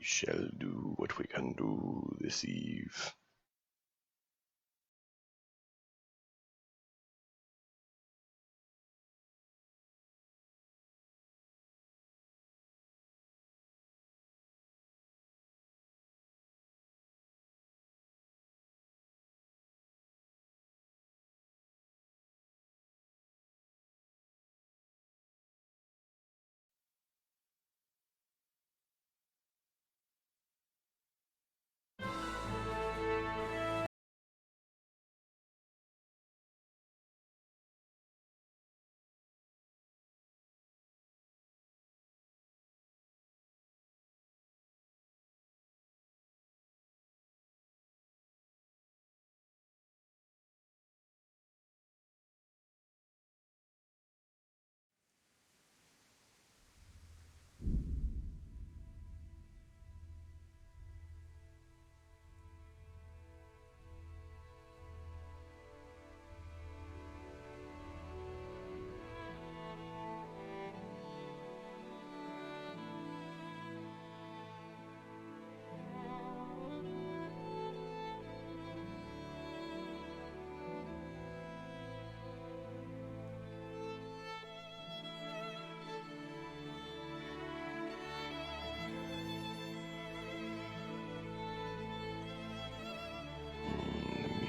shall do what we can do this eve.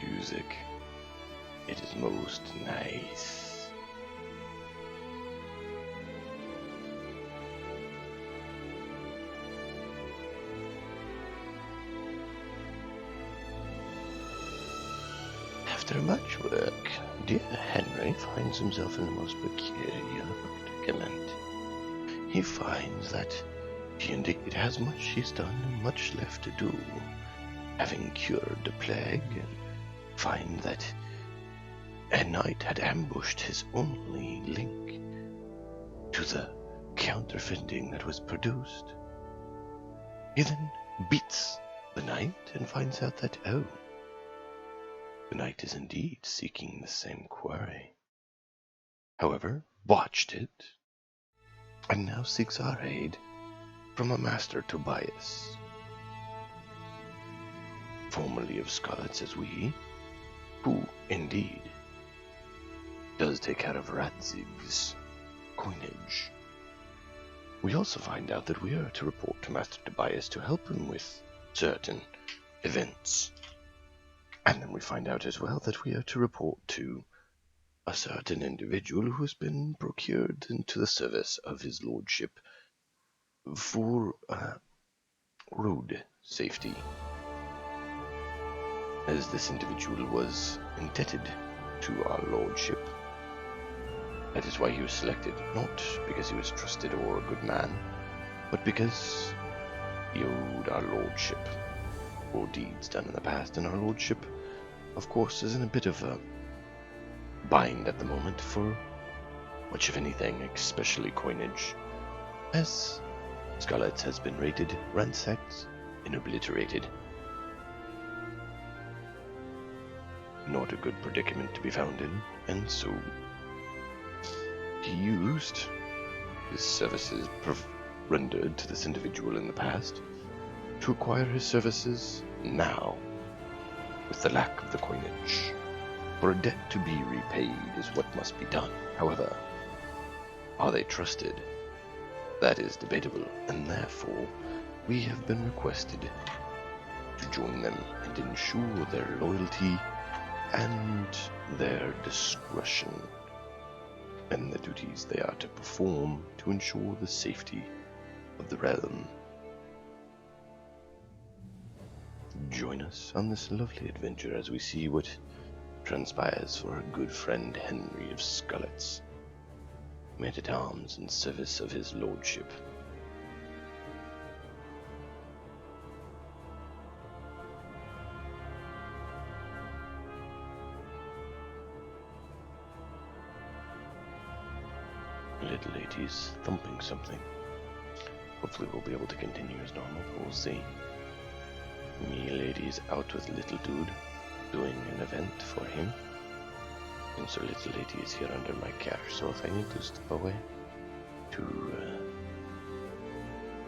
The music, it is most nice. After much work, dear Henry finds himself in the most peculiar predicament. He finds that he indeed has much he's done and much left to do, having cured the plague, and find that a knight had ambushed his only link to the counterfeiting that was produced. He then beats the knight and finds out that, oh, the knight is indeed seeking the same quarry. However, botched it, and now seeks our aid from a Master Tobias, formerly of Scarlets as we, who, indeed, does take care of Radzig's coinage. We also find out that we are to report to Master Tobias to help him with certain events. And then we find out as well that we are to report to a certain individual who has been procured into the service of his lordship for road safety, as this individual was indebted to our lordship. That is why he was selected, not because he was trusted or a good man, but because he owed our lordship for deeds done in the past, and our lordship, of course, is in a bit of a bind at the moment for much of anything, especially coinage, as Scarlet has been raided, ransacked, and obliterated. Not a good predicament to be found in, and so he used his services rendered to this individual in the past to acquire his services now, with the lack of the coinage. For a debt to be repaid is what must be done. However, are they trusted? That is debatable, and therefore we have been requested to join them and ensure their loyalty and their discretion and the duties they are to perform to ensure the safety of the realm. Join us on this lovely adventure as we see what transpires for our good friend Henry of Scarlets, man-at-arms in service of his lordship. Little lady's thumping something. Hopefully we'll be able to continue as normal, but we'll see. Me lady's out with little dude, doing an event for him. And so little lady is here under my care, so if I need to step away to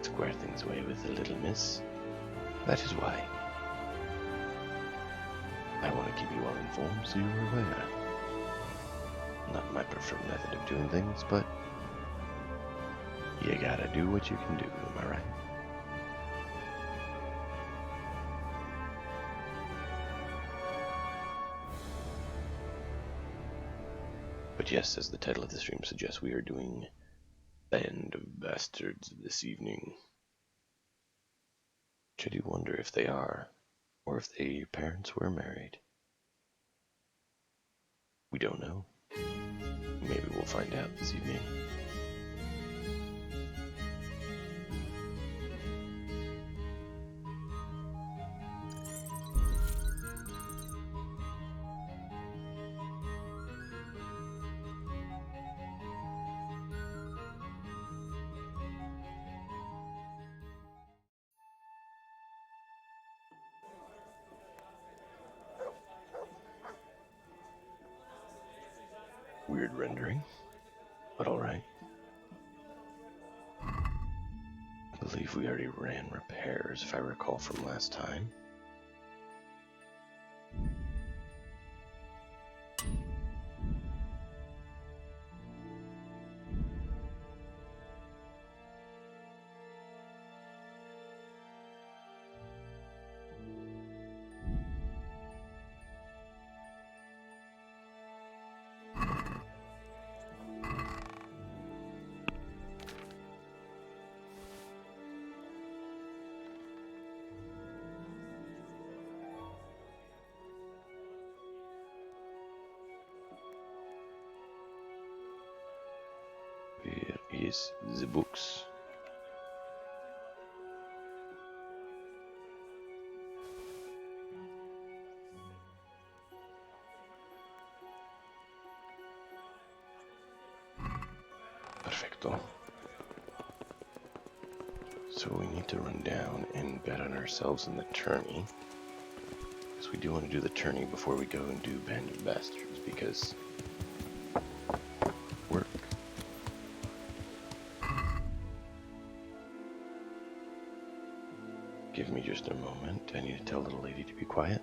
square things away with a little miss. That is why I want to keep you all informed so you're aware. Not my preferred method of doing things, but you gotta do what you can do, am I right? But yes, as the title of the stream suggests, we are doing Band of Bastards this evening. Which I do wonder if they are, or if their parents were married. We don't know. Maybe we'll find out this evening. Weird rendering, but alright. I believe we already ran repairs, if I recall from last time. Here is the books. Perfecto. So we need to run down and bet on ourselves in the tourney. Because we do want to do the tourney before we go and do Band of Bastards, because work. Give me just a moment. I need to tell the little lady to be quiet.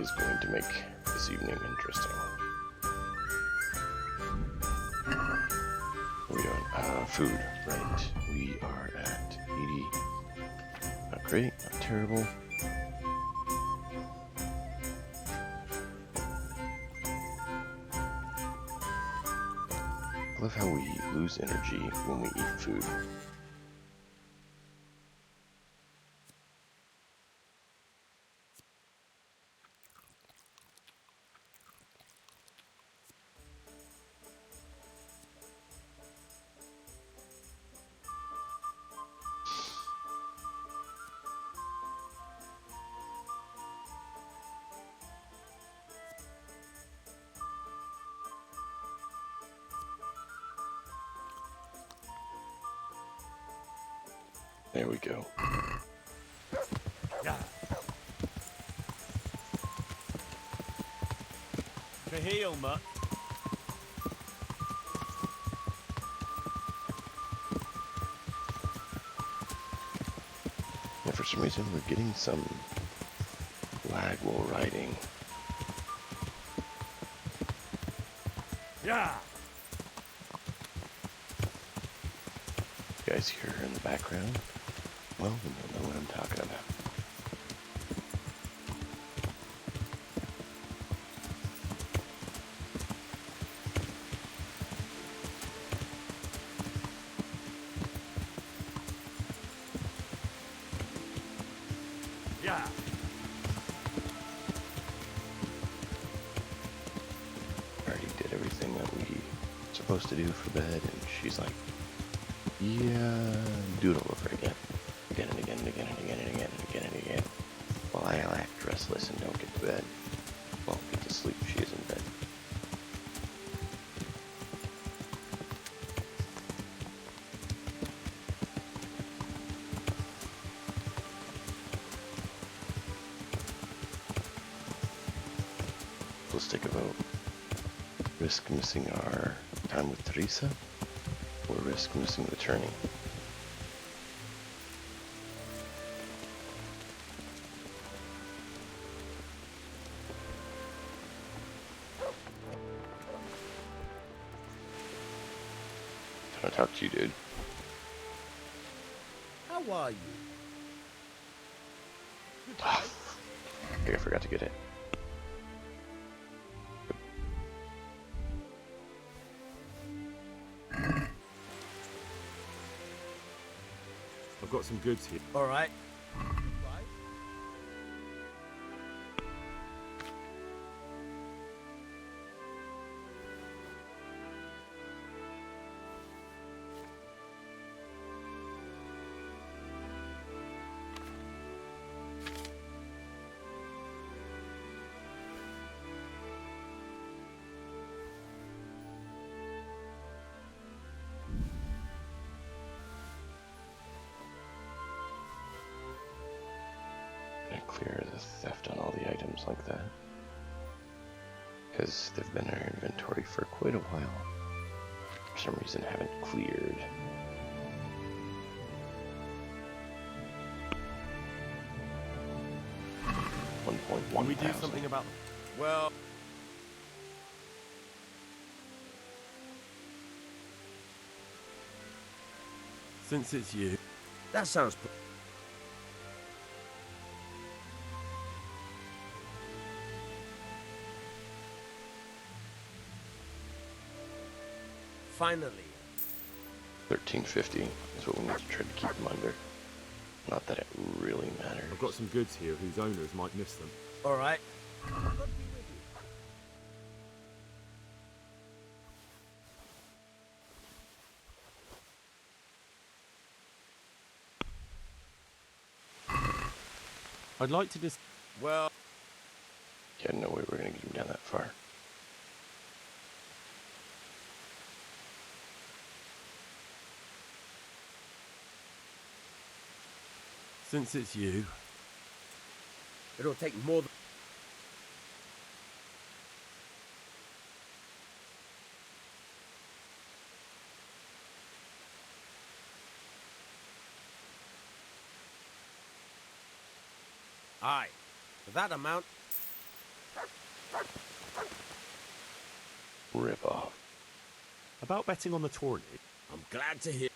is going to make this evening interesting. What are we doing? Food. Right. We are at 80. Not great, not terrible. I love how we lose energy when we eat food. There we go. Yeah. To heal, mutt. Yeah, for some reason we're getting some lag while riding. Yeah. You guys hear her in the background? Well, then you'll know what I'm talking about. Yeah. Already did everything that we were supposed to do for bed, and she's like, yeah, do it all over again. Again and again and again and again and again and again and again. While I act restless and don't get to bed. Well, get to sleep, she is in bed. Let's take a vote. Risk missing our time with Teresa, or risk missing the tourney? Trying to talk to you, dude. How are you? I think I forgot to get it. I've got some goods here. All right. Clear the theft on all the items like that, because they've been in our inventory for quite a while. For some reason haven't cleared. Can we do something about... Well... Since it's you... That sounds... Finally. 1350 is what we need to try to keep them under. Not that it really matters. I've got some goods here whose owners might miss them. All right. I'd like to just... Well... Yeah, no way we're gonna get him down that far. Since it's you... It'll take more than... Aye. For that amount... Rip off. About betting on the tourney. I'm glad to hear.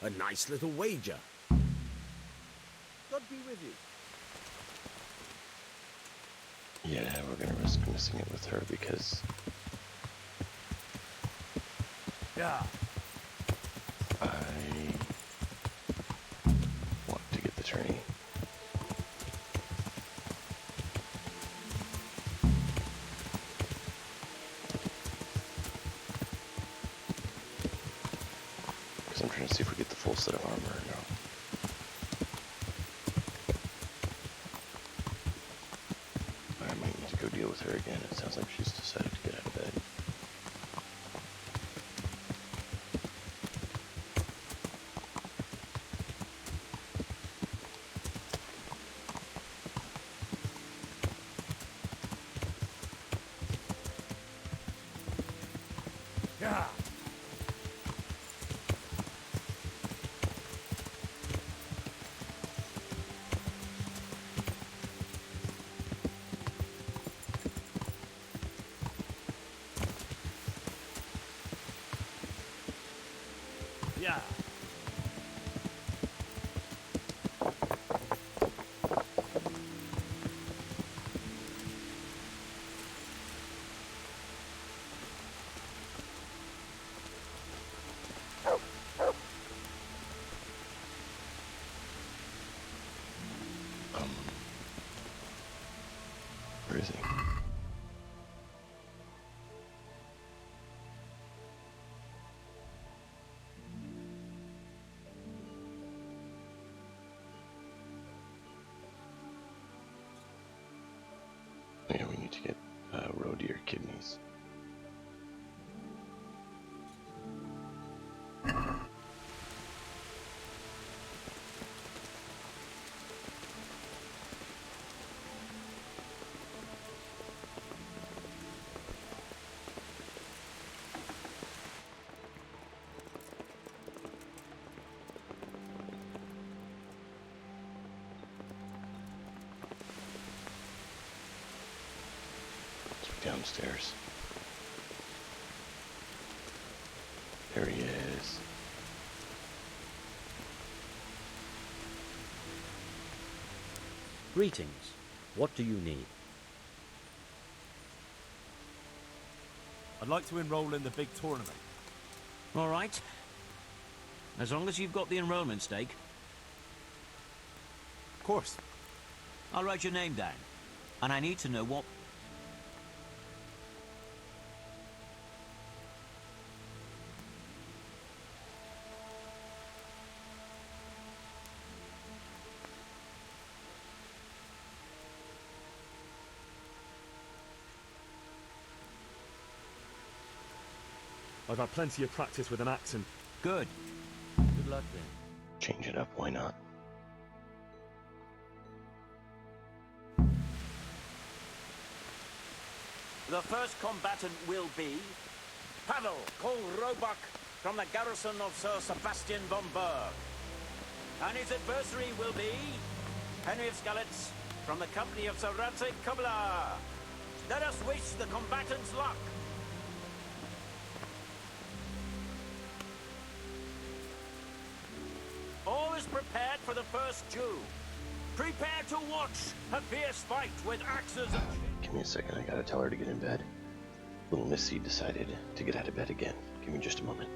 A nice little wager. God be with you. Yeah, we're gonna risk missing it with her because Yeah. I want to get the tourney. Because I'm trying to see if we get the full set of armor or no. I might need to go deal with her again. It sounds like she's decided to get out of bed. Yeah. Yeah. Where is he? Yeah, we need to get roe deer kidneys. Downstairs. There he is. Greetings. What do you need? I'd like to enroll in the big tournament. All right. As long as you've got the enrollment stake, Of course. I'll write your name down. And I need to know what... I've had plenty of practice with an axe and... Good. Good luck then. Change it up, why not? The first combatant will be Pavel called Roebuck from the garrison of Sir Sebastian von Berg. And his adversary will be Henry of Skalitz from the company of Sir Radzig Kubler. Let us wish the combatants luck. All is prepared for the first Jew. Prepare to watch a fierce fight with axes and... Give me a second, I gotta tell her to get in bed. Little Missy decided to get out of bed again. Give me just a moment.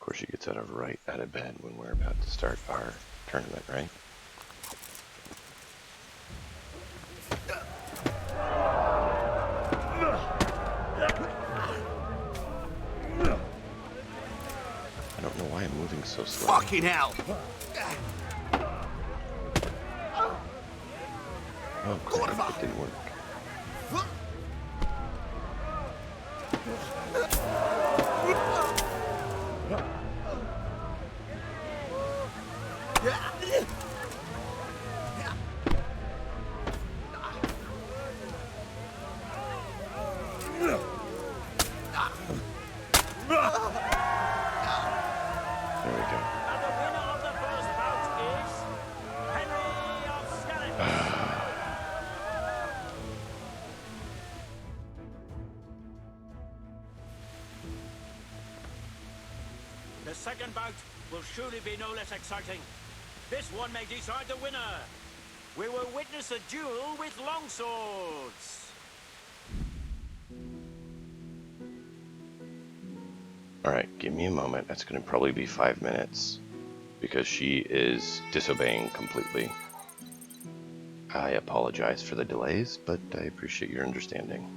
course, she gets right out of bed when we're about to start our tournament, right? I don't know why I'm moving so slow. Fucking hell! Oh, crap, it didn't work. There we go. And the winner of the first bout is Henry of Scarlet. The second bout will surely be no less exciting. This one may decide the winner. We will witness a duel with longswords. Alright, give me a moment. That's going to probably be 5 minutes. Because she is disobeying completely. I apologize for the delays, but I appreciate your understanding.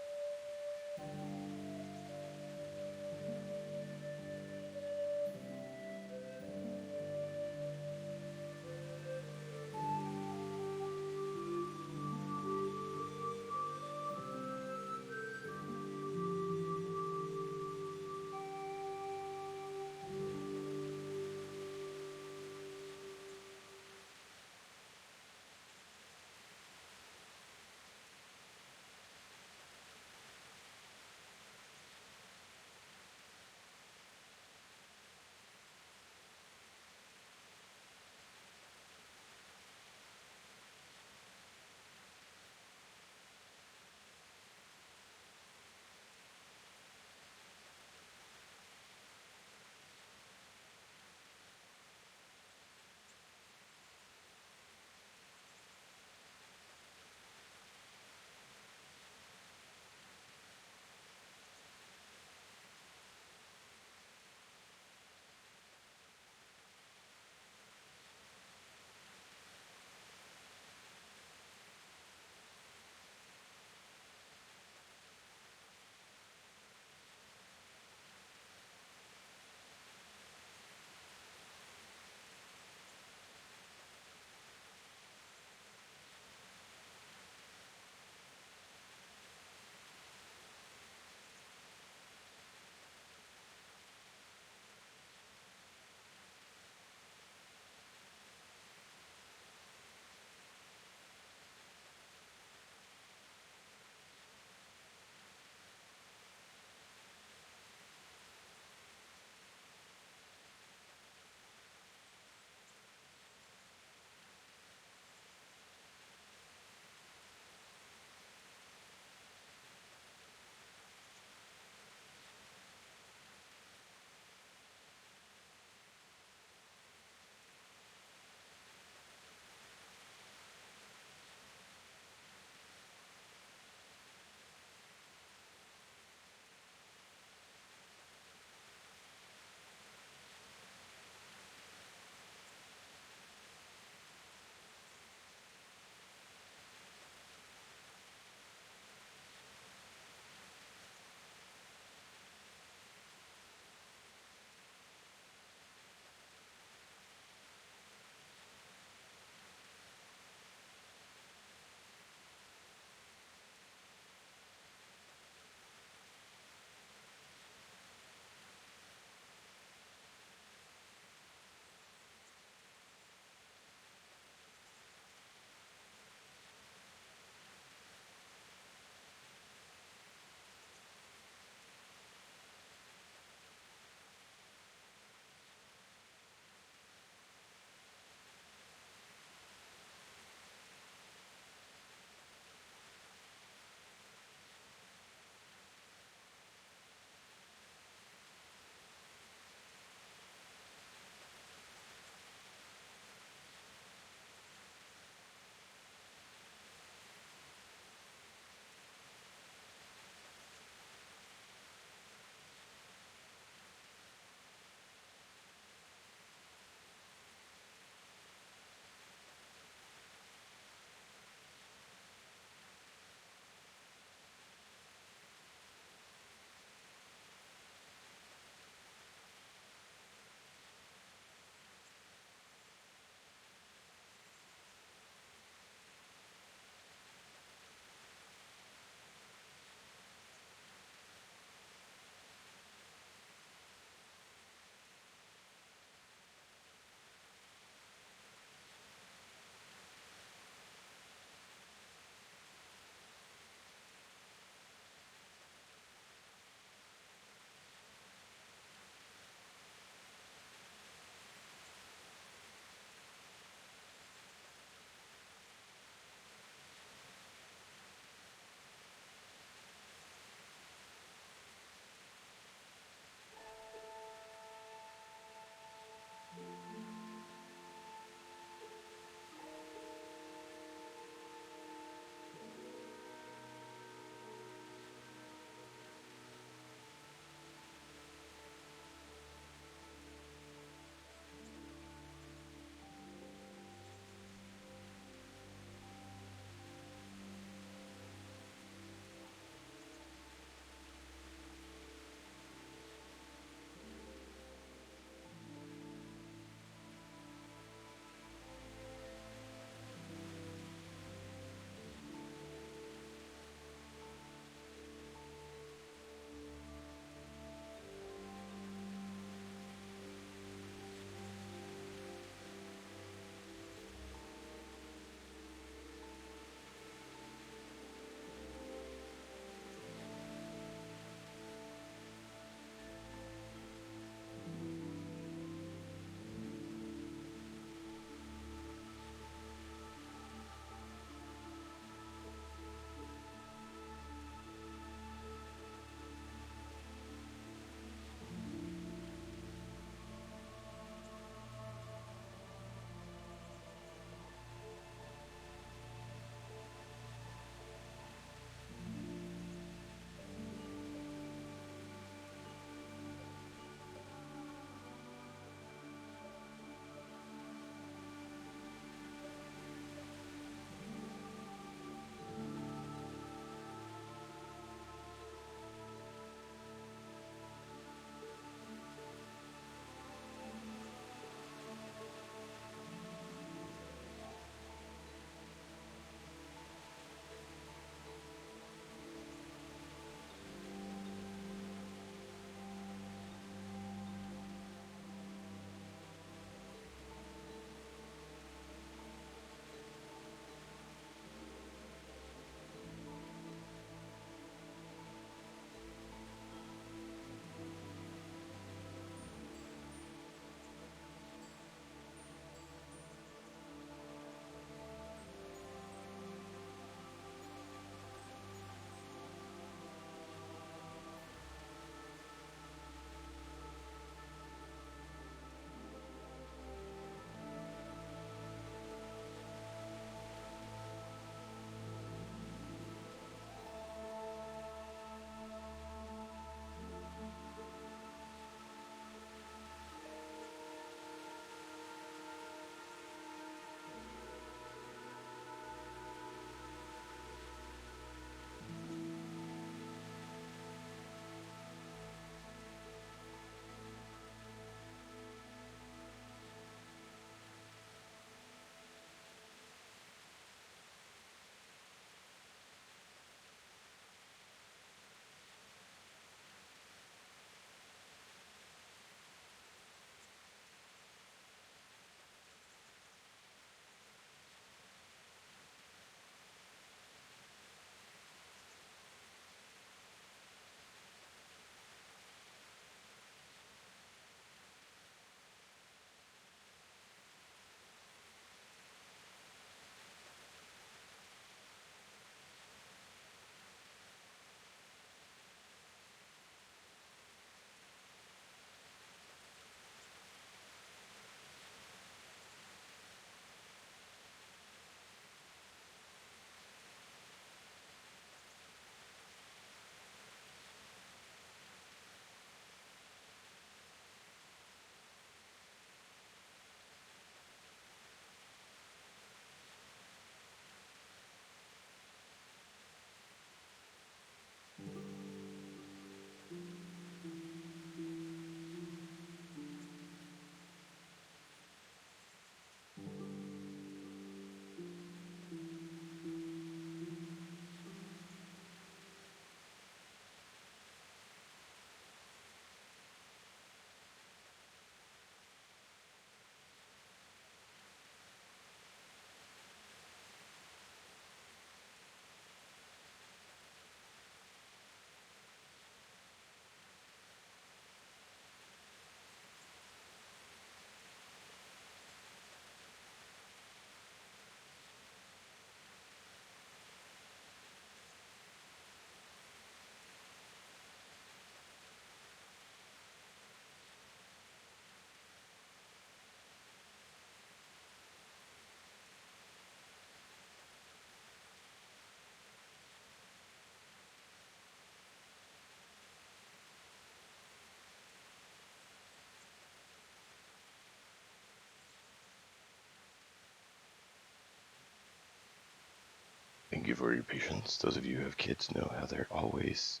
you for your patience. Those of you who have kids know how they're always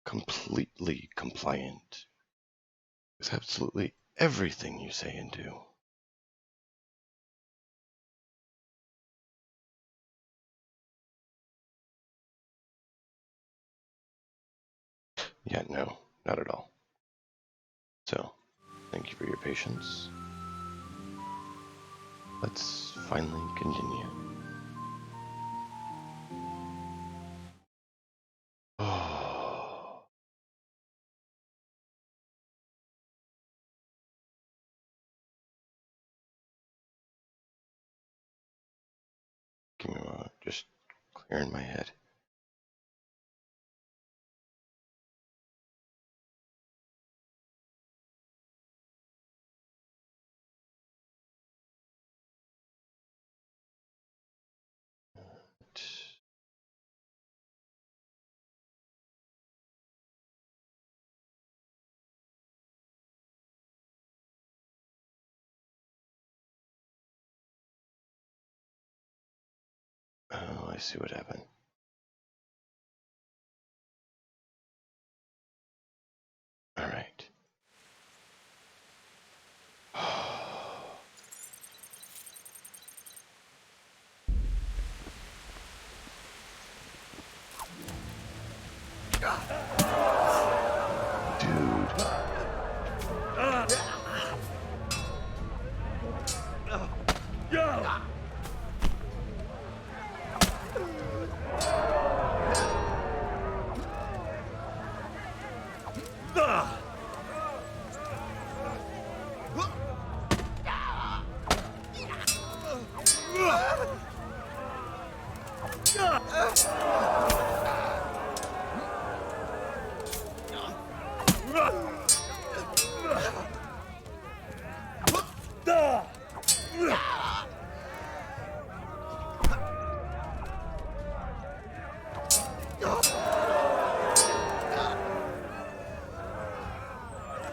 completely compliant with absolutely everything you say and do. Yeah, no, not at all. So, thank you for your patience. Let's finally continue. Oh. Give me a moment, just clearing my head. Oh, I see what happened. All right. Dude.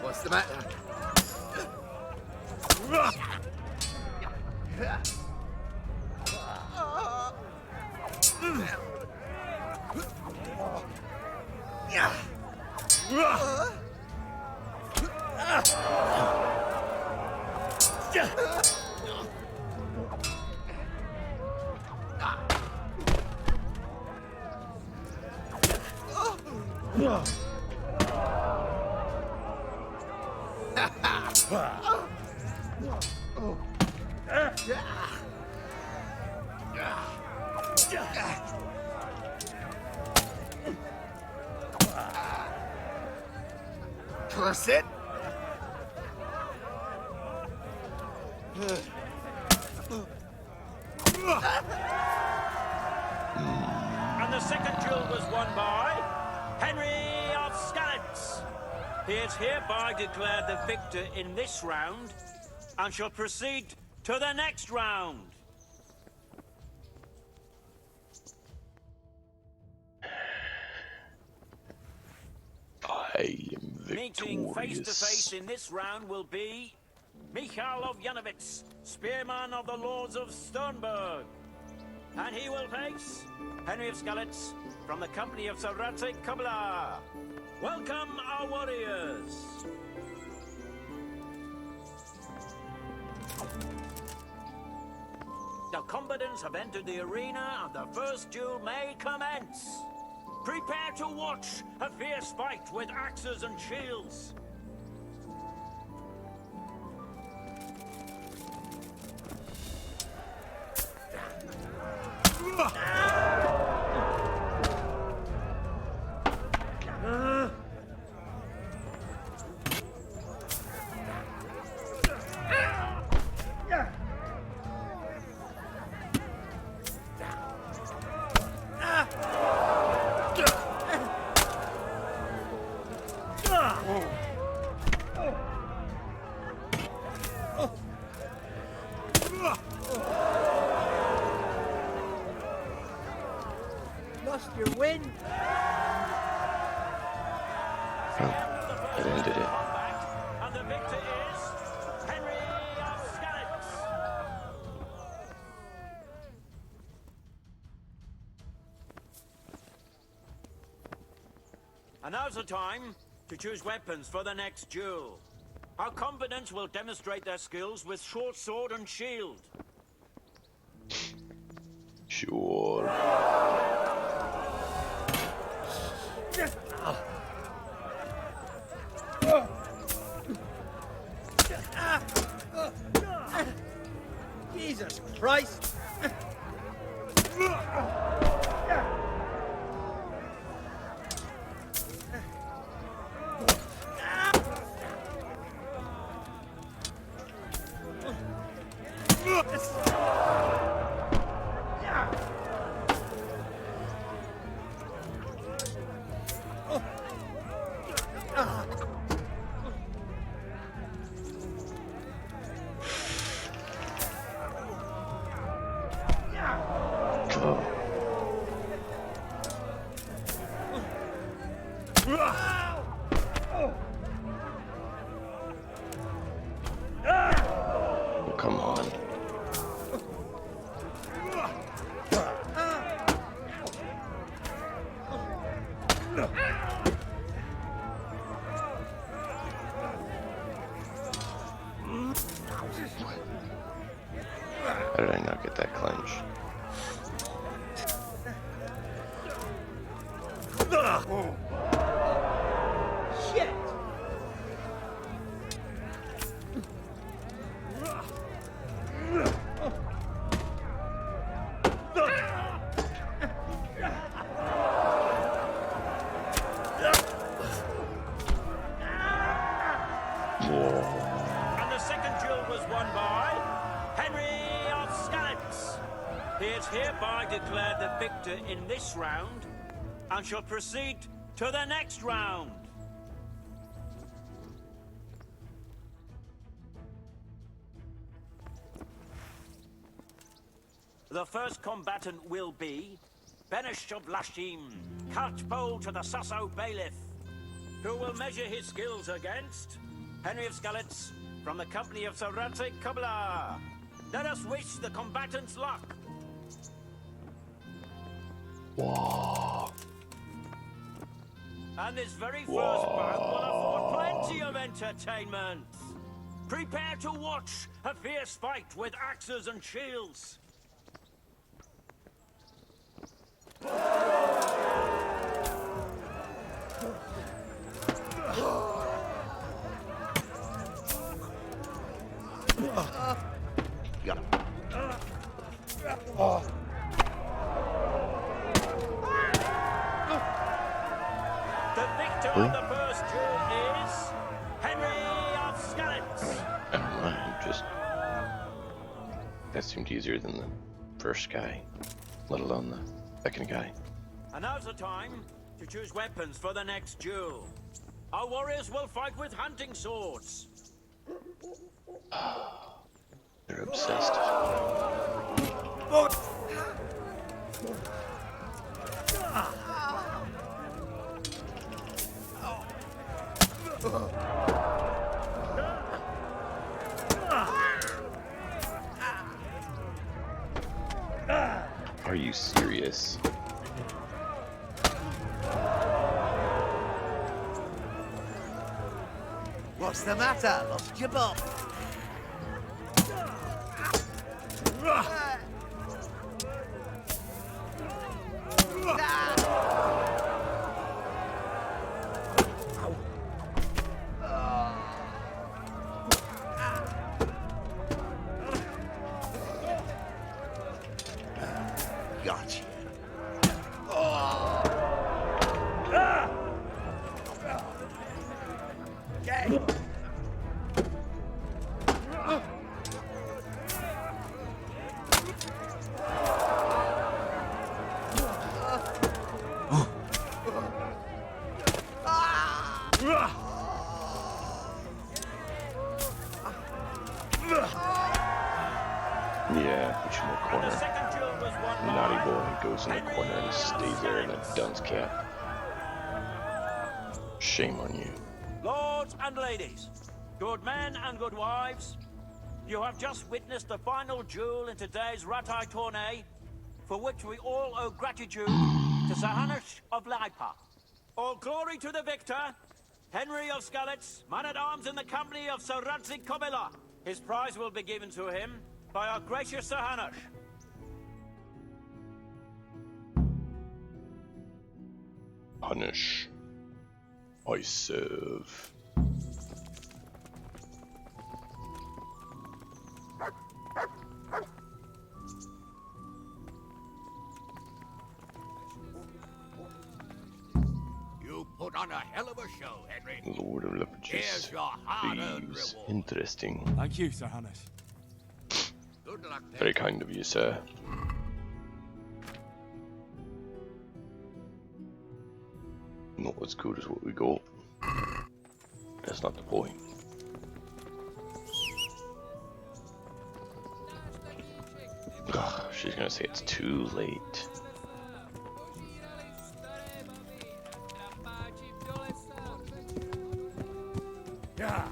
What's the matter? Curse it! And the second duel was won by Henry of Skalitz. He is hereby declared the victor in this round and shall proceed to the next round. I am victorious. Meeting face to face in this round will be Michal of Janovitz, spearman of the Lords of Sternberg. And he will face Henry of Skalitz from the company of Sarate Kabla. Welcome, our warriors. The combatants have entered the arena and the first duel may commence. Prepare to watch a fierce fight with axes and shields. Lost your wind. That ended it. And the victor is Henry of Skalitz. And now's the time to choose weapons for the next duel. Our combatants will demonstrate their skills with short sword and shield. Sure. Jesus Christ! Oh, come on. How did I not get that clench? Shit! And the second duel was won by Henry of Skalitz. He is hereby declared the victor in this round and shall proceed to the next round. The first combatant will be Benish of Lashim, Cartpole to the Sasso Bailiff, who will measure his skills against Henry of Skalitz from the company of Sarante Kubla. Let us wish the combatants luck. Whoa. And this very first bout will afford plenty of entertainment. Prepare to watch a fierce fight with axes and shields. Got him. The victor of the first duel is Henry of Skalitz. I don't mind, just... That seemed easier than the first guy, let alone the second guy. And now's the time to choose weapons for the next duel. Our warriors will fight with hunting swords. They're obsessed. Are you serious? What's the matter? Lost your bop? Gotcha. Okay. Yeah, push in the And the corner. second duel was won Naughty by boy goes in the Henry corner and of stays there in a Skalitz. dunce cap. Shame on you. Lords and ladies, good men and good wives, you have just witnessed the final duel in today's Ratai tourney, for which we all owe gratitude to Sir Hanish of Laipa, All glory to the victor, Henry of Skalitz, man-at-arms in the company of Sir Radzig Kobyla. His prize will be given to him by our gracious Sir Hanush. Punish. I serve. You put on a hell of a show, Henry. Lord of Leprages. Here's your hard-earned Thieves. reward. Interesting. Thank you, Sir Hanush. Good luck, then. Very kind of you, sir. Not as good as what we got. That's not the point. Ugh, she's gonna say it's too late. Yeah.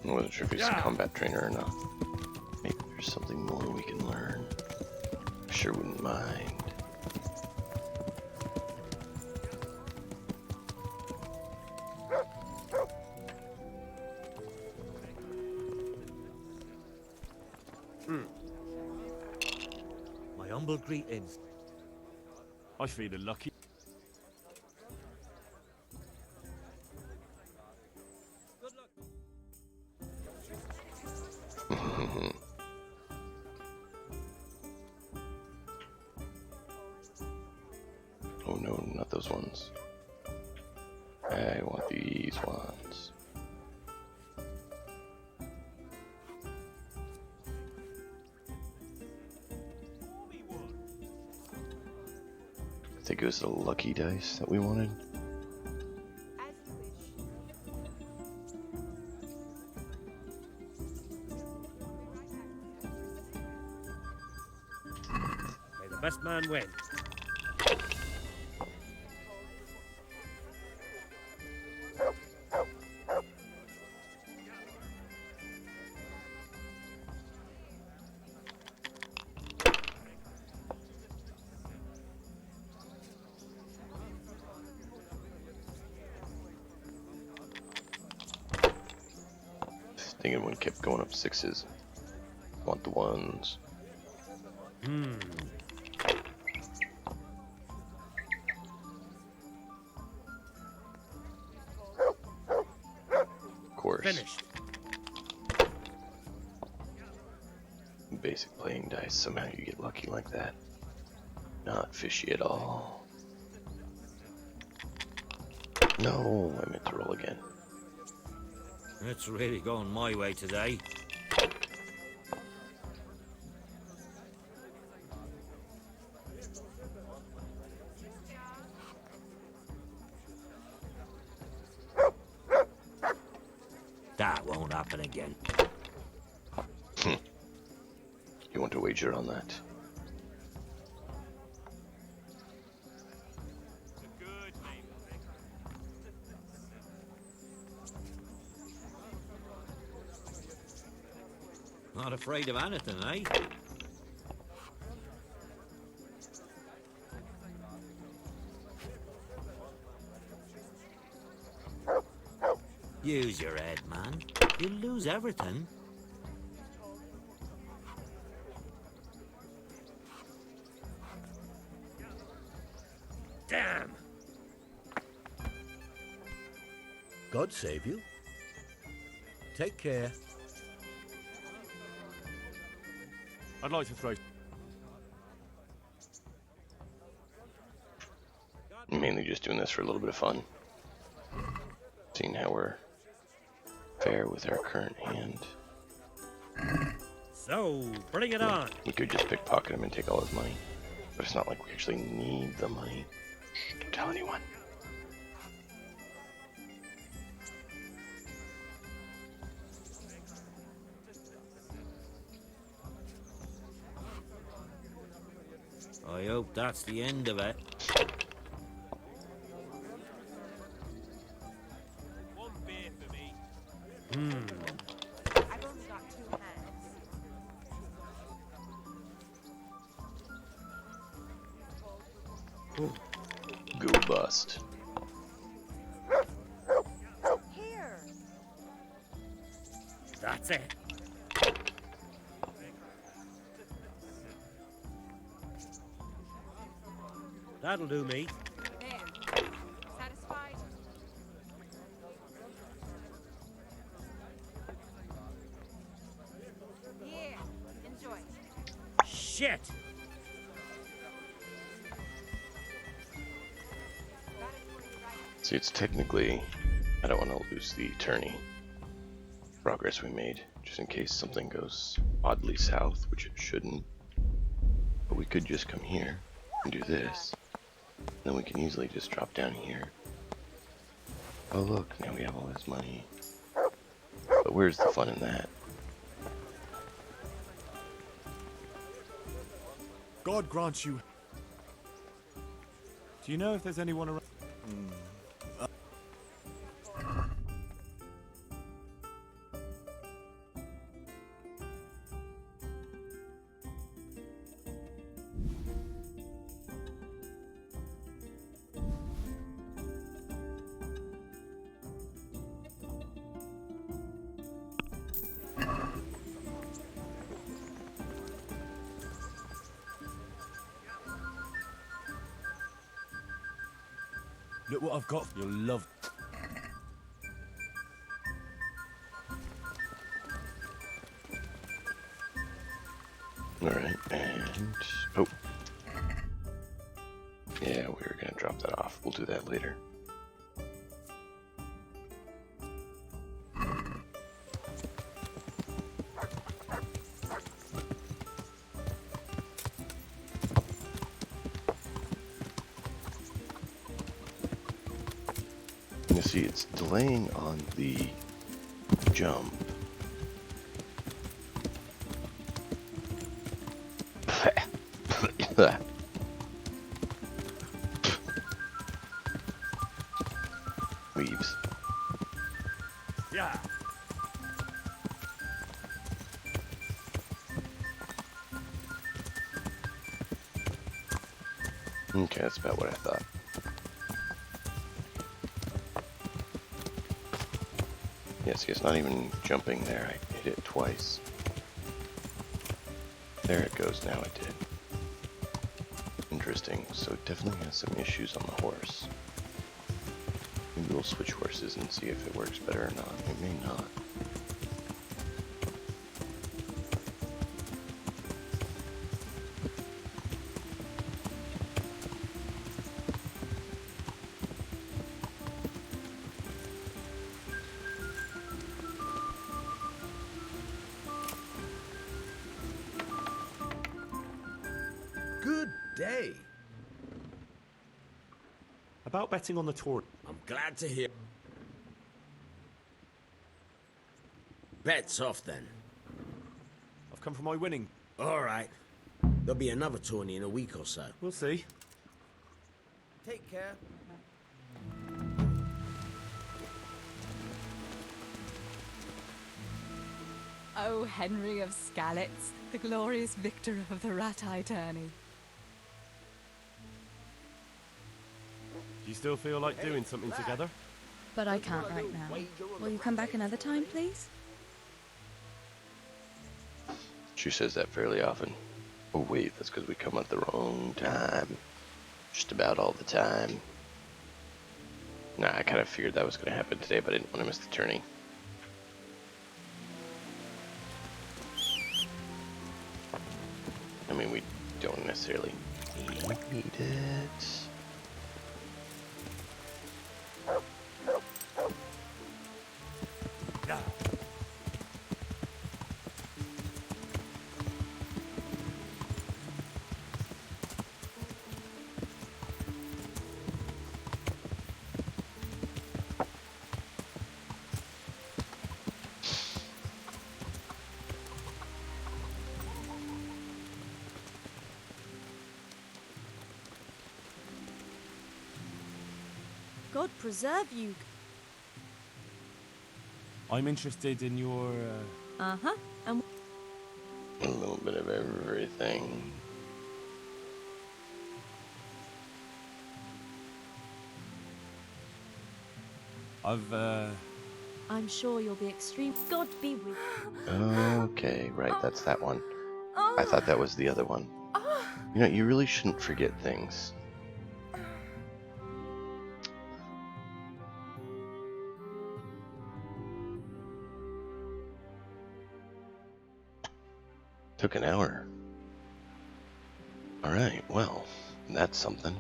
I wasn't sure if he's a combat trainer or not. Maybe there's something more we can learn. I sure wouldn't mind. My humble greetings. I feel lucky. Oh no, not those ones. I want these ones. I think it was the lucky dice that we wanted. May the best man win. Thinking one kept going up sixes. Want the ones. Of course. Finished. Basic playing dice, somehow you get lucky like that. Not fishy at all. No, I meant to roll again. It's really going my way today. That won't happen again. You want to wager on that? Not afraid of anything, eh? Use your head, man. You'll lose everything. Damn. God save you. Take care. I'd like to throw. Mainly just doing this for a little bit of fun. Seeing how we're fair with our current hand. So, bring it on. We could just pickpocket him and take all his money. But it's not like we actually need the money. Shh, don't tell anyone. I hope that's the end of it. Go bust. Here. That's it. That'll do me. There. Satisfied? Here. Enjoy. Shit! See, it's technically... I don't want to lose the attorney. Progress we made, just in case something goes oddly south, which it shouldn't. But we could just come here and do this. Then we can easily just drop down here. Oh look, now we have all this money. But where's the fun in that? God grant you. Do you know if there's anyone around? Look what I've got. You'll love. Alright, and... oh. Yeah, we were gonna drop that off. We'll do that later. You see, it's delaying on the jump. Leaves. Yeah. Okay, that's about what I thought. Yeah, see, it's not even jumping there. I hit it twice. There it goes, now it did. Interesting, so it definitely has some issues on the horse. Maybe we'll switch horses and see if it works better or not. It may not. Good day. About betting on the tour. I'm glad to hear. Bets off then. I've come for my winning. All right. There'll be another tourney in a week or so. We'll see. Take care. Oh, Henry of Skalitz, the glorious victor of the Rat-Eye tourney. Do you still feel like doing something together? But I can't right now. Will you come back another time, please? She says that fairly often. Oh wait, that's because we come at the wrong time. Just about all the time. Nah, I kind of figured that was going to happen today, but I didn't want to miss the tourney. I mean, we don't necessarily need it. God preserve you. I'm interested in your. Uh-huh. And A little bit of everything. I'm sure you'll be extreme. God be with you. Okay, right, that's that one. I thought that was the other one. You know, you really shouldn't forget things. Took an hour. Alright, well, that's something.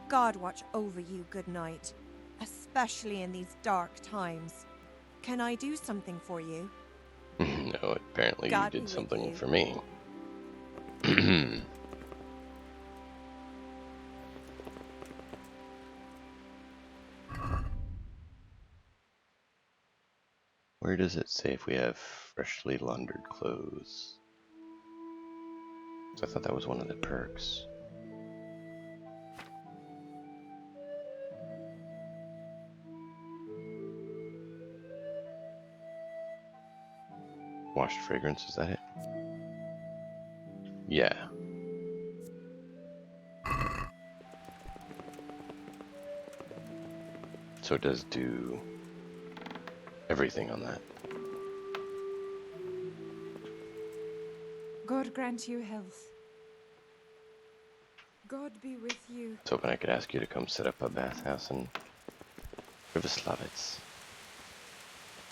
God watch over you, good night. Especially in these dark times. Can I do something for you? No, apparently God you be did with something you. for me. Where does it say if we have freshly laundered clothes? I thought that was one of the perks. Washed fragrance, is that it? Yeah. So it does do everything on that. God grant you health. God be with you. I was hoping I could ask you to come set up a bathhouse in Privoslavitz.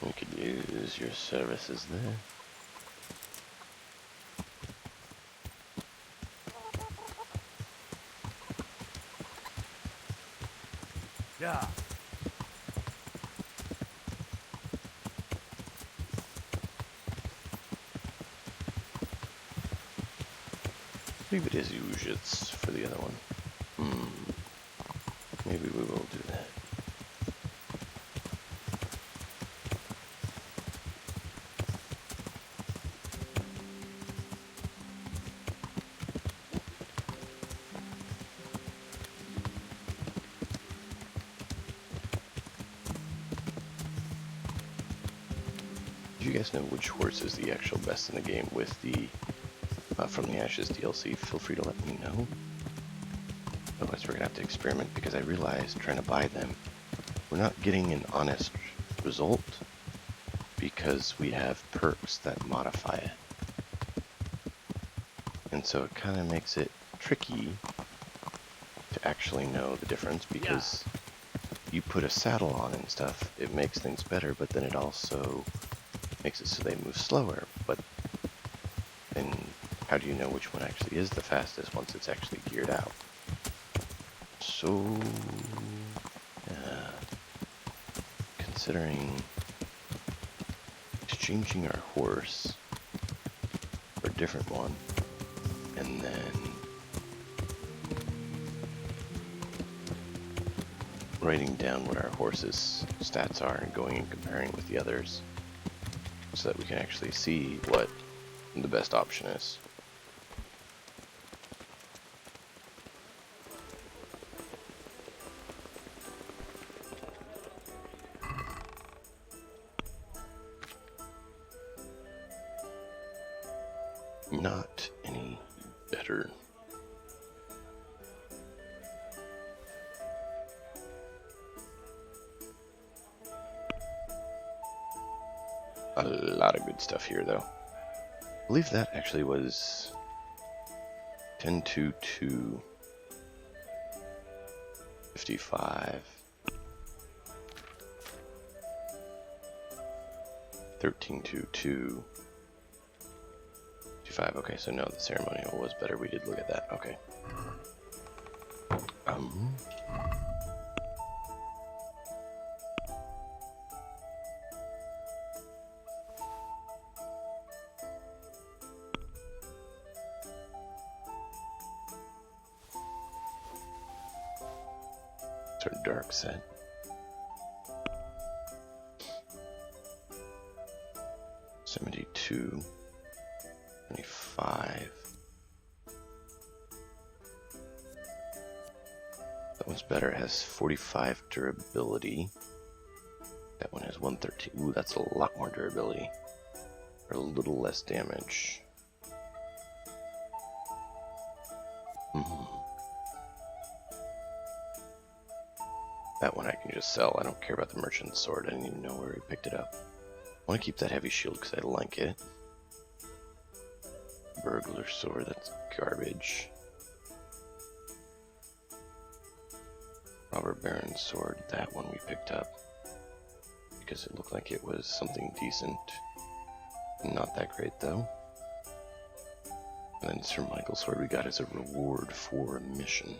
We could use your services there. Yeah. Leave it as usual for the other one. Maybe we will do that. Do you guys know which horse is the actual best in the game with the From the Ashes DLC? Feel free to let me know. Otherwise we're gonna have to experiment, because I realized trying to buy them, we're not getting an honest result because we have perks that modify it. And so it kind of makes it tricky to actually know the difference, because you put a saddle on and stuff, it makes things better, but then it also makes it so they move slower. But then how do you know which one actually is the fastest once it's actually geared out? So, considering exchanging our horse for a different one, and then writing down what our horse's stats are and going and comparing with the others, so that we can actually see what the best option is. Not any better. A lot of good stuff here, though. I believe that actually was 10-2-2, 55, 13-2-2, 55. Okay, so no, the ceremonial was better. We did look at that. Okay. It's our dark set. $72, 25. That one's better. It has 45 durability. That one has 113. Ooh, that's a lot more durability. Or a little less damage. That one I can just sell. I don't care about the merchant's sword. I didn't even know where he picked it up. I want to keep that heavy shield because I like it. Burglar sword, that's garbage. Robber Baron's sword, that one we picked up. Because it looked like it was something decent. Not that great though. And then Sir Michael's sword we got as a reward for a mission.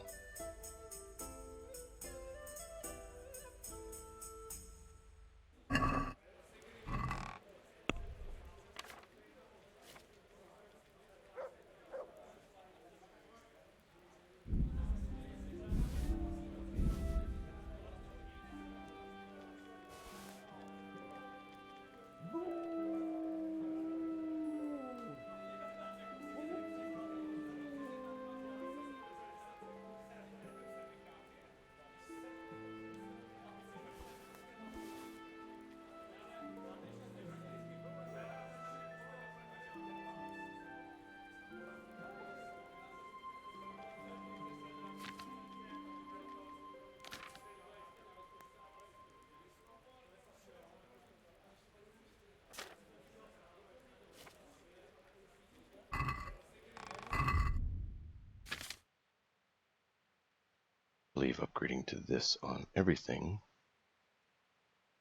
I believe upgrading to this on everything.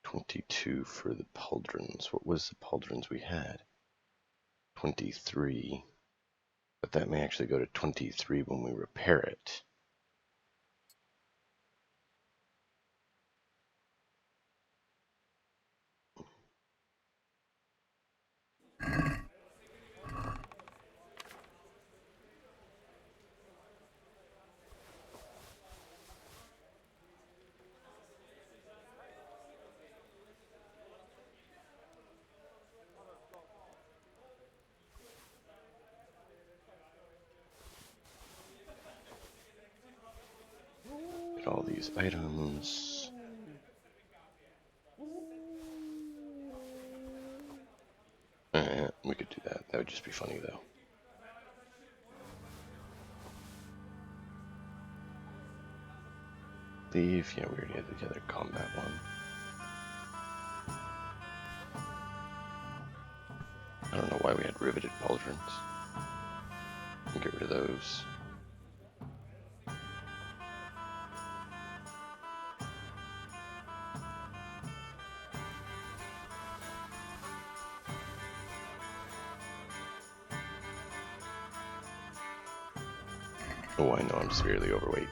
22 for the pauldrons. What was the pauldrons we had? 23. But that may actually go to 23 when we repair it. Get all these items. We could do that. That would just be funny though. Leave. Yeah, we already had the other combat one. I don't know why we had riveted pauldrons. We'll get rid of those. Oh, I know I'm severely overweight.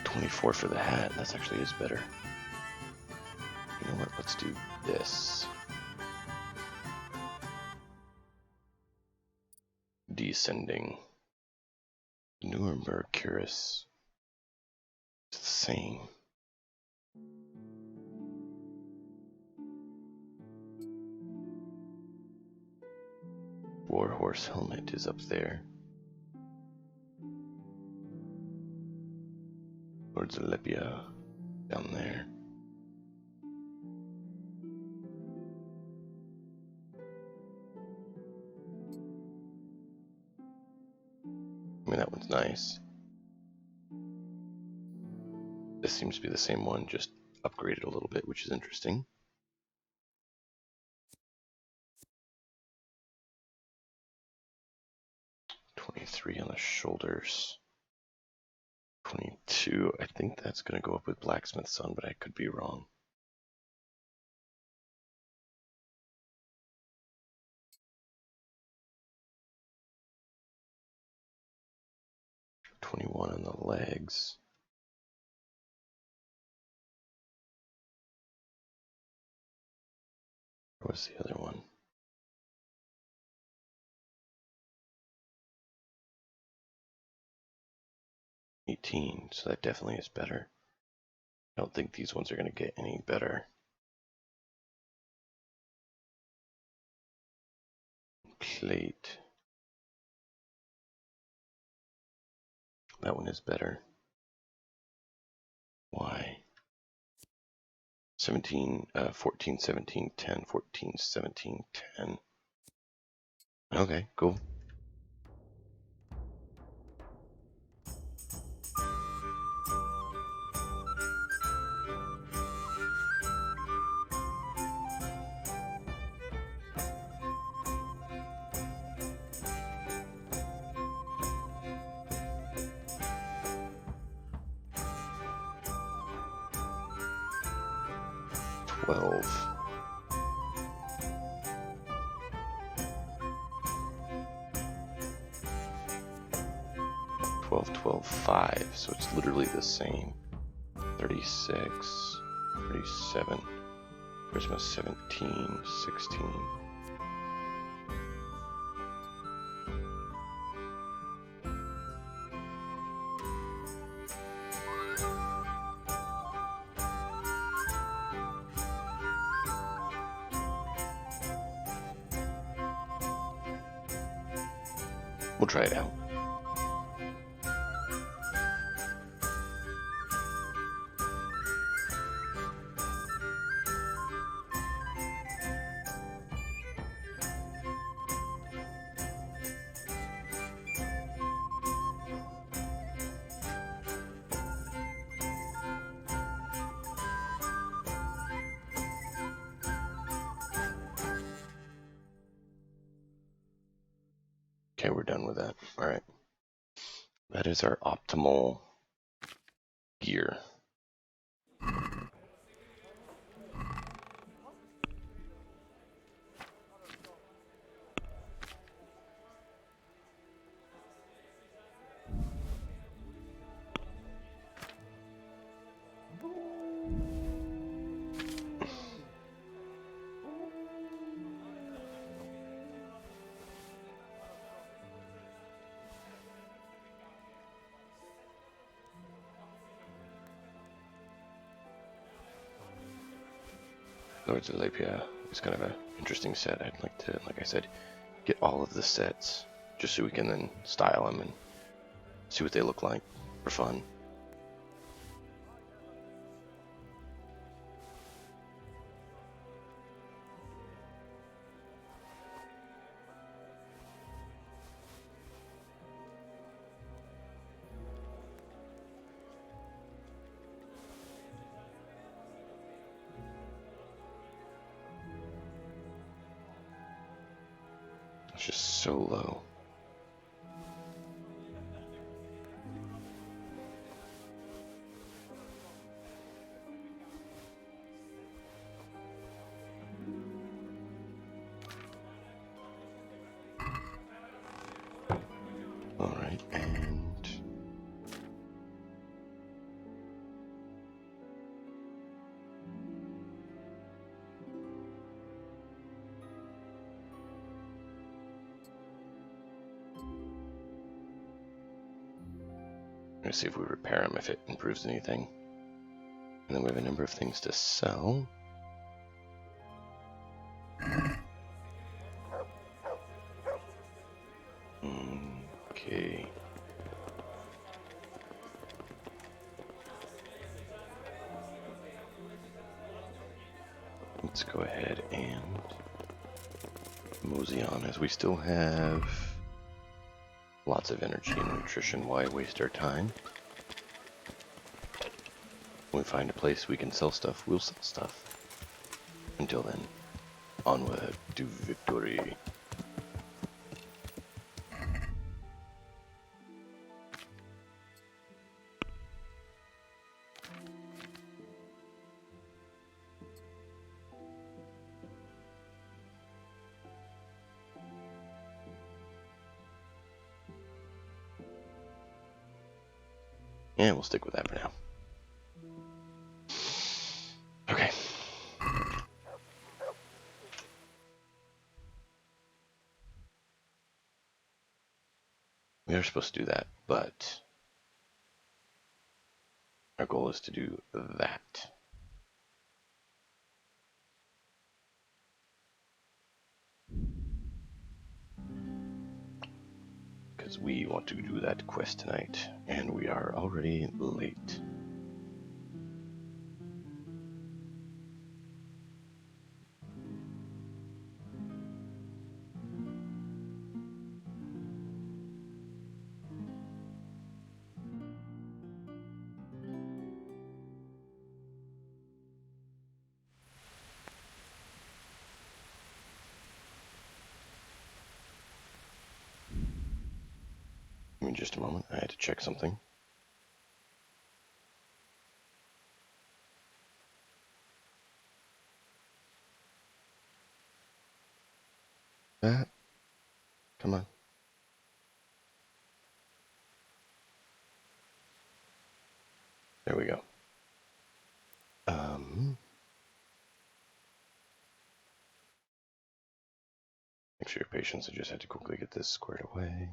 $24 for the hat. That's actually is better. You know what? Let's do this. Descending. Nuremberg cuirass. It's the same. Warhorse helmet is up there. Lord Zalepia down there. I mean, that one's nice. This seems to be the same one, just upgraded a little bit, which is interesting. $23 on the shoulders. 22. I think that's going to go up with Blacksmith's Son, but I could be wrong. $21 on the legs. Where was the other one? $18, so that definitely is better. I don't think these ones are going to get any better. Plate. that one is better. Why? 17, 14, 17, 10, 14, 17, 10. Okay, cool. Twelve. 12, 12, 5, so it's literally the same. 36, 37, Christmas 17, 16. We'll try it out. Okay, we're done with that. All right. That is our optimal gear. Lords of Lapia is kind of an interesting set. I'd like to, like I said, get all of the sets just so we can then style them and see what they look like for fun. It's just so low. All right, and let's see if we repair them, if it improves anything. And then we have a number of things to sell. Okay. Let's go ahead and mosey on, as we still have lots of energy and nutrition. Why waste our time? When we find a place we can sell stuff, we'll sell stuff. Until then, onward to victory. And we'll stick with that for now. Okay. We are supposed to do that, but our goal is to do that. because we want to do that quest tonight, and we are already late. Give me just a moment. I had to check something. Come on. There we go. Thanks for your patience. I just had to quickly get this squared away.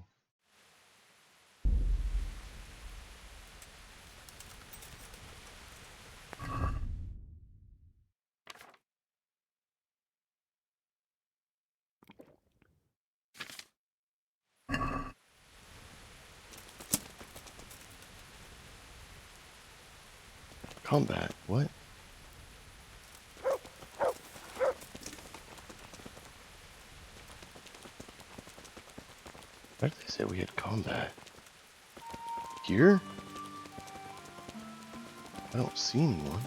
Combat? What? Why did they say we had combat? Here? I don't see anyone.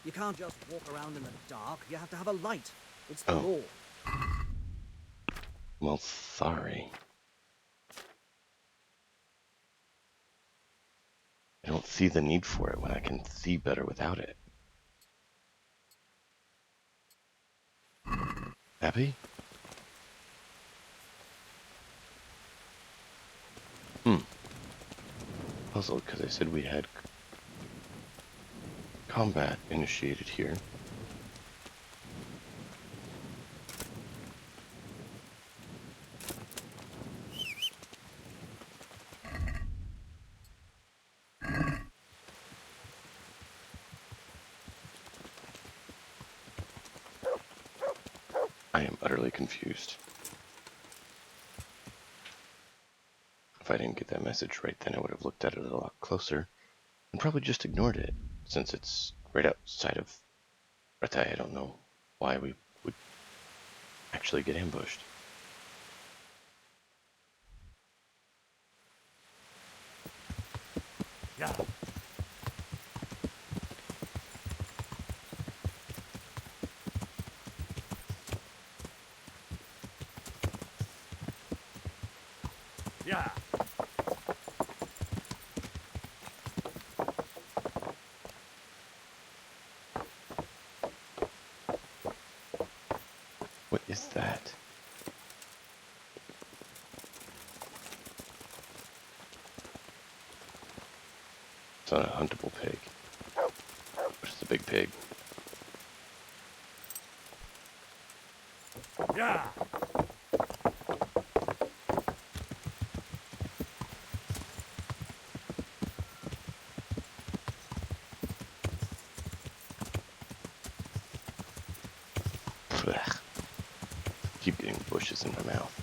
You can't just walk around in the dark. You have to have a light. It's the law. Well, sorry. I don't see the need for it when I can see better without it. Happy? Puzzled because I said we had combat initiated here. I am utterly confused. If I didn't get that message right then, I would have looked at it a lot closer and probably just ignored it, since it's right outside of Ratai. I don't know why we would actually get ambushed. Yeah. Yeah. What is that? It's not a huntable pig. But it's a big pig. Yeah. Blech. Keep getting bushes in my mouth.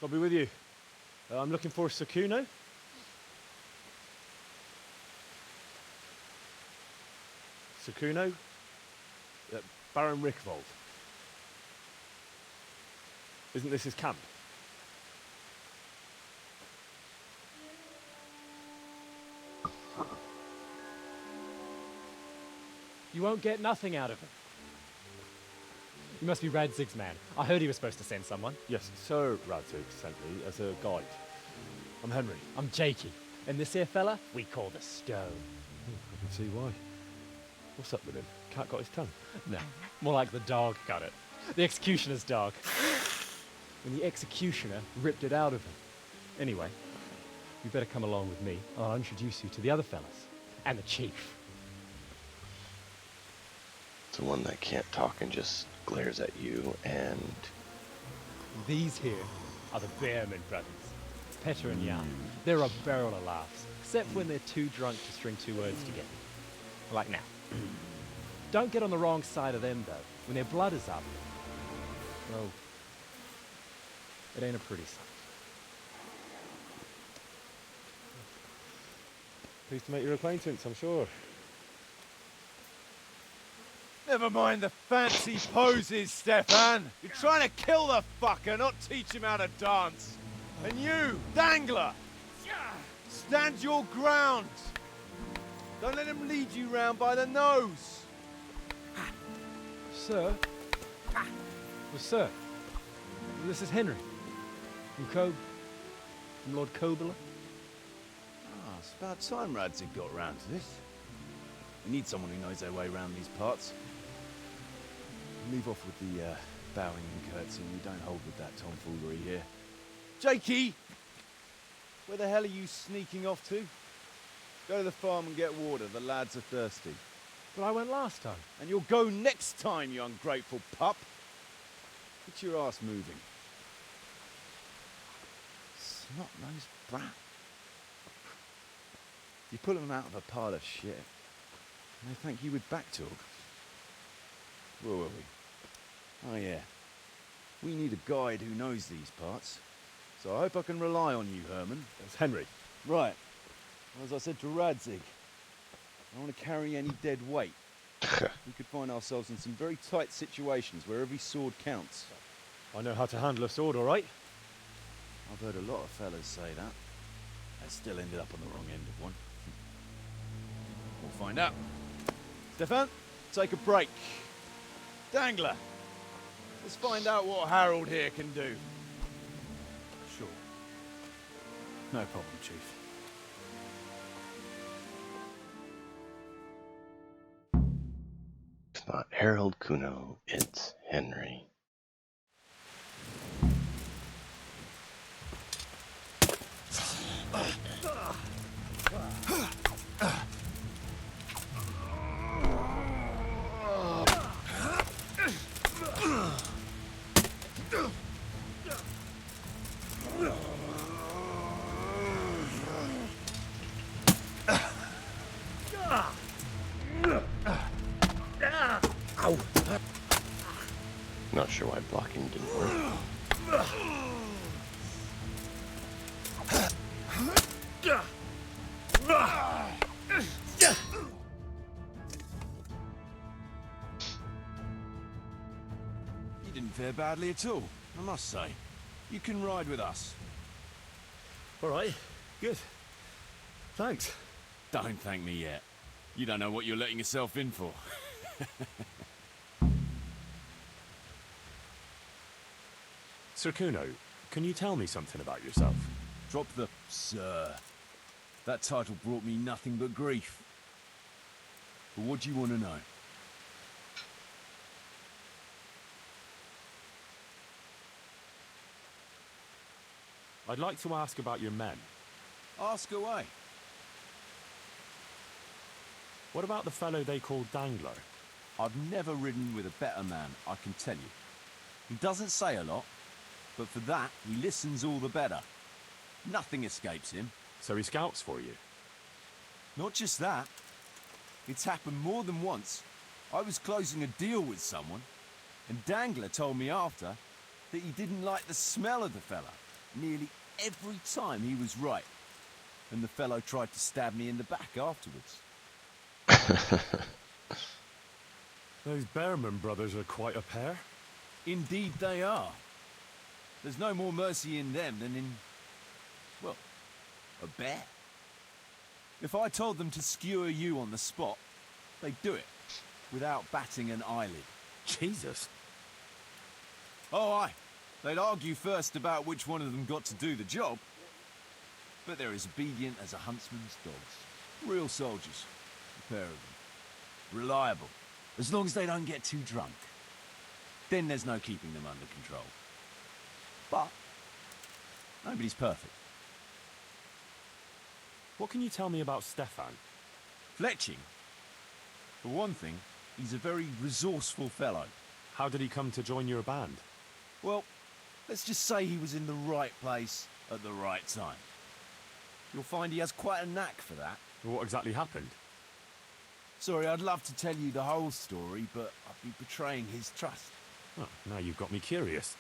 I'll be with you. I'm looking for Sakuno. Sakuno? Baron Rickvold. Isn't this his camp? You won't get nothing out of him. You must be Radzig's man. I heard he was supposed to send someone. Yes, Sir Radzig sent me as a guide. I'm Henry. I'm Jakey. And this here fella, we call the Stone. I can see why. What's up with him? Cat got his tongue? No, more like the dog got it. The executioner's dog. And the executioner ripped it out of him. Anyway, you better come along with me, and I'll introduce you to the other fellas. And the chief. The one that can't talk and just glares at you, and... These here are the Bearman brothers. Petter and Jan. They're a barrel of laughs, except when they're too drunk to string two words together. Like now. Don't get on the wrong side of them, though. When their blood is up, well, it ain't a pretty sight. Pleased to make your acquaintance, I'm sure. Never mind the fancy poses, Stefan. You're trying to kill the fucker, not teach him how to dance. And you, Dangler, stand your ground. Don't let him lead you round by the nose. Sir? Well, sir, this is Henry. From Lord Kobler. Ah, it's about time Radzig got round to this. We need someone who knows their way around these parts. Leave off with the bowing and curtsying. We don't hold with that tomfoolery here. Jakey! Where the hell are you sneaking off to? Go to the farm and get water. The lads are thirsty. But I went last time. And you'll go next time, you ungrateful pup. Get your ass moving. Snot-nosed brat. You put them out of a pile of shit. And they thank you with back talk. Where were we? Oh yeah. We need a guide who knows these parts. So I hope I can rely on you, Herman. That's Henry. Right. Well, as I said to Radzig, I want to carry any dead weight. We could find ourselves in some very tight situations where every sword counts. I know how to handle a sword, all right? I've heard a lot of fellas say that. They still ended up on the wrong end of one. We'll find out. Stefan, take a break. Dangler, let's find out what Harold here can do. Sure. No problem, Chief. It's not Harold Kuno, it's Henry. Not sure why blocking didn't work. You didn't fare badly at all, I must say. You can ride with us. All right, good. Thanks. Don't thank me yet. You don't know what you're letting yourself in for. Sir Kuno, can you tell me something about yourself? Drop the sir. That title brought me nothing but grief. But what do you want to know? I'd like to ask about your men. Ask away. What about the fellow they call Dangler? I've never ridden with a better man, I can tell you. He doesn't say a lot, but for that, he listens all the better. Nothing escapes him. So he scouts for you? Not just that. It's happened more than once. I was closing a deal with someone, and Dangler told me after that he didn't like the smell of the fella nearly every time he was right. And the fellow tried to stab me in the back afterwards. Those Bearman brothers are quite a pair. Indeed they are. There's no more mercy in them than in, well, a bear. If I told them to skewer you on the spot, they'd do it, without batting an eyelid. Jesus. Oh, aye. They'd argue first about which one of them got to do the job. but they're as obedient as a huntsman's dogs. Real soldiers, a pair of them. Reliable, as long as they don't get too drunk. Then there's no keeping them under control. But nobody's perfect. What can you tell me about Stefan? Fletching? For one thing, he's a very resourceful fellow. How did he come to join your band? Well, let's just say he was in the right place at the right time. You'll find he has quite a knack for that. What exactly happened? Sorry, I'd love to tell you the whole story, but I'd be betraying his trust. Oh, now you've got me curious.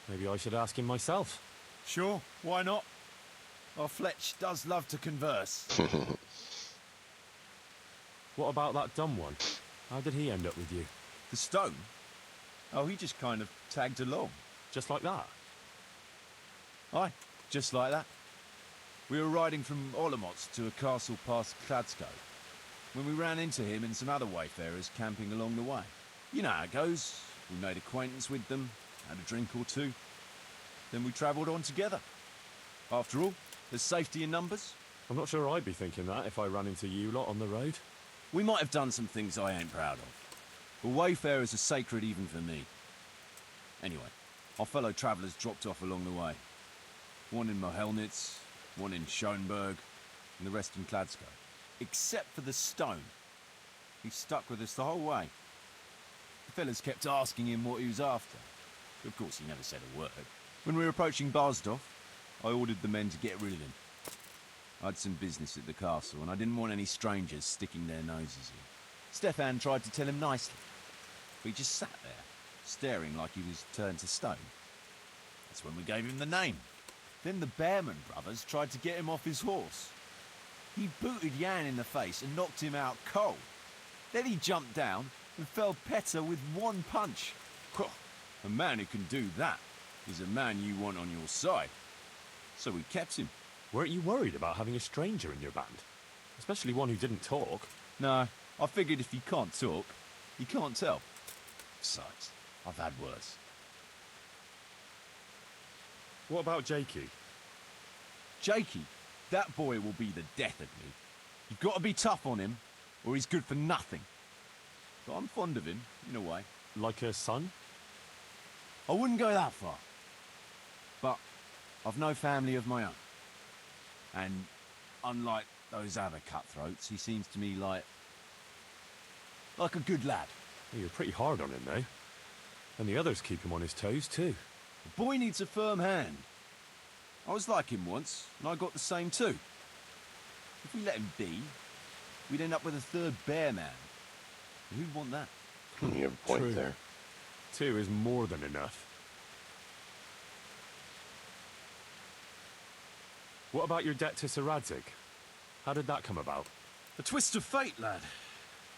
Maybe I should ask him myself. Sure, why not? Our Fletch does love to converse. What about that dumb one? How did he end up with you? The stone? Oh, he just kind of tagged along. Just like that? Aye, just like that. We were riding from Olomouc to a castle past Kladsko, when we ran into him and some other wayfarers camping along the way. You know how it goes. We made acquaintance with them, had a drink or two. Then we travelled on together. After all, there's safety in numbers. I'm not sure I'd be thinking that if I ran into you lot on the road. We might have done some things I ain't proud of. But wayfarers are sacred even for me. Anyway, our fellow travellers dropped off along the way. One in Mohelnitz, one in Schoenberg, and the rest in Kladsko. Except for the stone. He stuck with us the whole way. The fellas kept asking him what he was after. Of course, he never said a word. When we were approaching Barsdorf, I ordered the men to get rid of him. I had some business at the castle, and I didn't want any strangers sticking their noses in. Stefan tried to tell him nicely, but he just sat there, staring like he was turned to stone. That's when we gave him the name. Then the Bearman brothers tried to get him off his horse. He booted Jan in the face and knocked him out cold. Then he jumped down and felled Petter with one punch. A man who can do that is a man you want on your side. So we kept him. Weren't you worried about having a stranger in your band? Especially one who didn't talk. No, I figured if you can't talk, you can't tell. Besides, I've had worse. What about Jakey? Jakey? That boy will be the death of me. You've got to be tough on him, or he's good for nothing. But I'm fond of him, in a way. Like a son? I wouldn't go that far. But I've no family of my own. And unlike those other cutthroats, he seems to me like a good lad. Well, you're pretty hard on him, though. And the others keep him on his toes, too. The boy needs a firm hand. I was like him once, and I got the same too. If we let him be, we'd end up with a third bear man. Who'd want that? You have a point True. there. 2 is more than enough. What about your debt to Sir Radzig? How did that come about? A twist of fate, lad.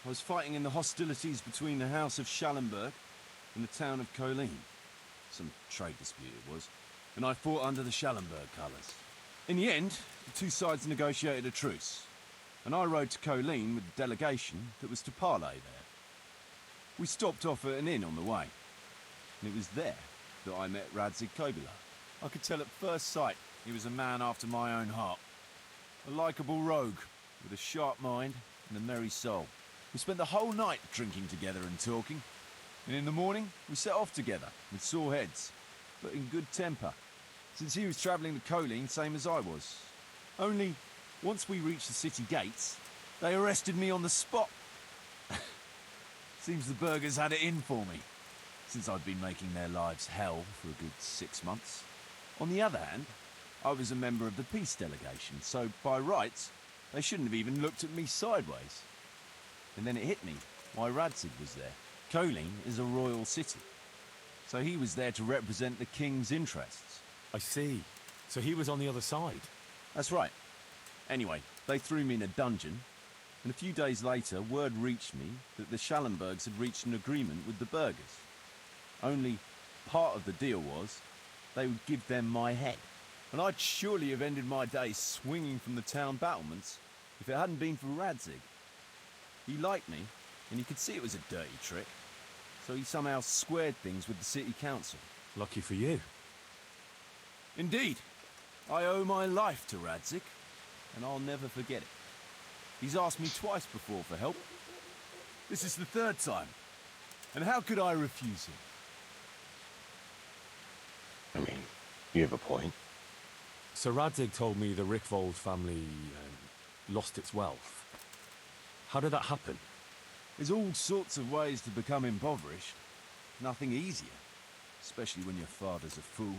I was fighting in the hostilities between the House of Schallenberg and the town of Colleen. Some trade dispute it was, and I fought under the Schallenberg colours. In the end, the two sides negotiated a truce, and I rode to Colleen with the delegation that was to parley there. We stopped off at an inn on the way, and it was there that I met Radzig Kobyla. I could tell at first sight he was a man after my own heart. A likeable rogue, with a sharp mind and a merry soul. We spent the whole night drinking together and talking, and in the morning we set off together with sore heads, but in good temper, since he was travelling to Colleen same as I was. Only, once we reached the city gates, they arrested me on the spot. Seems the burghers had it in for me, since I'd been making their lives hell for a good 6 months. On the other hand, I was a member of the peace delegation, so by rights, they shouldn't have even looked at me sideways. And then it hit me why Radzig was there. Colleen is a royal city, so he was there to represent the king's interests. I see. So he was on the other side. That's right. Anyway, they threw me in a dungeon, and a few days later, word reached me that the Schallenbergs had reached an agreement with the burghers. Only part of the deal was they would give them my head. And I'd surely have ended my days swinging from the town battlements if it hadn't been for Radzig. He liked me, and he could see it was a dirty trick, so he somehow squared things with the city council. Lucky for you. Indeed. I owe my life to Radzik, and I'll never forget it. He's asked me twice before for help. This is the third time. And how could I refuse him? I mean, you have a point. Sir Radzig told me the Rickvold family lost its wealth. How did that happen? There's all sorts of ways to become impoverished. Nothing easier. Especially when your father's a fool,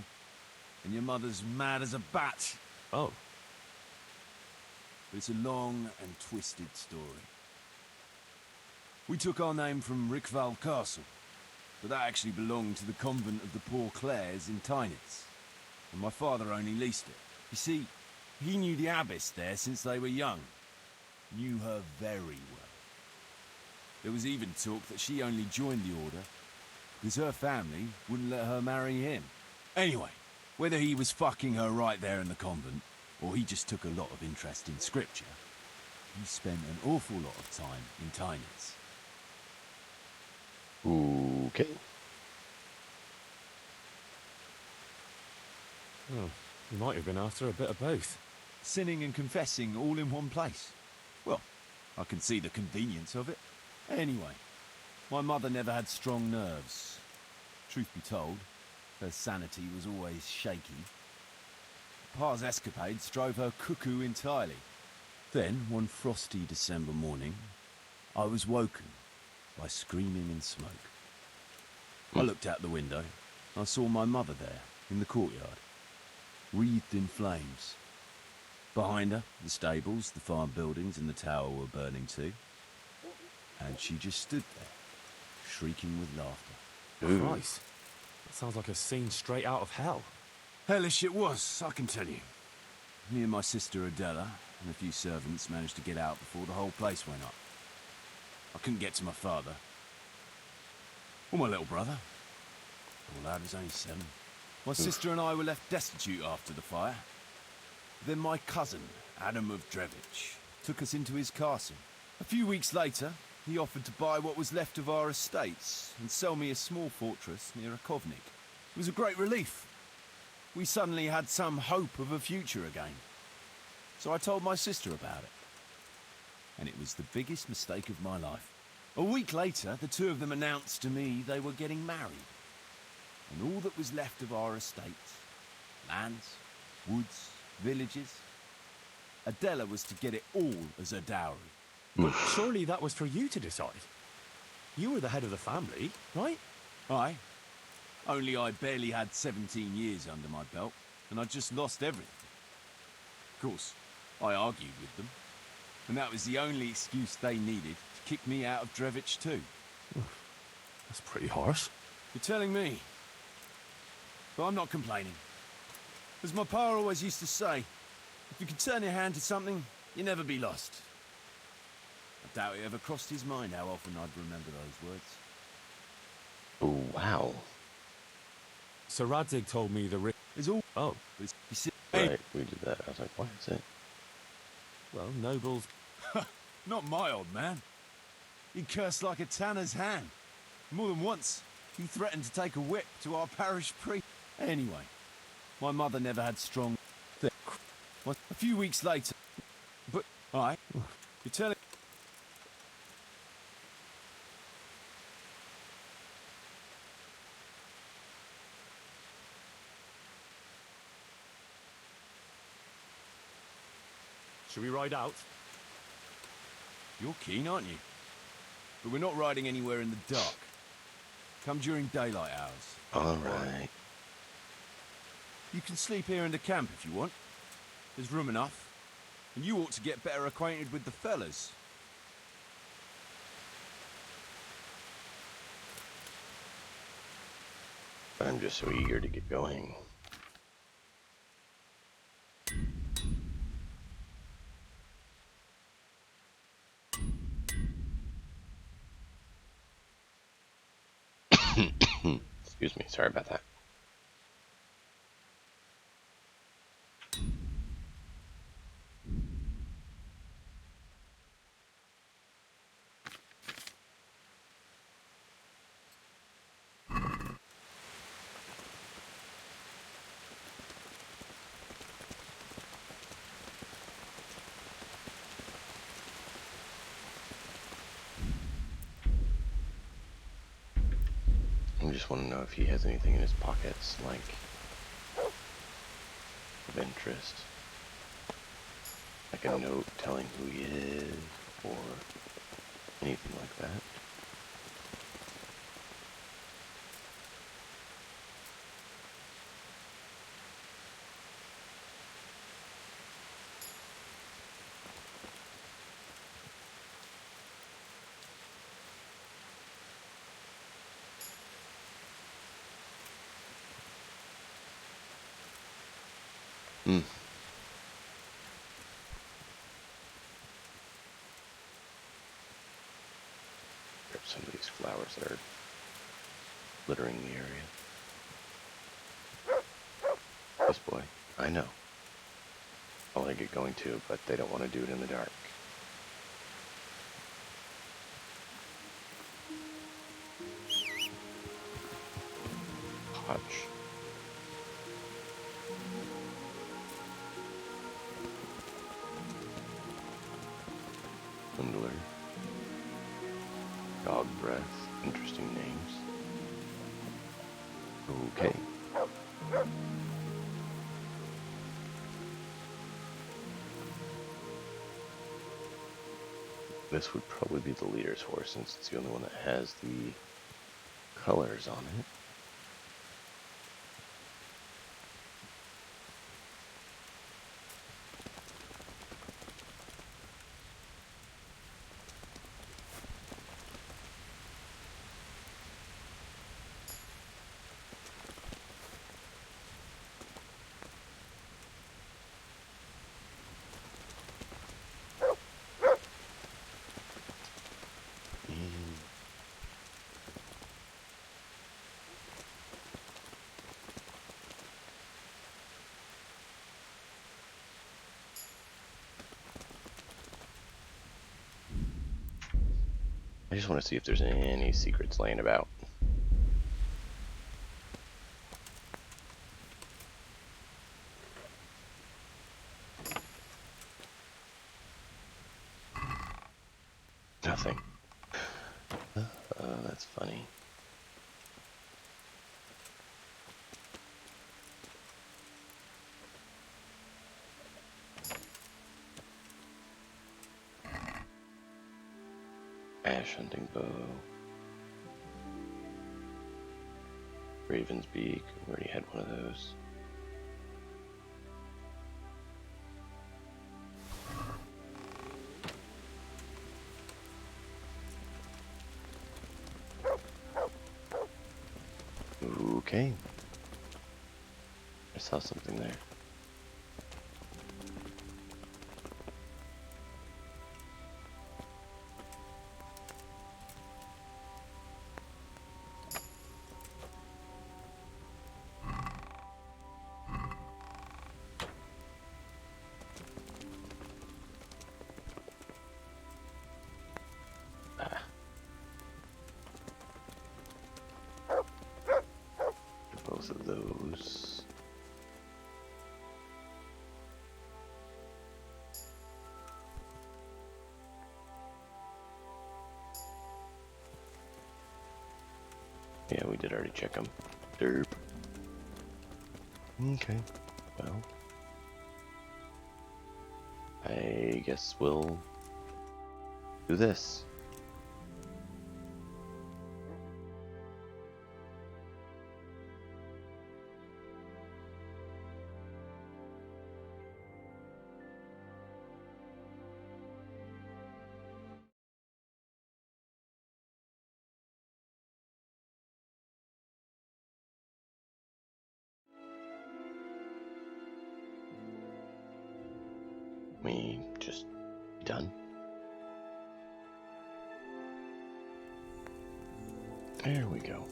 and your mother's mad as a bat. Oh. But it's a long and twisted story. We took our name from Rickval Castle, but that actually belonged to the convent of the Poor Clares in Tynitz, and my father only leased it. You see, he knew the abbess there since they were young. Knew her very well. There was even talk that she only joined the order because her family wouldn't let her marry him. Anyway, whether he was fucking her right there in the convent, or he just took a lot of interest in scripture, he spent an awful lot of time in Tynitz. Okay. Oh, you might have been after a bit of both. Sinning and confessing all in one place. Well, I can see the convenience of it. Anyway, my mother never had strong nerves. Truth be told, her sanity was always shaky. Pa's escapades drove her cuckoo entirely. Then, one frosty December morning, I was woken by screaming and smoke. I looked out the window. I saw my mother there, in the courtyard, wreathed in flames. Behind her, the stables, the farm buildings and the tower were burning too. And she just stood there, shrieking with laughter. Christ. That sounds like a scene straight out of hell. Hellish it was, I can tell you. Me and my sister Adela and a few servants managed to get out before the whole place went up. I couldn't get to my father. Or my little brother. Poor lad was only 7. My sister and I were left destitute after the fire. Then my cousin, Adam of Drevich, took us into his castle. A few weeks later, he offered to buy what was left of our estates and sell me a small fortress near Akovnik. It was a great relief. We suddenly had some hope of a future again. So I told my sister about it. And it was the biggest mistake of my life. A week later, the two of them announced to me they were getting married. And all that was left of our estates, lands, woods, villages, Adela was to get it all as a dowry. But surely that was for you to decide. You were the head of the family, right? Aye. Only I barely had 17 years under my belt, and I'd just lost everything. Of course, I argued with them, and that was the only excuse they needed to kick me out of Drevich too. That's pretty harsh. You're telling me. But I'm not complaining. As my pa always used to say, if you could turn your hand to something, you'll never be lost. I doubt it ever crossed his mind how often I'd remember those words. Oh, wow. Sir Radzig told me the Rick is all. Oh. You see, Right, we did that. I was like, what is it? Well, nobles. Not my old man. He cursed like a tanner's hand. More than once, he threatened to take a whip to our parish priest. Anyway, my mother never had strong... What? A few weeks later... But... Aye. You're telling... Should we ride out? You're keen, aren't you? But we're not riding anywhere in the dark. Come during daylight hours. All right. You can sleep here in the camp if you want. There's room enough. And you ought to get better acquainted with the fellas. I'm just so eager to get going. Excuse me, sorry about that. I just want to know if he has anything in his pockets, like, of interest. Like a note telling who he is, or anything like that. Hmm. Grab some of these flowers that are littering the area. This boy, I know. I want to get going too, but they don't want to do it in the dark. Hodge. Windler. Dog breath. Interesting names. Okay. This would probably be the leader's horse, since it's the only one that has the colors on it. I just want to see if there's any secrets laying about. Nothing. That's funny. Ash hunting bow. Raven's beak. We already had one of those. Okay. I saw something there. Both of those. Yeah, we did already check them. Derp. Okay, well, I guess we'll do this. We just done. There we go.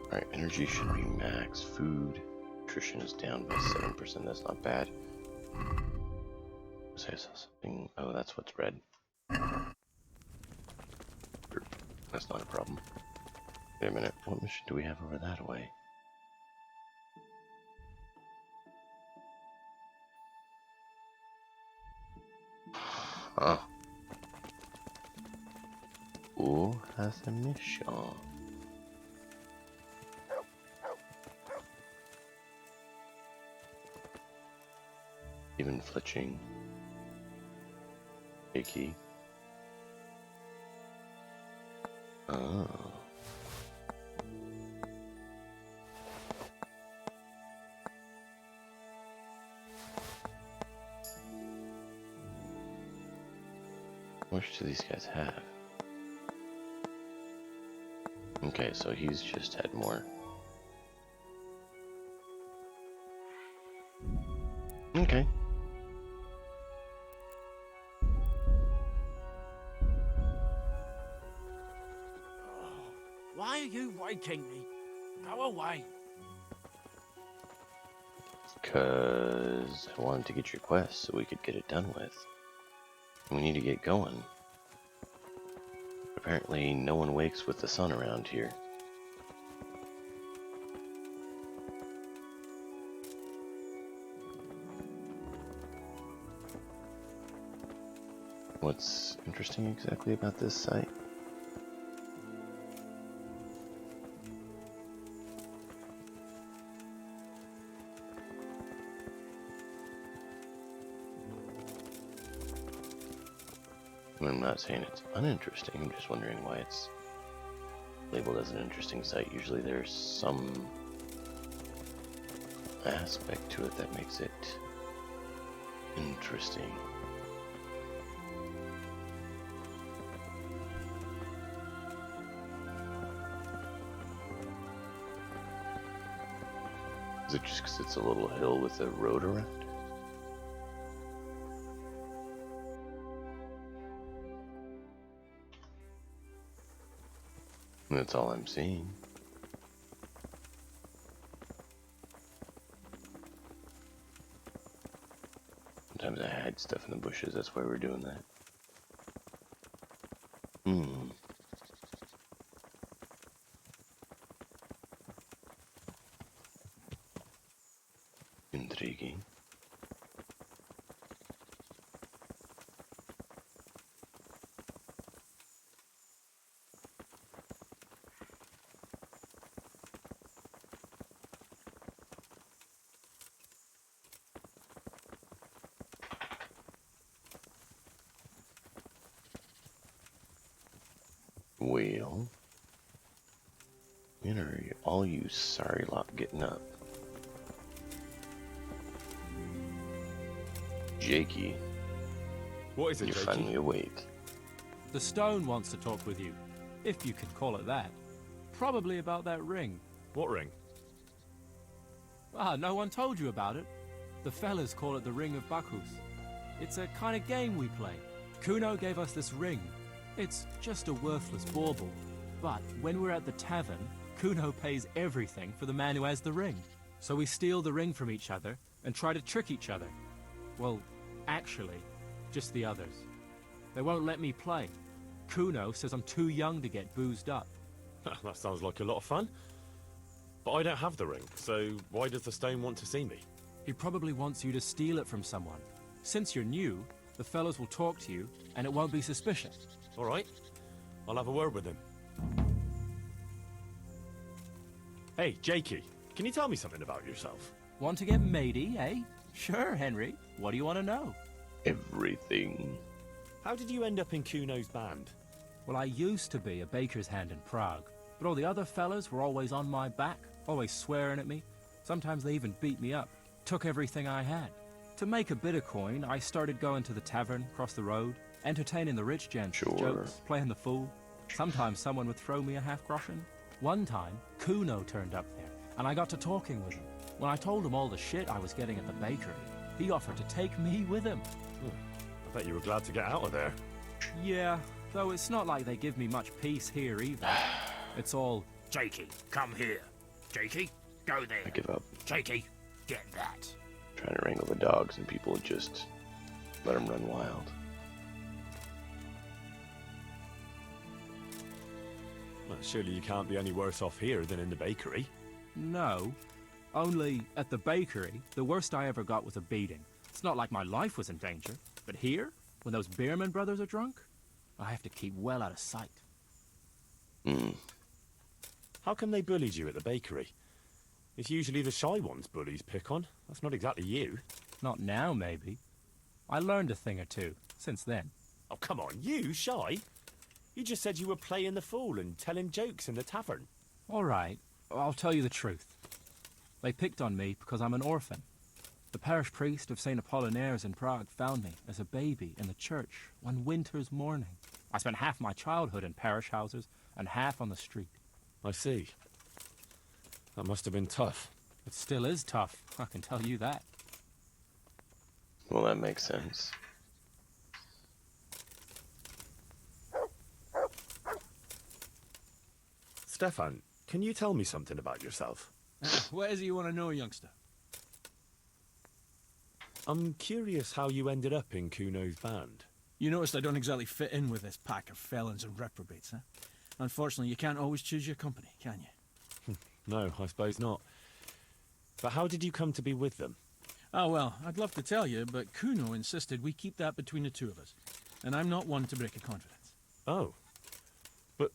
Alright, energy should be max. Food. Nutrition is down by 7%. That's not bad. So I saw something. Oh, that's what's red. That's not a problem. Wait a minute. What mission do we have over that way? Huh. Who has a mission? Even fletching. Icky. Oh. How much do these guys have? Okay, so he's just had more. Okay. Why are you waking me? Go away. Because I wanted to get your quest so we could get it done with. We need to get going. Apparently, no one wakes with the sun around here. What's interesting exactly about this site? I'm not saying it's uninteresting, I'm just wondering why it's labeled as an interesting site. Usually there's some aspect to it that makes it interesting. Is it just because it's a little hill with a road around? That's all I'm seeing. Sometimes I hide stuff in the bushes, that's why we're doing that. Intriguing. Well, when are all you sorry lot getting up? Jakey. What is it, You're Jakey? finally awake. The stone wants to talk with you, if you can call it that. Probably about that ring. What ring? Ah, no one told you about it. The fellas call it the Ring of Bacchus. It's a kind of game we play. Kuno gave us this ring. It's just a worthless bauble. But when we're at the tavern, Kuno pays everything for the man who has the ring. So we steal the ring from each other and try to trick each other. Well, actually, just the others. They won't let me play. Kuno says I'm too young to get boozed up. That sounds like a lot of fun. But I don't have the ring, so why does the stone want to see me? He probably wants you to steal it from someone. Since you're new, the fellows will talk to you, and it won't be suspicious. All right, I'll have a word with him. Hey, Jakey, can you tell me something about yourself? Want to get matey, eh? Sure, Henry. What do you want to know? Everything. How did you end up in Kuno's band? Well, I used to be a baker's hand in Prague, but all the other fellas were always on my back, always swearing at me. Sometimes they even beat me up, took everything I had. To make a bit of coin, I started going to the tavern across the road, entertaining the rich gents with jokes, playing the fool. Sometimes someone would throw me a half-groschen. One time, Kuno turned up there, and I got to talking with him. When I told him all the shit I was getting at the bakery, he offered to take me with him. I bet you were glad to get out of there. Yeah, though it's not like they give me much peace here either. It's all, Jakey, come here. Jakey, go there. I give up. Jakey, get that. Trying to wrangle the dogs and people just let them run wild. Well, surely you can't be any worse off here than in the bakery. no. Only, at the bakery, the worst I ever got was a beating. It's not like my life was in danger. But here, when those Beerman brothers are drunk, I have to keep well out of sight. How come they bullied you at the bakery? It's usually the shy ones bullies pick on. That's not exactly you. Not now, maybe. I learned a thing or two since then. Oh, come on, you, Shy? You just said you were playing the fool and telling jokes in the tavern. All right, I'll tell you the truth. They picked on me because I'm an orphan. The parish priest of St. Apollinaires in Prague found me as a baby in the church one winter's morning. I spent half my childhood in parish houses and half on the street. I see. That must have been tough. It still is tough, I can tell you that. Well, that makes sense. Stefan, can you tell me something about yourself? What is it you want to know, youngster? I'm curious how you ended up in Kuno's band. You noticed I don't exactly fit in with this pack of felons and reprobates, huh? Unfortunately, you can't always choose your company, can you? No, I suppose not. But how did you come to be with them? Oh, well, I'd love to tell you, but Kuno insisted we keep that between the two of us. And I'm not one to break a confidence. Oh. But,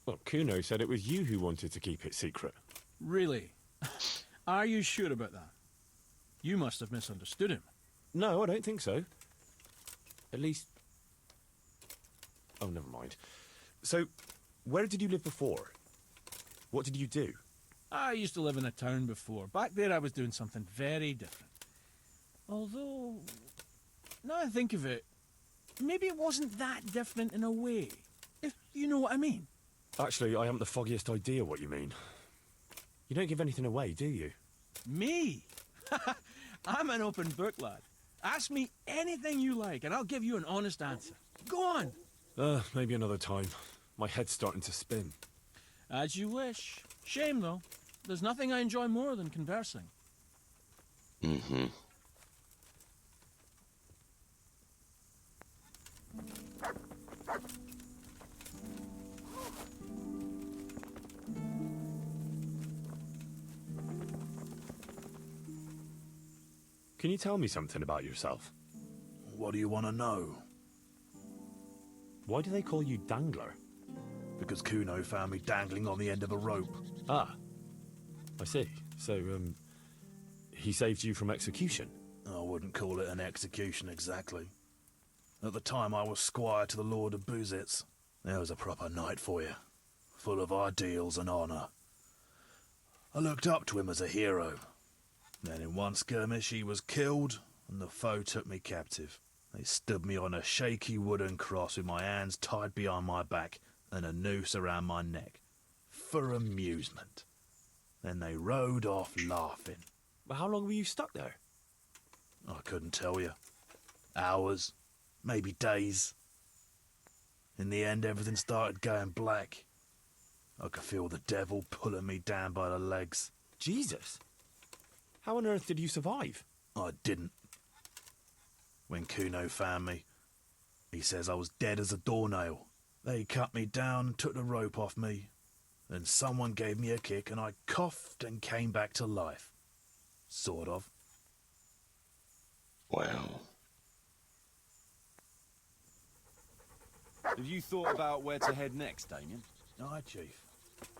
well, Kuno said it was you who wanted to keep it secret. Really? Are you sure about that? You must have misunderstood him. No, I don't think so. At least... Oh, never mind. So, where did you live before? What did you do? I used to live in a town before. Back there I was doing something very different. Although, now I think of it, maybe it wasn't that different in a way. If you know what I mean. Actually, I haven't the foggiest idea what you mean. You don't give anything away, do you? Me? I'm an open book, lad. Ask me anything you like, and I'll give you an honest answer. Go on. Maybe another time. My head's starting to spin. As you wish. Shame, though. There's nothing I enjoy more than conversing. Mm-hmm. Can you tell me something about yourself? What do you want to know? Why do they call you Dangler? Because Kuno found me dangling on the end of a rope. Ah, I see. So, he saved you from execution? I wouldn't call it an execution exactly. At the time I was squire to the Lord of Buzitz. There was a proper night for you, full of ideals and honour. I looked up to him as a hero. Then in one skirmish he was killed, and the foe took me captive. They stood me on a shaky wooden cross with my hands tied behind my back and a noose around my neck, for amusement. Then they rode off laughing. But how long were you stuck there? I couldn't tell you. Hours, maybe days. In the end, everything started going black. I could feel the devil pulling me down by the legs. Jesus! How on earth did you survive? I didn't. When Kuno found me, he says I was dead as a doornail. They cut me down, took the rope off me, then someone gave me a kick and I coughed and came back to life. Sort of. Wow. Have you thought about where to head next, Damien? Aye, Chief.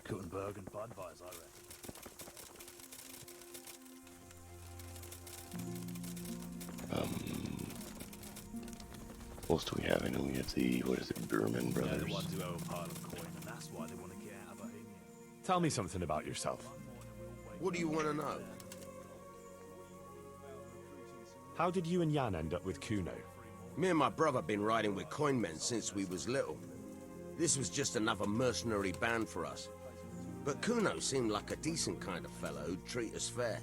Kuttenberg and Budweis, I reckon. What else do we have? I know we have the, what is it, Berman brothers? They're the ones who owe a pile of coin, and that's why they want to get out of Bohemia. Tell me something about yourself. What do you want to know? How did you and Jan end up with Kuno? Me and my brother been riding with coin men since we was little. This was just another mercenary band for us. But Kuno seemed like a decent kind of fellow who'd treat us fair.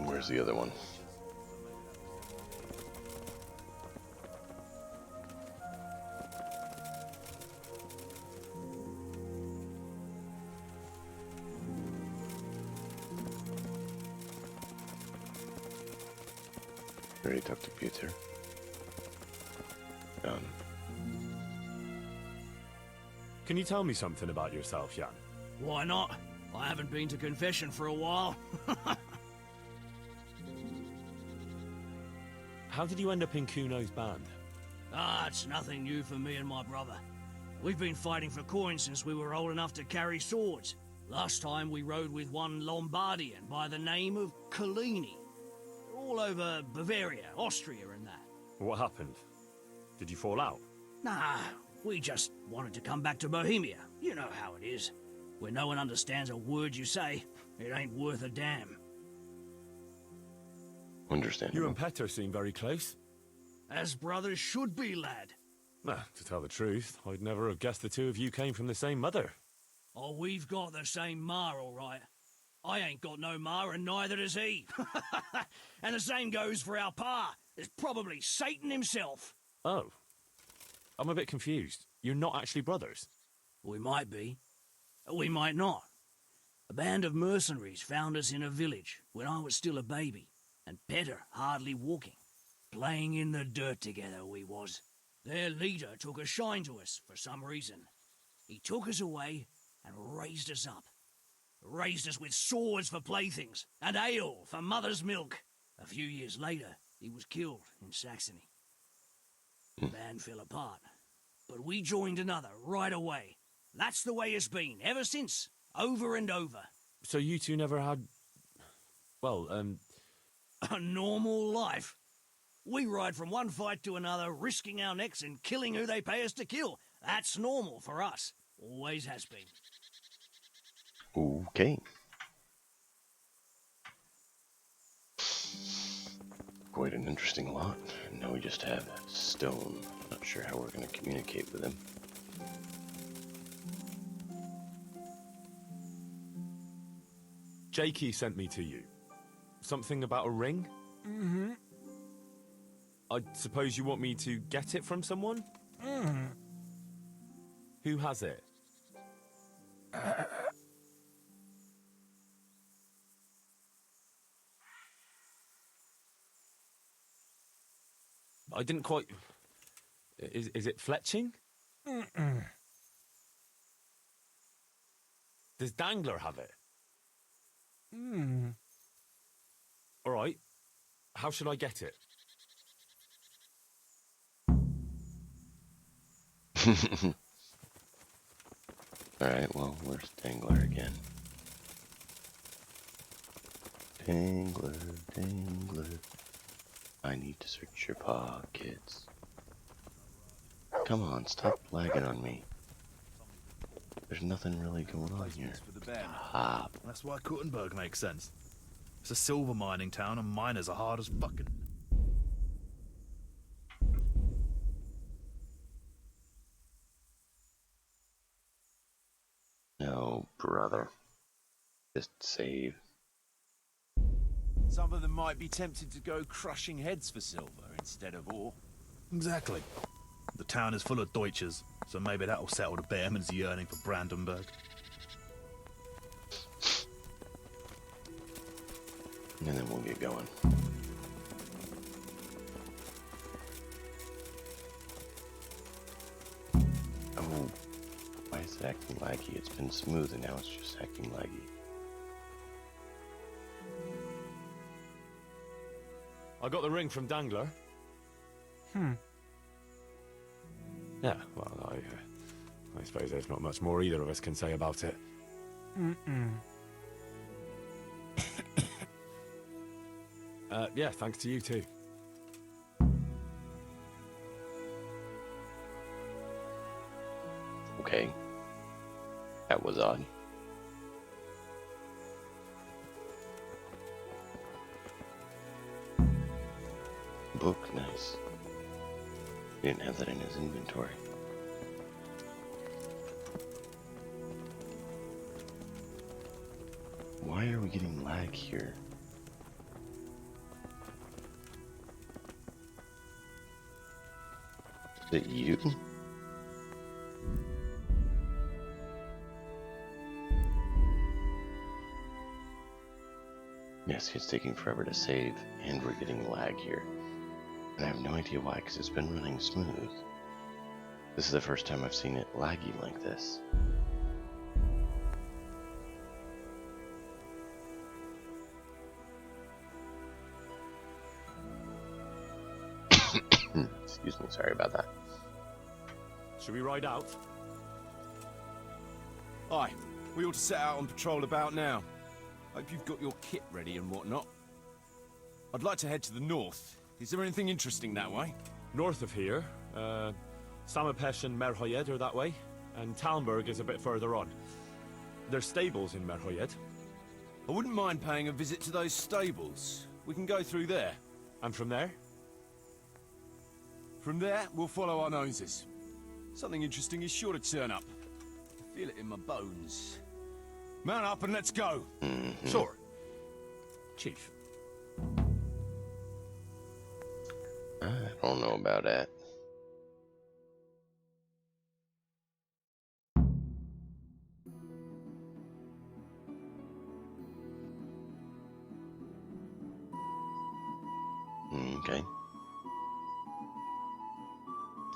Where's the other one? Ready to talk to Peter. Done. Can you tell me something about yourself, Jan? Why not? I haven't been to confession for a while. How did you end up in Kuno's band? It's nothing new for me and my brother. We've been fighting for coins since we were old enough to carry swords. Last time we rode with one Lombardian by the name of Collini. All over Bavaria, Austria and that. What happened? Did you fall out? Nah, we just wanted to come back to Bohemia. You know how it is. Where no one understands a word you say, it ain't worth a damn. Understandable. You and Petter seem very close. As brothers should be, lad. To tell the truth, I'd never have guessed the two of you came from the same mother. Oh, we've got the same ma, all right. I ain't got no ma, and neither does he. And the same goes for our pa. It's probably Satan himself. Oh. I'm a bit confused. You're not actually brothers? We might be. We might not. A band of mercenaries found us in a village when I was still a baby, and Petter hardly walking. Playing in the dirt together we was. Their leader took a shine to us for some reason. He took us away and raised us up. Raised us with swords for playthings and ale for mother's milk. A few years later, he was killed in Saxony. The band fell apart, but we joined another right away. That's the way it's been ever since, over and over. So you two never had... well, A normal life. We ride from one fight to another, risking our necks and killing who they pay us to kill. That's normal for us. Always has been. Okay. Quite an interesting lot. And now we just have stone. Not sure how we're going to communicate with him. Jakey sent me to you. Something about a ring? Mm-hmm. I suppose you want me to get it from someone? Mm-hmm. Who has it? I didn't quite... Is it fletching? Mm-mm. Does Dangler have it? Mm. All right. How should I get it? Alright, well, where's Dangler again? Dangler, Dangler. I need to search your pockets. Come on, stop lagging on me. There's nothing really going on here. Stop. That's why Kuttenberg makes sense. It's a silver mining town and miners are hard as fucking... No, brother. Just save. Some of them might be tempted to go crushing heads for silver instead of ore. Exactly. The town is full of Deutsches, so maybe that'll settle the Bearman's yearning for Brandenburg. And then we'll get going. Oh, why is it acting laggy? It's been smooth and now it's just acting laggy. I got the ring from Dangler. Yeah, well, I suppose there's not much more either of us can say about it. Mm-mm. Yeah, thanks to you too. Okay. That was odd. Book, nice. He didn't have that in his inventory. Why are we getting lag here? Is it you? Yes, it's taking forever to save, and we're getting lag here. And I have no idea why, because it's been running smooth. This is the first time I've seen it laggy like this. Excuse me, sorry about that. Should we ride out? Aye, we ought to set out on patrol about now. Hope you've got your kit ready and whatnot. I'd like to head to the north. Is there anything interesting that way? North of here, Samapesh and Merhoyed are that way, and Talmberg is a bit further on. There's stables in Merhoyed. I wouldn't mind paying a visit to those stables. We can go through there. And from there? From there, we'll follow our noses. Something interesting is sure to turn up. I feel it in my bones. Mount up and let's go. Sure. Chief. I don't know about that. Okay.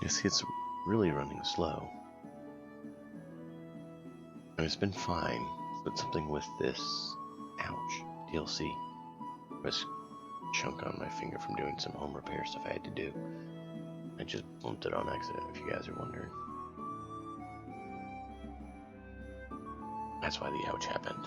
You see, it's really running slow. And it's been fine, but something with this, ouch, DLC. Was chunk on my finger from doing some home repair stuff I had to do. I just bumped it on accident, if you guys are wondering. That's why the ouch happened.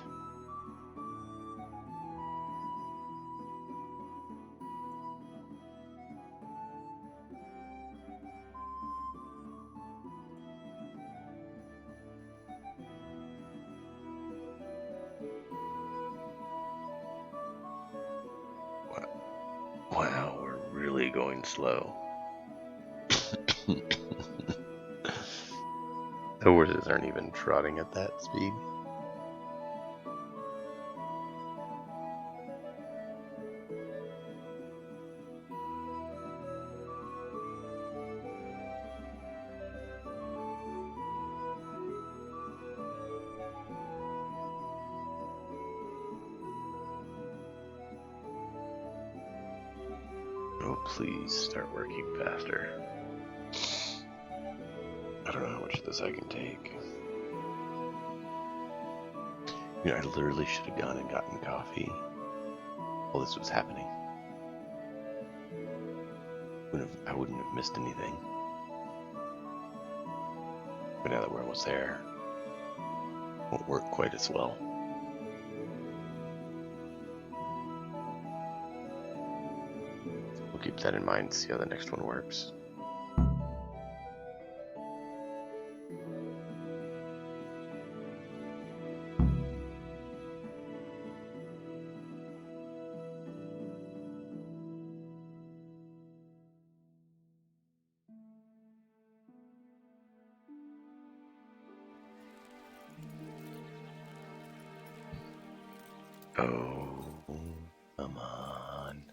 Wow, we're really going slow. The horses aren't even trotting at that speed. Oh, please start working faster. I don't know how much of this I can take. You know, I literally should have gone and gotten coffee while this was happening. I wouldn't have missed anything. But now that we're almost there, it won't work quite as well. We'll keep that in mind, see how the next one works. Oh, come on.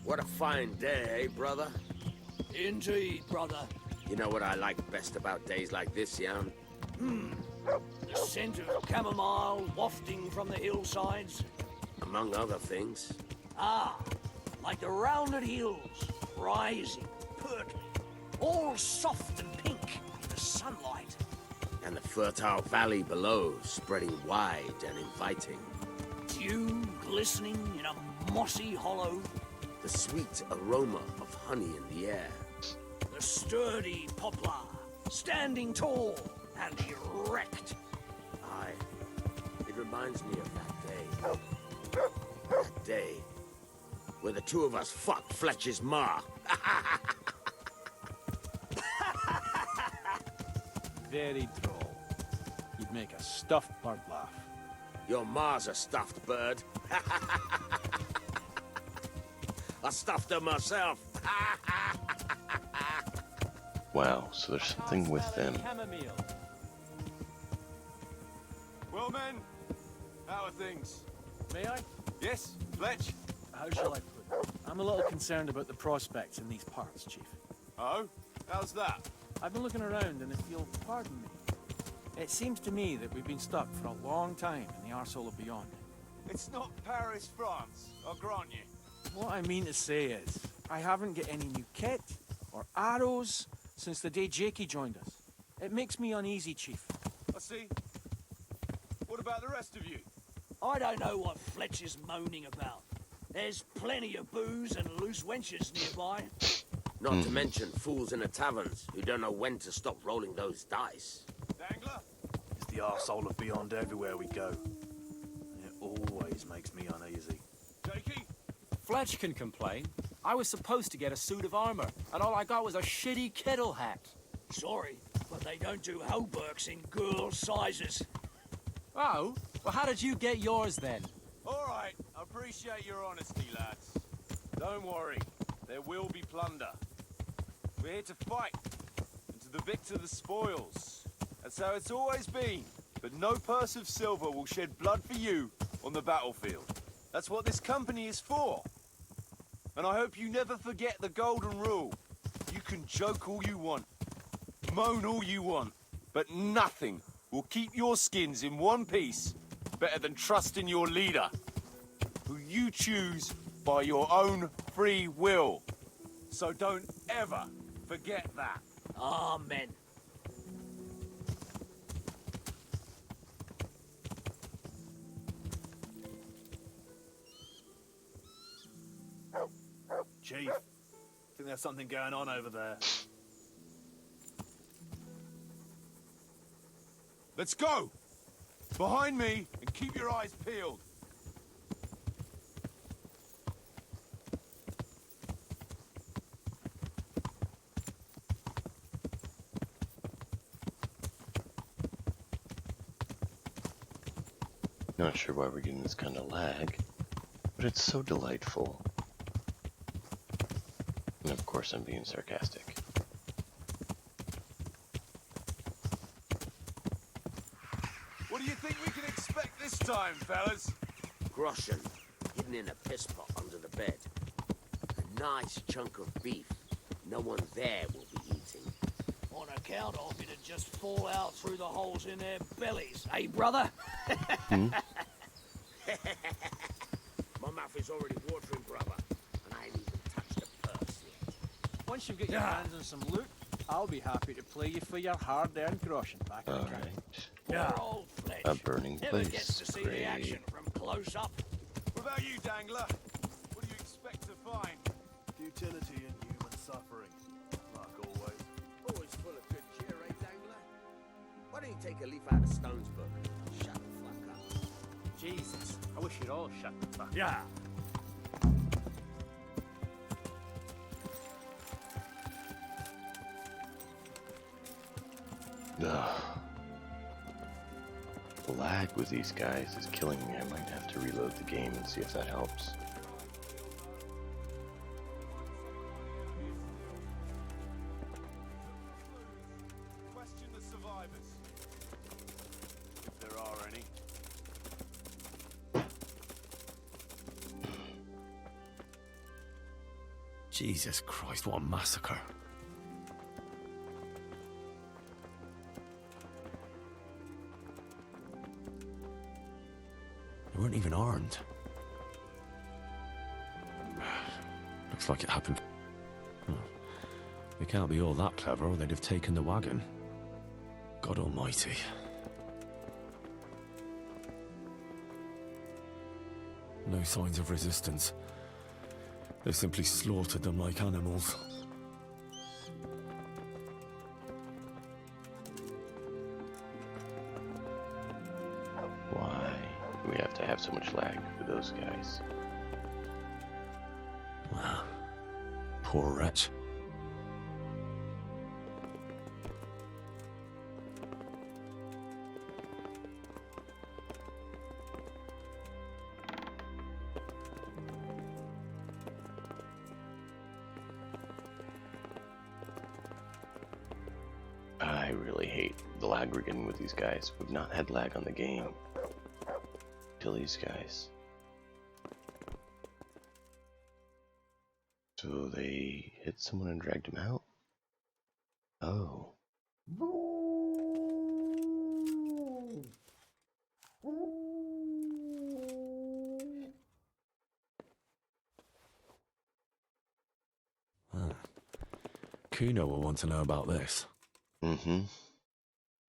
What a fine day, eh, brother? Indeed, brother. You know what I like best about days like this, Jan? The scent of chamomile wafting from the hillsides. Among other things. Ah, like the rounded hills, rising, purtling, all soft and pink in the sunlight. And the fertile valley below, spreading wide and inviting. Dew glistening in a mossy hollow. The sweet aroma of honey in the air. The sturdy poplar, standing tall and erect. Aye, it reminds me of that day. That day where the two of us fucked Fletcher's ma. Very droll. You'd make a stuffed bird laugh. Your ma's a stuffed bird. I stuffed her myself. Wow, so there's something with them. Well, men, how are things? May I? Yes, Fletch? How shall I put it? I'm a little concerned about the prospects in these parts, Chief. Oh? How's that? I've been looking around, and if you'll pardon me, it seems to me that we've been stuck for a long time in the arsehole of beyond. It's not Paris, France, I'll grant you. What I mean to say is, I haven't got any new kit or arrows since the day Jakey joined us. It makes me uneasy, Chief. I see. What about the rest of you? I don't know what Fletch is moaning about. There's plenty of booze and loose wenches nearby. Not to mention fools in the taverns who don't know when to stop rolling those dice. Dangler? It's the arsehole of Beyond everywhere we go. It always makes me uneasy. Jakey? Fletch can complain. I was supposed to get a suit of armor, and all I got was a shitty kettle hat. Sorry, but they don't do hauberks in girl sizes. Oh? Well, how did you get yours then? All right, I appreciate your honesty, lads. Don't worry, there will be plunder. We're here to fight, and to the victor the spoils. That's how it's always been. But no purse of silver will shed blood for you on the battlefield. That's what this company is for. And I hope you never forget the golden rule. You can joke all you want, moan all you want, but nothing will keep your skins in one piece better than trusting your leader, who you choose by your own free will. So don't ever forget that. Amen. Chief, I think there's something going on over there. Let's go! Behind me, and keep your eyes peeled. Not sure why we're getting this kind of lag, but it's so delightful. And of course I'm being sarcastic. What do you think we can expect this time, fellas? Groschen, hidden in a piss pot under the bed. A nice chunk of beef no one there will be eating. On account of it'd just fall out through the holes in their bellies, eh, brother? My mouth is already watering, brother, and I ain't even touched the purse yet. Once you've got your hands on some loot, I'll be happy to play you for your hard-earned groschen back in the camp. Poor old Fletch. A burning Never place. gets to see the action from close up. What about you, Dangler? What do you expect to find? Futility and human suffering, like always. Always full of good cheer, eh, Dangler? Why don't you take a leaf out of Stone's book? Shut the fuck up. Jesus, I wish you'd all shut the fuck up. Yeah. Ugh. The lag with these guys is killing me. I might have to reload the game and see if that helps. Question the survivors. If there are any. Jesus Christ, what a massacre. They weren't even armed. Looks like it happened. Oh. They can't be all that clever or they'd have taken the wagon. God almighty. No signs of resistance. They simply slaughtered them like animals. Why do we have to have so much lag for those guys? Wow. Poor wretch. I really hate the lag we're getting with these guys. We've not had lag on the game till these guys. So they hit someone and dragged him out? Oh. Kuno will want to know about this. Mm-hmm.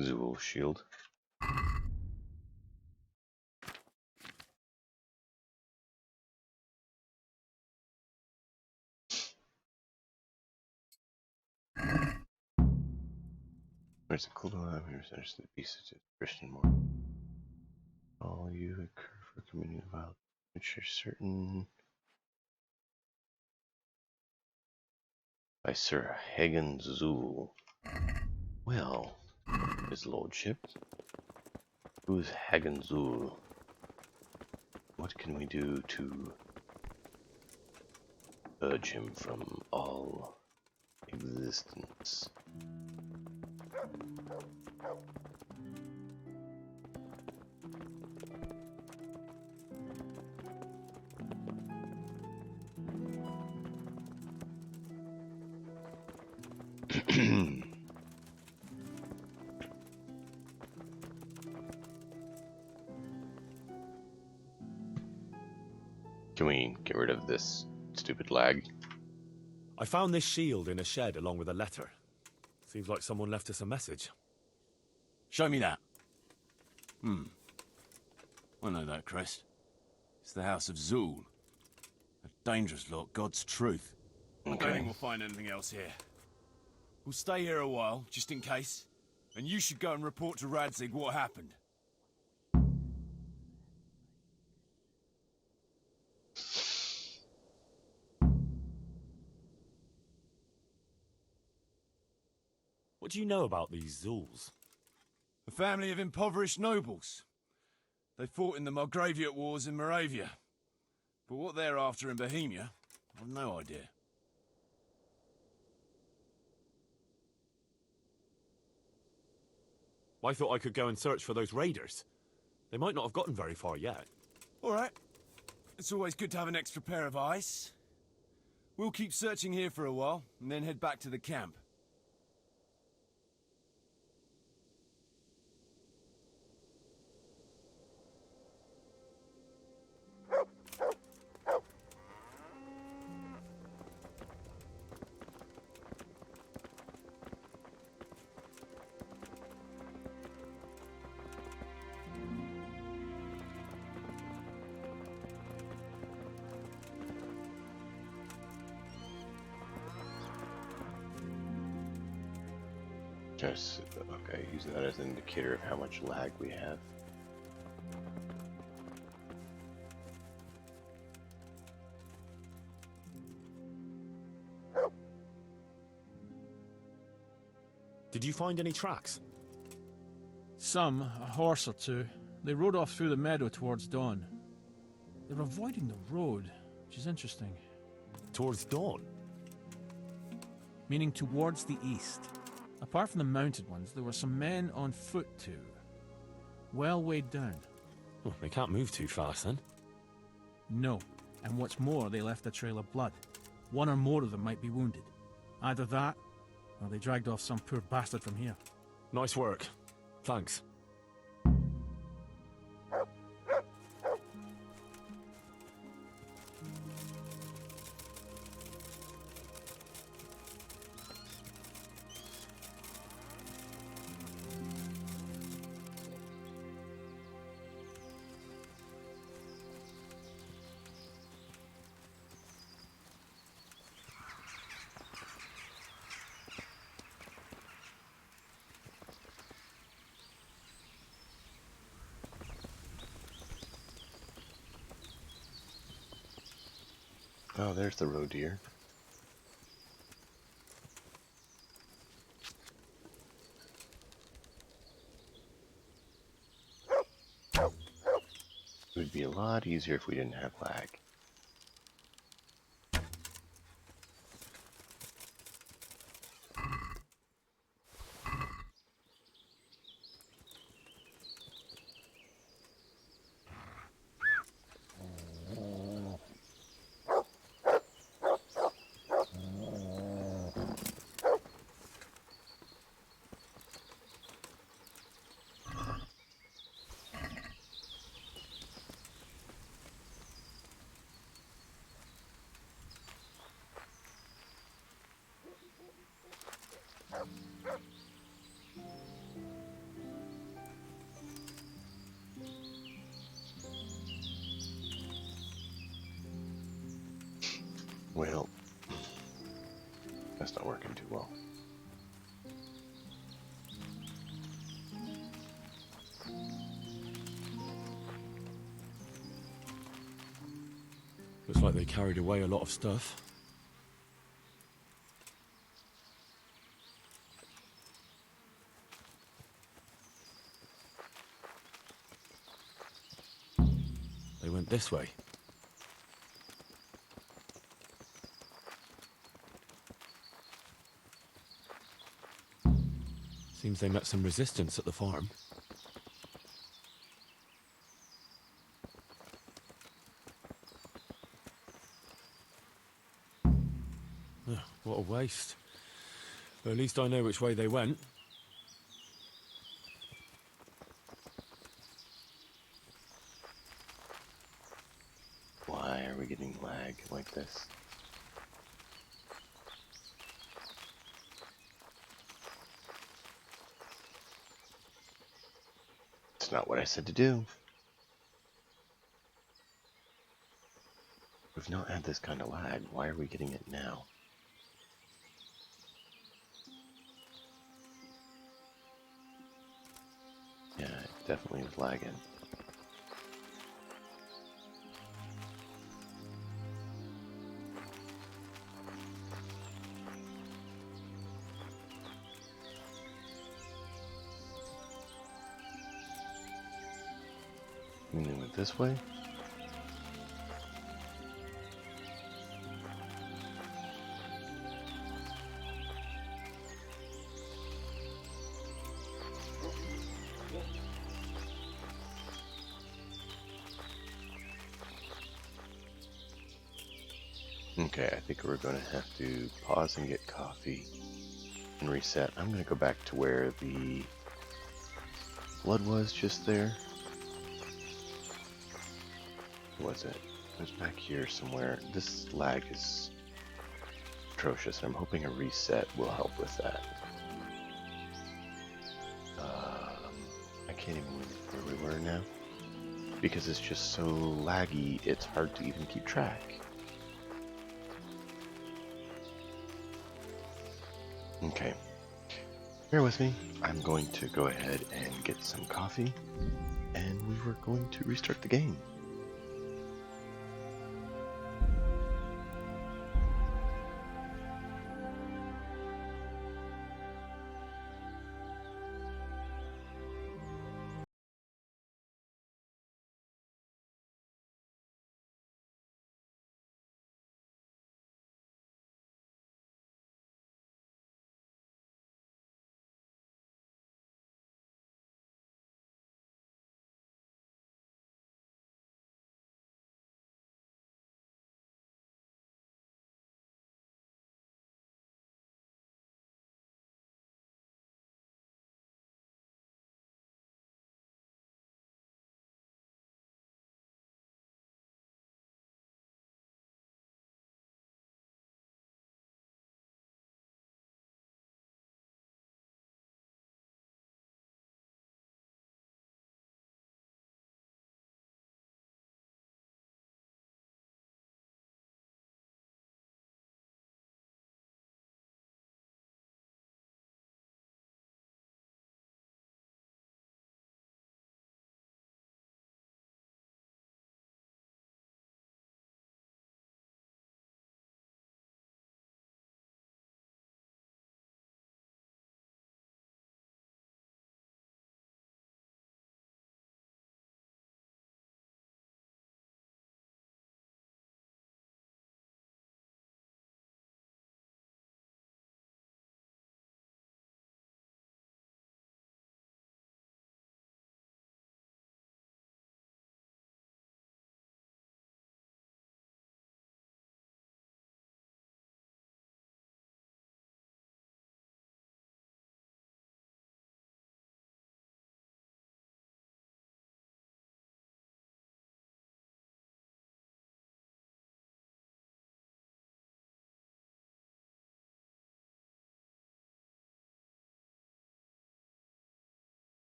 Zool shield. Where's the cooldown? Here's the beast of Christian more. All you occur for communion violence, which are certain by Sir Hagen Zool. Well, his lordship. Who's Hagen Zool? What can we do to purge him from all existence? Can we get rid of this stupid lag? I found this shield in a shed along with a letter. Seems like someone left us a message. Show me that. I know that crest. It's the House of Zool. A dangerous lot, God's truth. I don't think we'll find anything else here. We'll stay here a while, just in case. And you should go and report to Radzig what happened. What do you know about these Zools? A family of impoverished nobles. They fought in the Margraviate Wars in Moravia. But what they're after in Bohemia, I've no idea. I thought I could go and search for those raiders. They might not have gotten very far yet. All right. It's always good to have an extra pair of eyes. We'll keep searching here for a while, and then head back to the camp. Just, okay, using that as an indicator of how much lag we have. Did you find any tracks? Some, a horse or two. They rode off through the meadow towards dawn. They were avoiding the road, which is interesting. Towards dawn? Meaning towards the east. Apart from the mounted ones, there were some men on foot too. Well weighed down. Oh, they can't move too fast then. No. And what's more, they left a trail of blood. One or more of them might be wounded. Either that, or they dragged off some poor bastard from here. Nice work. Thanks. Oh, there's the roe deer. It would be a lot easier if we didn't have lag. That's not working too well. Looks like they carried away a lot of stuff. They went this way. Seems they met some resistance at the farm. Ugh, what a waste. At least I know which way they went. Why are we getting lag like this? It's not what I said to do. We've not had this kind of lag. Why are we getting it now? Yeah, it definitely was lagging. And they went this way? Okay, I think we're going to have to pause and get coffee and reset. I'm going to go back to where the blood was just there. What was it? It was back here somewhere. This lag is atrocious, and I'm hoping a reset will help with that. I can't even remember where we were now. Because it's just so laggy, it's hard to even keep track. Okay, bear with me. I'm going to go ahead and get some coffee, and we were going to restart the game.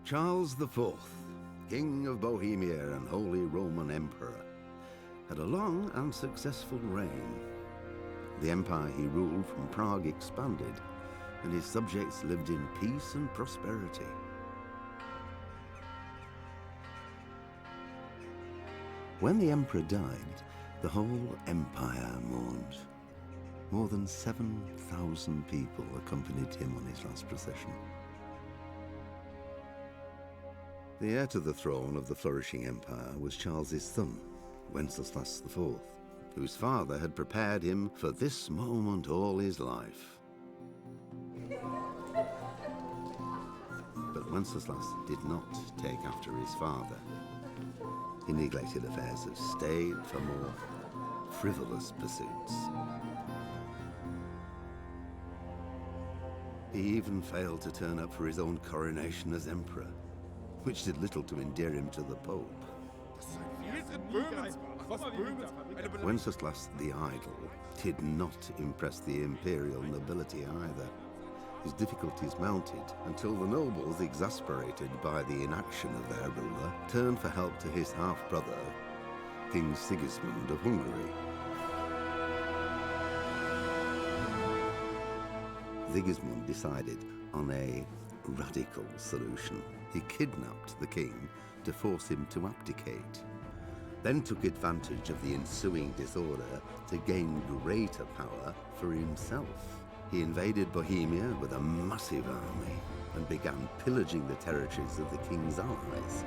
Charles IV, King of Bohemia and Holy Roman Emperor, had a long and successful reign. The empire he ruled from Prague expanded, and his subjects lived in peace and prosperity. When the emperor died, the whole empire mourned. More than 7,000 people accompanied him on his last procession. The heir to the throne of the flourishing empire was Charles's son, Wenceslas IV, whose father had prepared him for this moment all his life. But Wenceslas did not take after his father. He neglected affairs of state for more frivolous pursuits. He even failed to turn up for his own coronation as emperor, which did little to endear him to the Pope. Wenceslas the Idle did not impress the imperial nobility either. His difficulties mounted until the nobles, exasperated by the inaction of their ruler, turned for help to his half-brother, King Sigismund of Hungary. Sigismund decided on a radical solution. He kidnapped the king to force him to abdicate, then took advantage of the ensuing disorder to gain greater power for himself. He invaded Bohemia with a massive army and began pillaging the territories of the king's allies.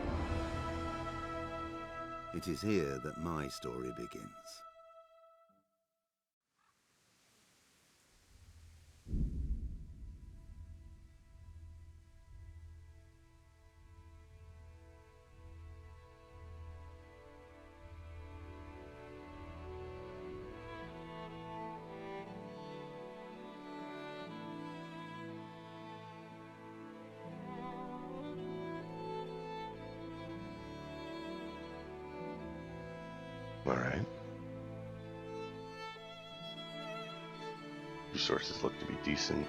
It is here that my story begins. All right. Resources look to be decent.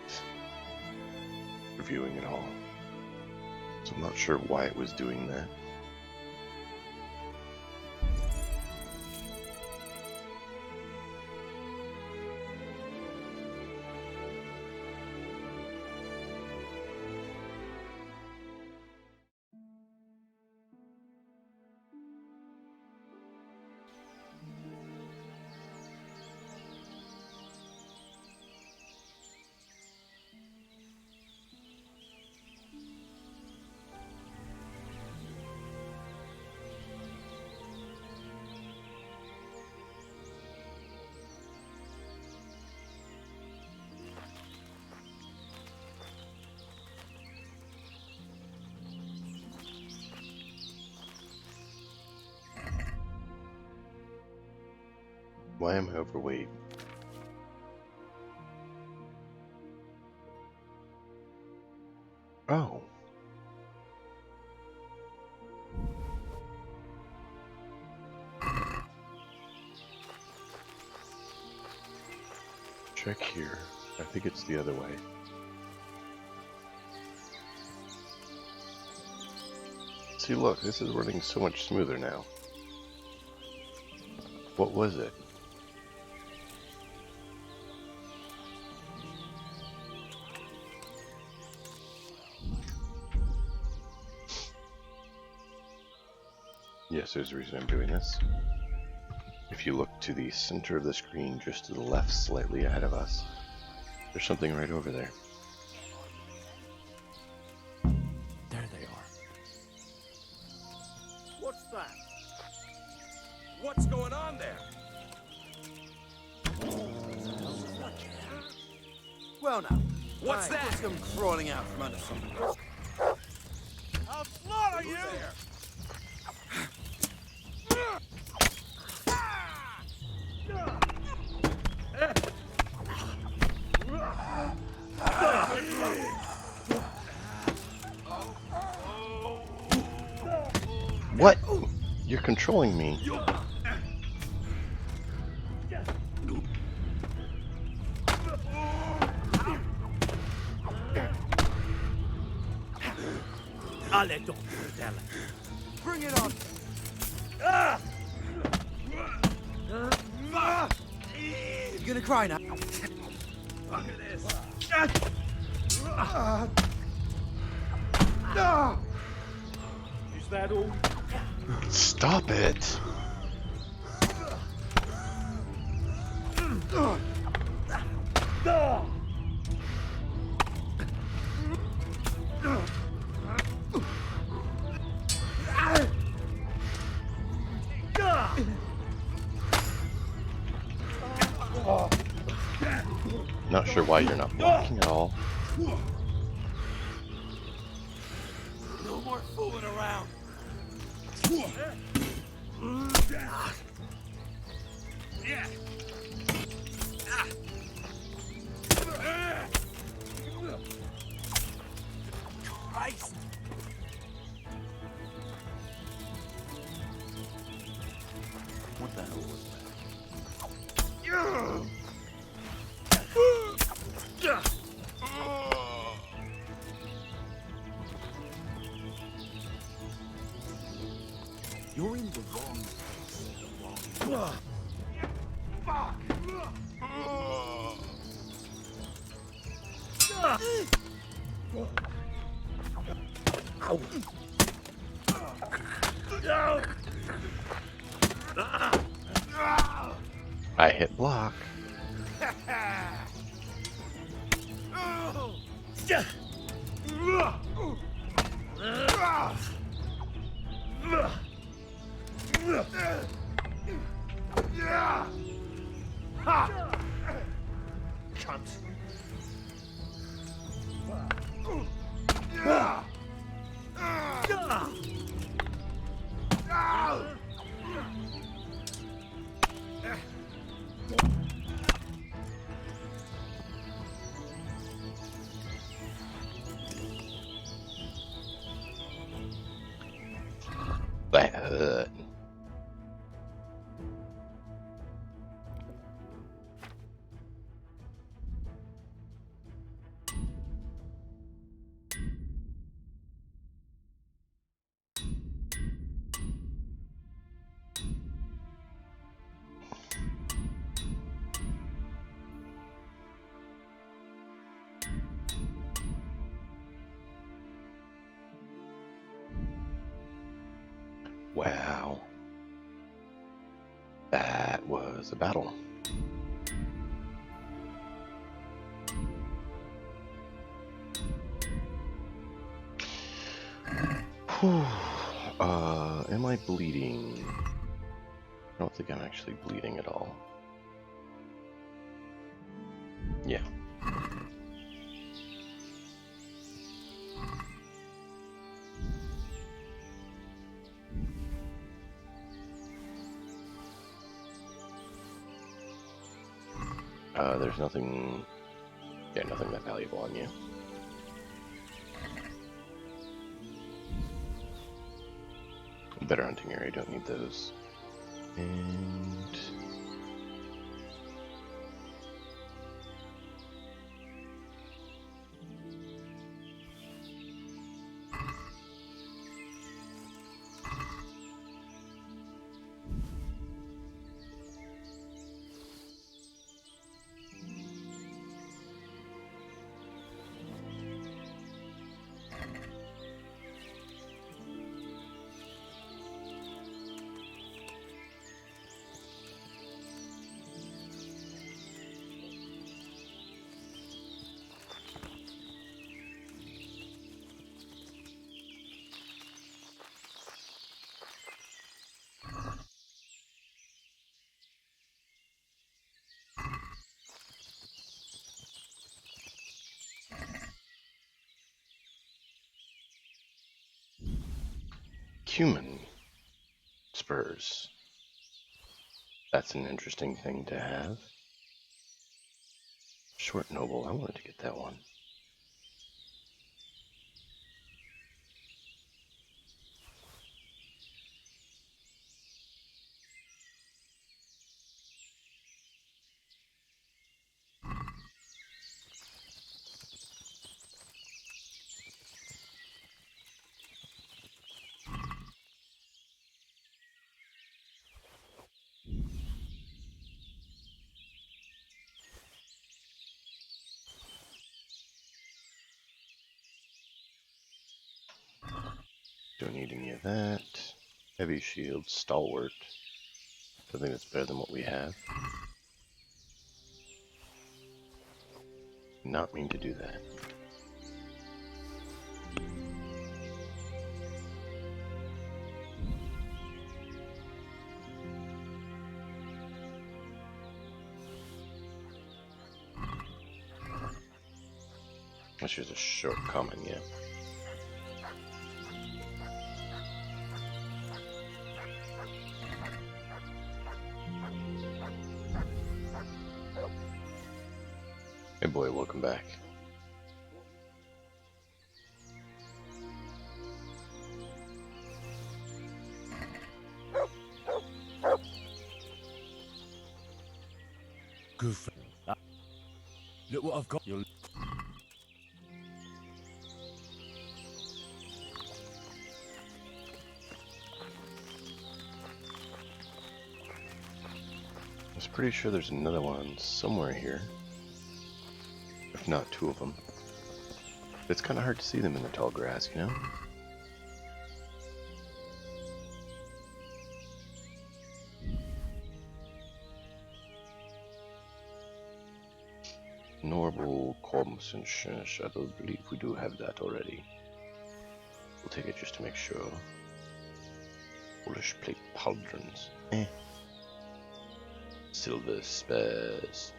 Reviewing it all. So I'm not sure why it was doing that. Why am I overweight? Oh. Check here. I think it's the other way. See, look, this is running so much smoother now. What was it? Yes, there's a reason I'm doing this. If you look to the center of the screen, just to the left, slightly ahead of us, there's something right over there. There they are. What's that? What's going on there? Well now. What's that? Let's come crawling out from under something. I'll slaughter you! What? You're controlling me. Aletto, fratello. Bring it on. You gonna cry now? Look at this. Is that all? Stop it. Not sure why you're not blocking at all. No more fooling around. Yeah. Christ. What the hell was You're in the wrong place at the wrong I hit block. That hurt. Wow. That was a battle. Whew. Am I bleeding? I don't think I'm actually bleeding at all. Yeah. There's nothing... Yeah, nothing that valuable on you. Better hunting area, don't need those. And... Human spurs. That's an interesting thing to have. Short noble, I wanted to get that one. Don't need any of that. Heavy shield, stalwart. I think that's better than what we have. Not mean to do that. That's just a short comment, yeah. Hey boy, welcome back. Good for look what I've got. You'll I was pretty sure there's another one somewhere here. If not two of them. It's kind of hard to see them in the tall grass, you know? Normal comms and I don't believe we do have that already. We'll take it just to make sure. Polish plate pauldrons. Silver spurs.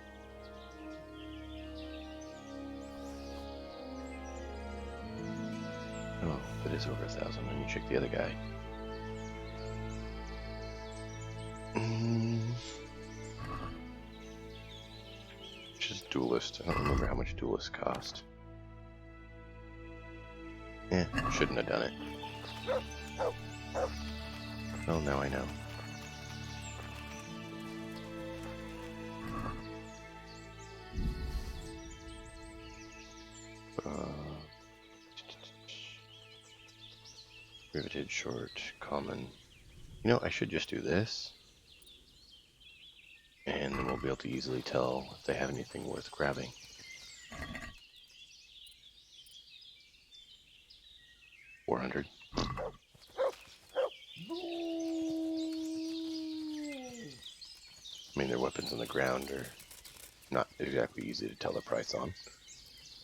Oh, that is over 1,000. Let me check the other guy. Just duelist. I don't remember how much duelist cost. Shouldn't have done it. Well, now I know. Riveted, short, common. You know, I should just do this. And then we'll be able to easily tell if they have anything worth grabbing. $400. I mean, their weapons on the ground are not exactly easy to tell the price on.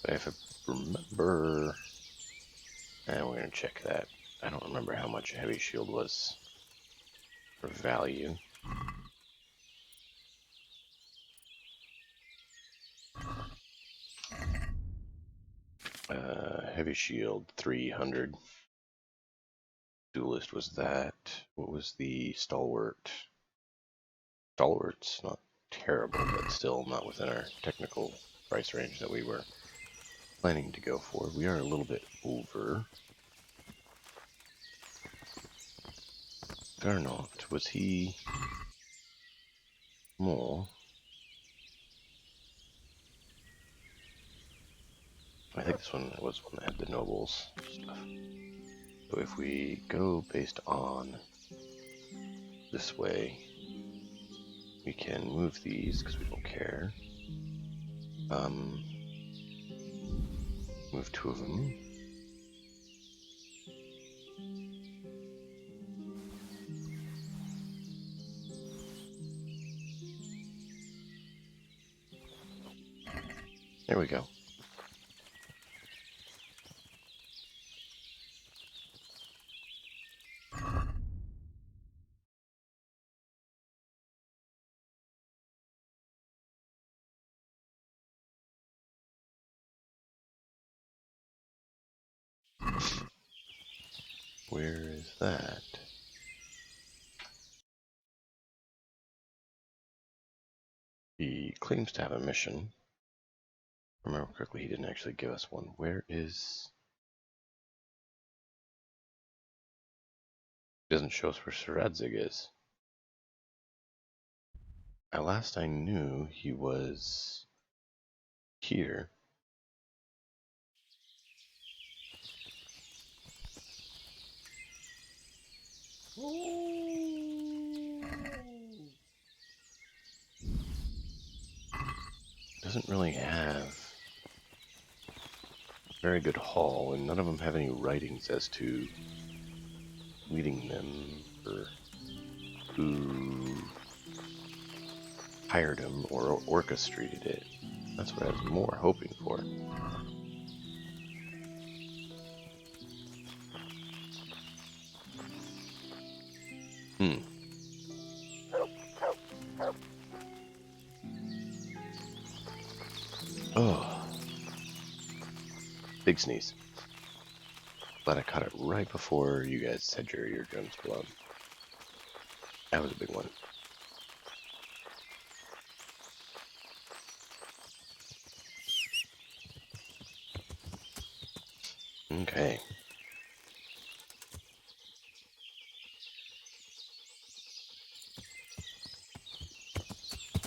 But if I remember... we're going to check that. I don't remember how much a heavy shield was for value. Heavy shield, 300. Duelist was that. What was the stalwart? Stalwart's not terrible, but still not within our technical price range that we were planning to go for. We are a little bit over. Garnot, was he more? I think this one was one that had the nobles stuff. So if we go based on this way, we can move these because we don't care. Move two of them. There we go. Where is that? He claims to have a mission. If I remember correctly, he didn't actually give us one. Where is... It doesn't show us where Saradzig is. At last I knew he was here. Doesn't really have very good haul, and none of them have any writings as to leading them or who hired them or orchestrated it. That's what I was more hoping for. Oh. Big sneeze. Glad I caught it right before you guys had your eardrums blown. That was a big one. Okay.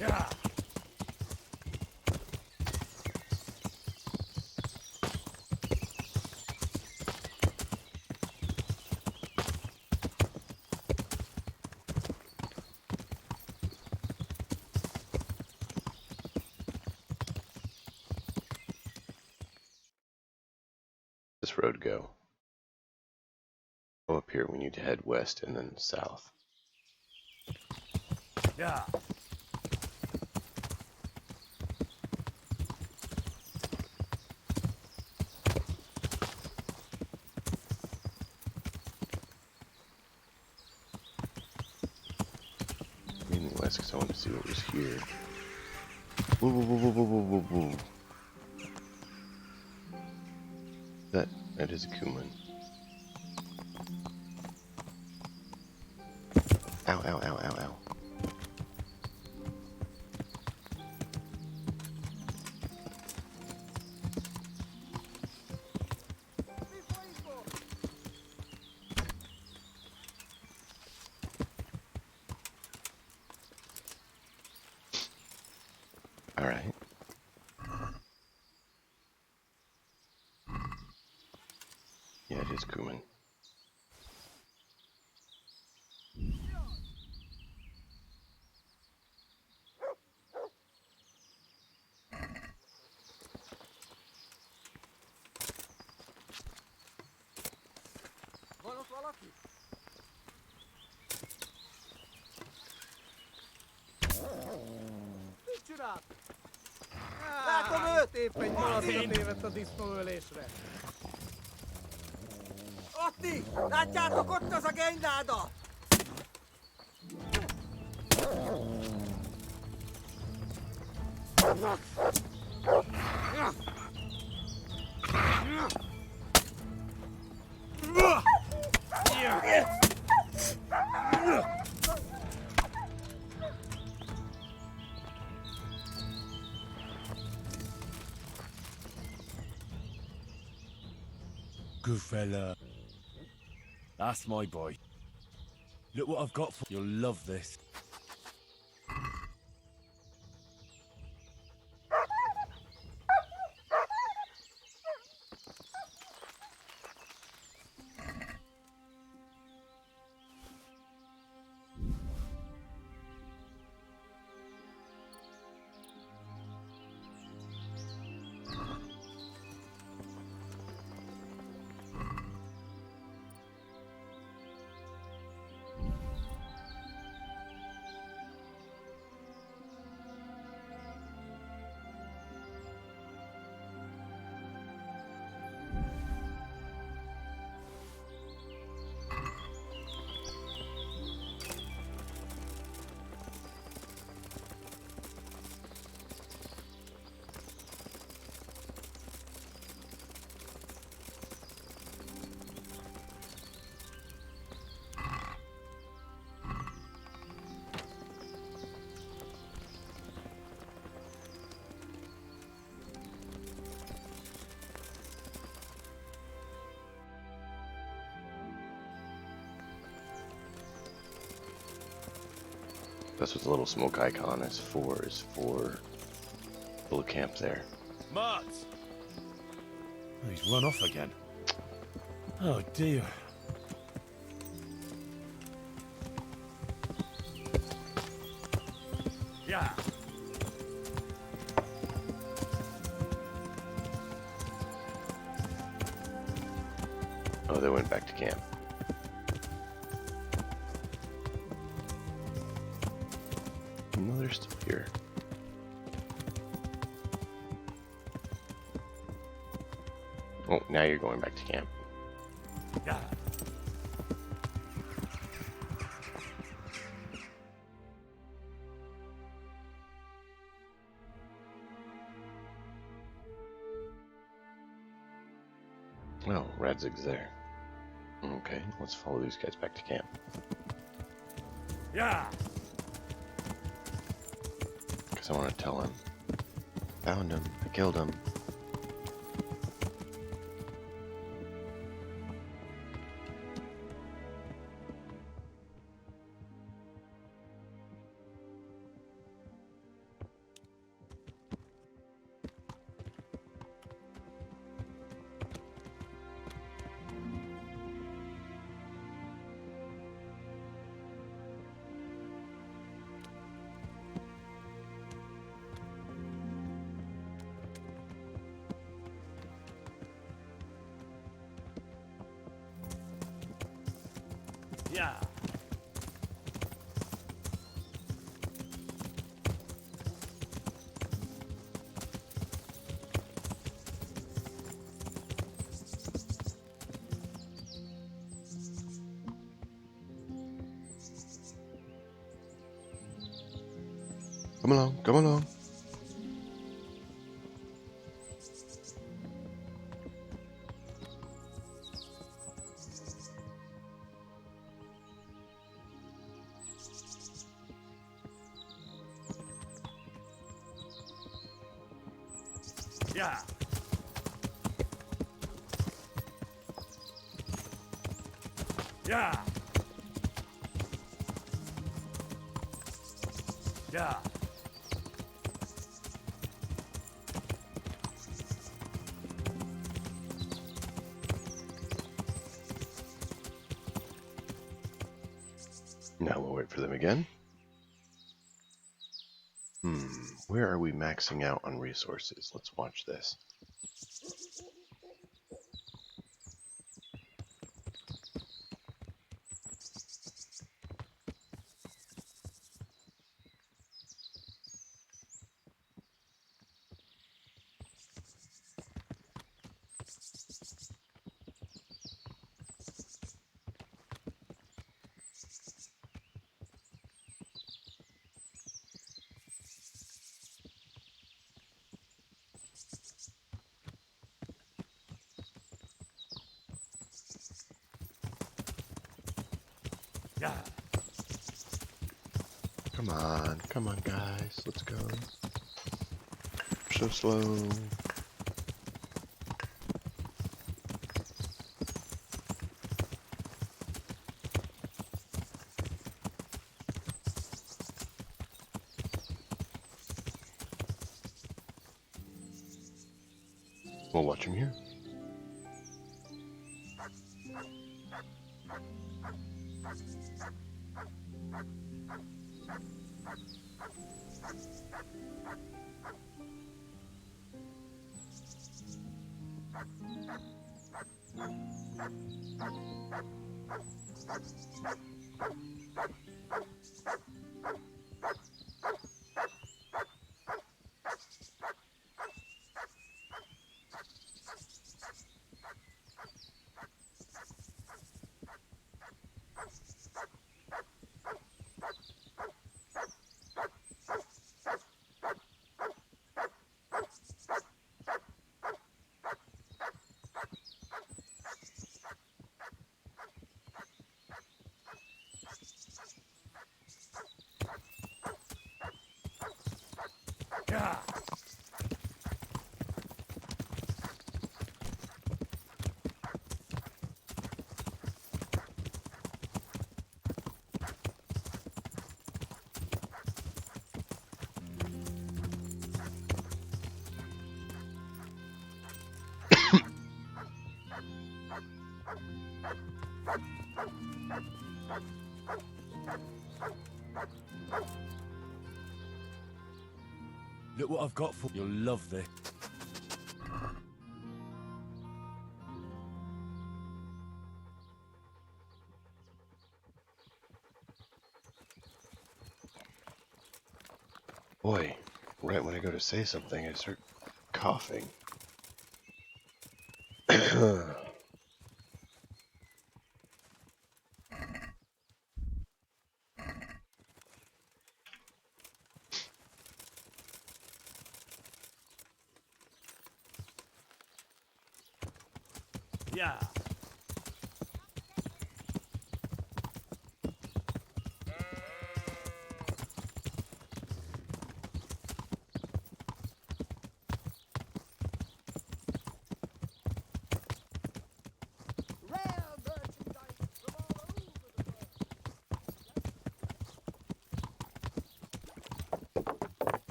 Yeah. This road go? Oh, up here we need to head west and then south. Yeah. Mainly west because I want to see what was here. Whoa, whoa, whoa, whoa, whoa, whoa, whoa, whoa. That is a Kuman. Ow, ow, ow, ow, ow. All right. Yeah, it is Kuman. Mit csinált? Látom őt éppen nyolaszra tévedt a disznóölésre. Otti! Látjátok, ott az a genyláda! Good fella. That's my boy. Look what I've got for you. You'll love this. That's what the little smoke icon is for little camp there. Mart! Oh, he's run off again. Oh dear. Yeah. Oh, they went back to camp. No, they're still here. Oh, now you're going back to camp. Yeah. Oh, Radzig's there. Okay, let's follow these guys back to camp. Yeah. Because I want to tell him. Found him. I killed him. Yeah. Come along, come along. Yeah. Yeah. Yeah. Now we'll wait for them again. Where are we maxing out on resources? Let's watch this. Yeah. Come on, guys, let's go. So slow. We'll watch him here. Yeah. Look what I've got for you. You'll love this. Boy, right when I go to say something, I start coughing. Yeah.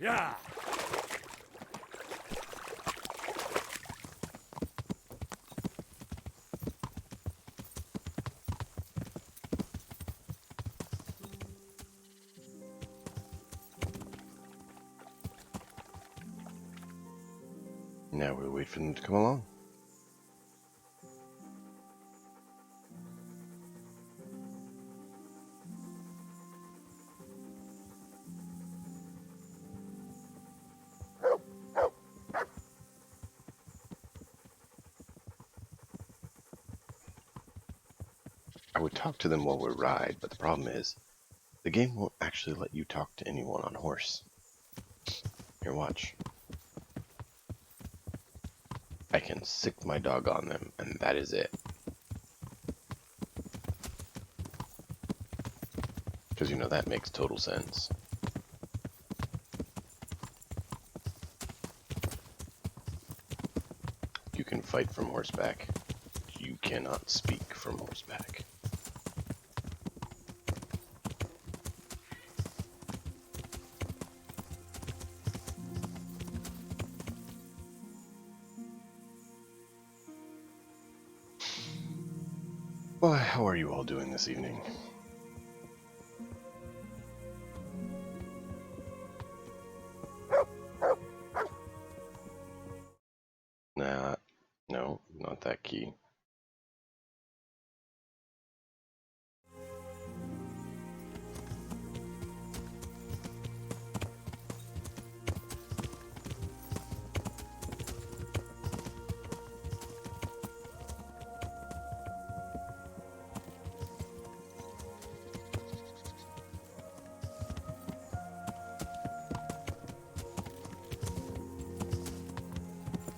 Yeah. Now we'll wait for them to come along. I would talk to them while we ride, but the problem is, the game won't actually let you talk to anyone on horse. Here, watch. I can sick my dog on them, and that is it. Because, you know, that makes total sense. You can fight from horseback. You cannot speak from horseback. Well, how are you all doing this evening? Nah, no, not that key.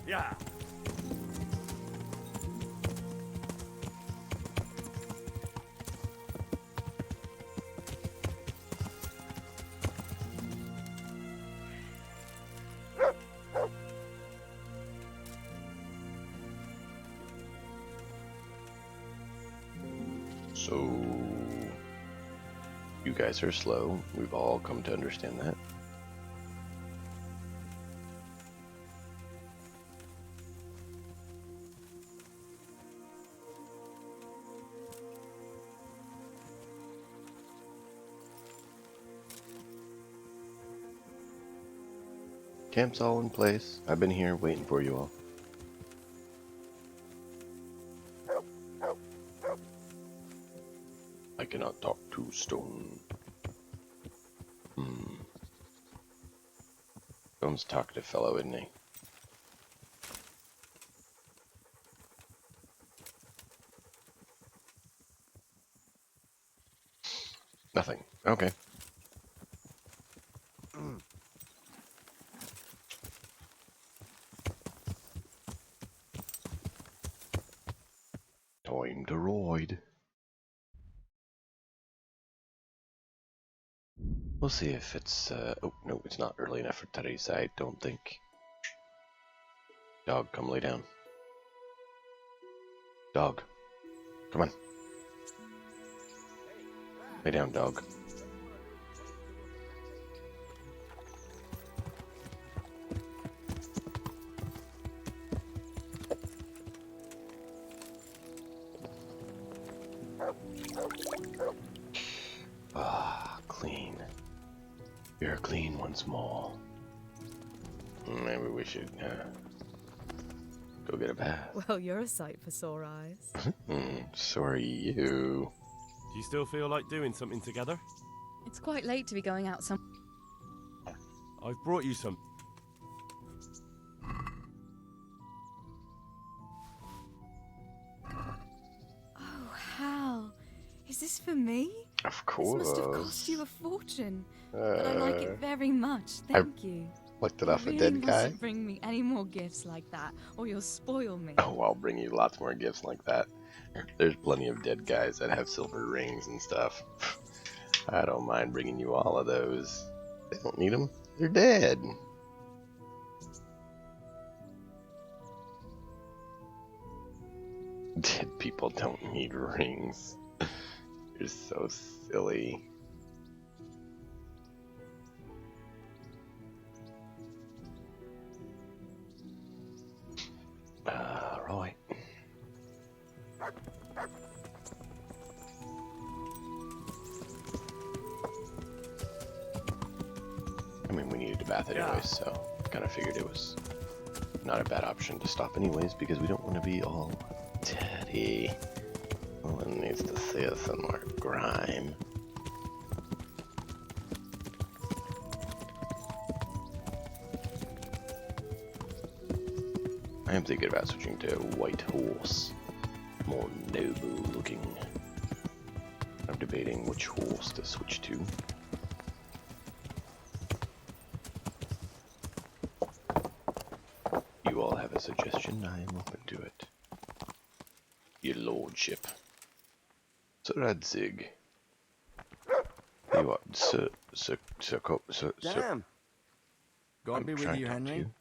Yeah. So, you guys are slow. We've all come to understand that. Camp's all in place. I've been here waiting for you all. I cannot talk to stone. Stone's a talkative fellow, isn't he? Nothing. Okay. Time to ride. We'll see if it's, oh, no, it's not early enough for today's, I don't think. Dog, come lay down. Dog. Come on. Lay down, dog. Ah, clean. You're clean once more. Maybe we should, go get a bath. Well, you're a sight for sore eyes. Sorry, you. Do you still feel like doing something together? It's quite late to be going out some. I've brought you some. Oh, Hal. Is this for me? Of course. This must have cost you a fortune. But I like it very much. I Thank you. Licked it You off a really dead guy. mustn't bring me any more gifts like that, or you'll spoil me. Oh, I'll bring you lots more gifts like that. There's plenty of dead guys that have silver rings and stuff. I don't mind bringing you all of those. They don't need them. They're dead. Dead people don't need rings. You're so silly. Right. I mean, we needed a bath anyways, so I kind of figured it was not a bad option to stop anyways, because we don't want to be all dirty. No one needs to see us in our grime. I am thinking about switching to a white horse. More noble looking. I'm debating which horse to switch to. You all have a suggestion, I am open to it. Your lordship. Sir Radzig. You are Sir. Damn. God be with trying you, to talk to Henry. you.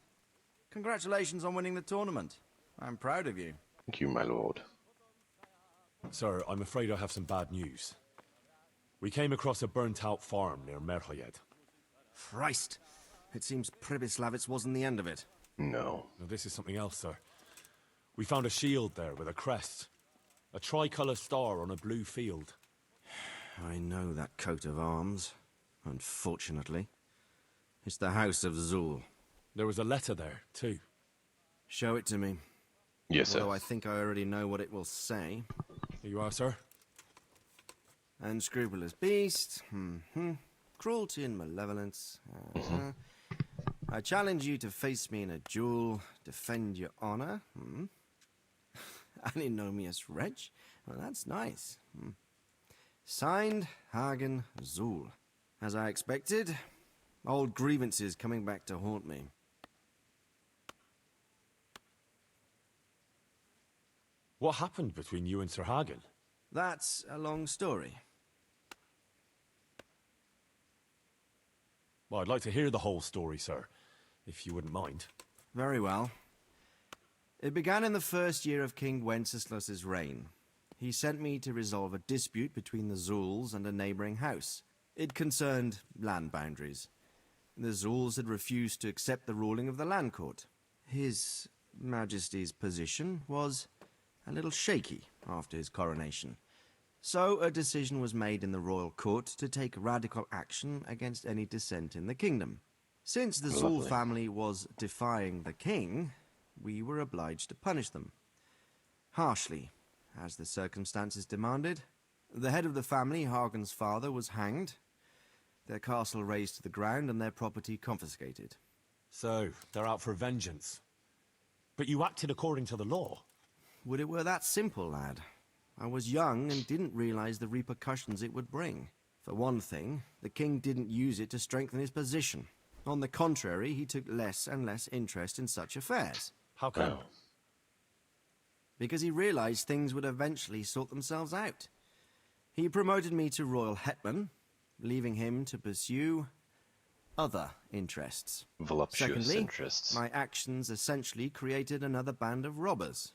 Congratulations on winning the tournament. I'm proud of you. Thank you, my lord. Sir, I'm afraid I have some bad news. We came across a burnt-out farm near Merhoyed. Christ. It seems Pribyslavitz wasn't the end of it. No. No, this is something else, sir. We found a shield there with a crest. A tricolour star on a blue field. I know that coat of arms, unfortunately. It's the House of Zul. There was a letter there, too. Show it to me. Yes, sir. Although I think I already know what it will say. Here you are, sir. Unscrupulous beast. Cruelty and malevolence. I challenge you to face me in a duel. Defend your honor. Anomious wretch. Well, that's nice. Signed, Hagen Zul. As I expected, old grievances coming back to haunt me. What happened between you and Sir Hagen? That's a long story. Well, I'd like to hear the whole story, sir, if you wouldn't mind. Very well. It began in the first year of King Wenceslas's reign. He sent me to resolve a dispute between the Zuls and a neighboring house. It concerned land boundaries. The Zuls had refused to accept the ruling of the land court. His Majesty's position was a little shaky after his coronation. So a decision was made in the royal court to take radical action against any dissent in the kingdom. Since the Zul family was defying the king, we were obliged to punish them. Harshly, as the circumstances demanded. The head of the family, Hagen's father, was hanged, their castle razed to the ground and their property confiscated. So, they're out for vengeance. But you acted according to the law. Would it were that simple, lad. I was young and didn't realize the repercussions it would bring. For one thing, the king didn't use it to strengthen his position. On the contrary, he took less and less interest in such affairs. How come? Oh. Because he realized things would eventually sort themselves out. He promoted me to royal hetman, leaving him to pursue other interests. Voluptuous Secondly, interests. my actions essentially created another band of robbers.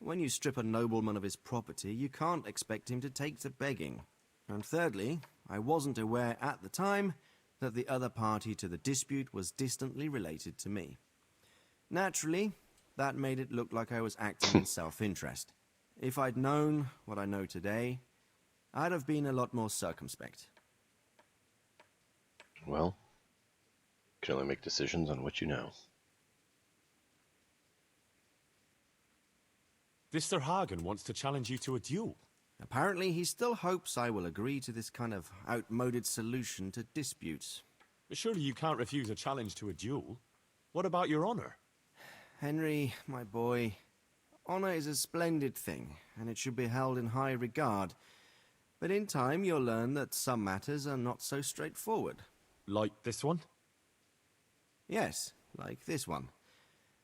When you strip a nobleman of his property, you can't expect him to take to begging. And thirdly, I wasn't aware at the time that the other party to the dispute was distantly related to me. Naturally, that made it look like I was acting in self-interest. If I'd known what I know today, I'd have been a lot more circumspect. Well, you can only make decisions on what you know. This Sir Hagen wants to challenge you to a duel. Apparently, he still hopes I will agree to this kind of outmoded solution to disputes. But surely you can't refuse a challenge to a duel. What about your honor? Henry, my boy, honor is a splendid thing, and it should be held in high regard. But in time, you'll learn that some matters are not so straightforward. Like this one? Yes, like this one.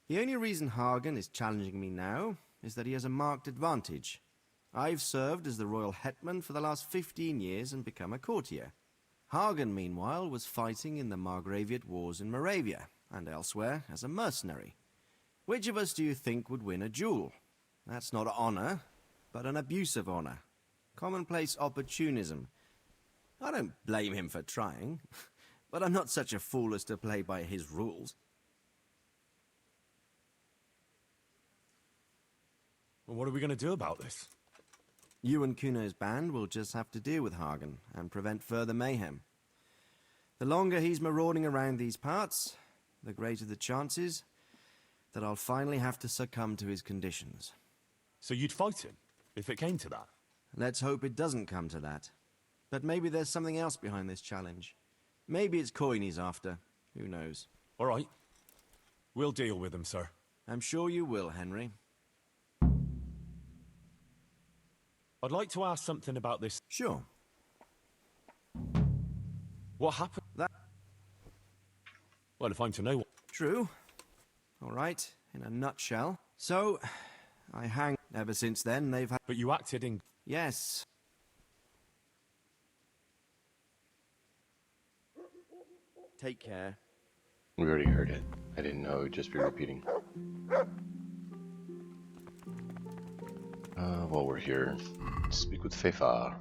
The only reason Hagen is challenging me now is that he has a marked advantage. I've served as the royal hetman for the last 15 years and become a courtier. Hagen, meanwhile, was fighting in the Margraviate Wars in Moravia, and elsewhere as a mercenary. Which of us do you think would win a duel? That's not honor, but an abuse of honor. Commonplace opportunism. I don't blame him for trying, but I'm not such a fool as to play by his rules. Well, what are we going to do about this? You and Kuno's band will just have to deal with Hagen and prevent further mayhem. The longer he's marauding around these parts, the greater the chances that I'll finally have to succumb to his conditions. So you'd fight him, if it came to that? Let's hope it doesn't come to that. But maybe there's something else behind this challenge. Maybe it's coin he's after. Who knows? All right. We'll deal with him, sir. I'm sure you will, Henry. I'd like to ask something about this. Sure. What happened? Well, if I'm to know what... True. All right, in a nutshell. So, I hang... Ever since then, they've had... But you acted in... Yes. Take care. We already heard it. I didn't know it would just be repeating. While we're here, speak with Feifar.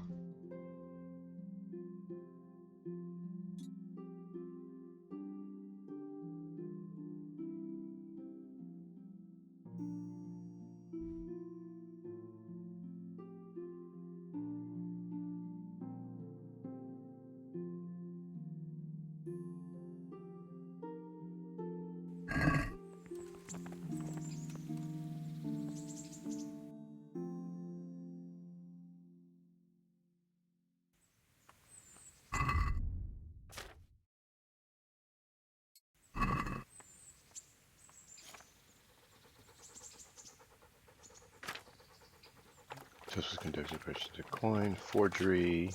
This was conducted purchase to coin, forgery.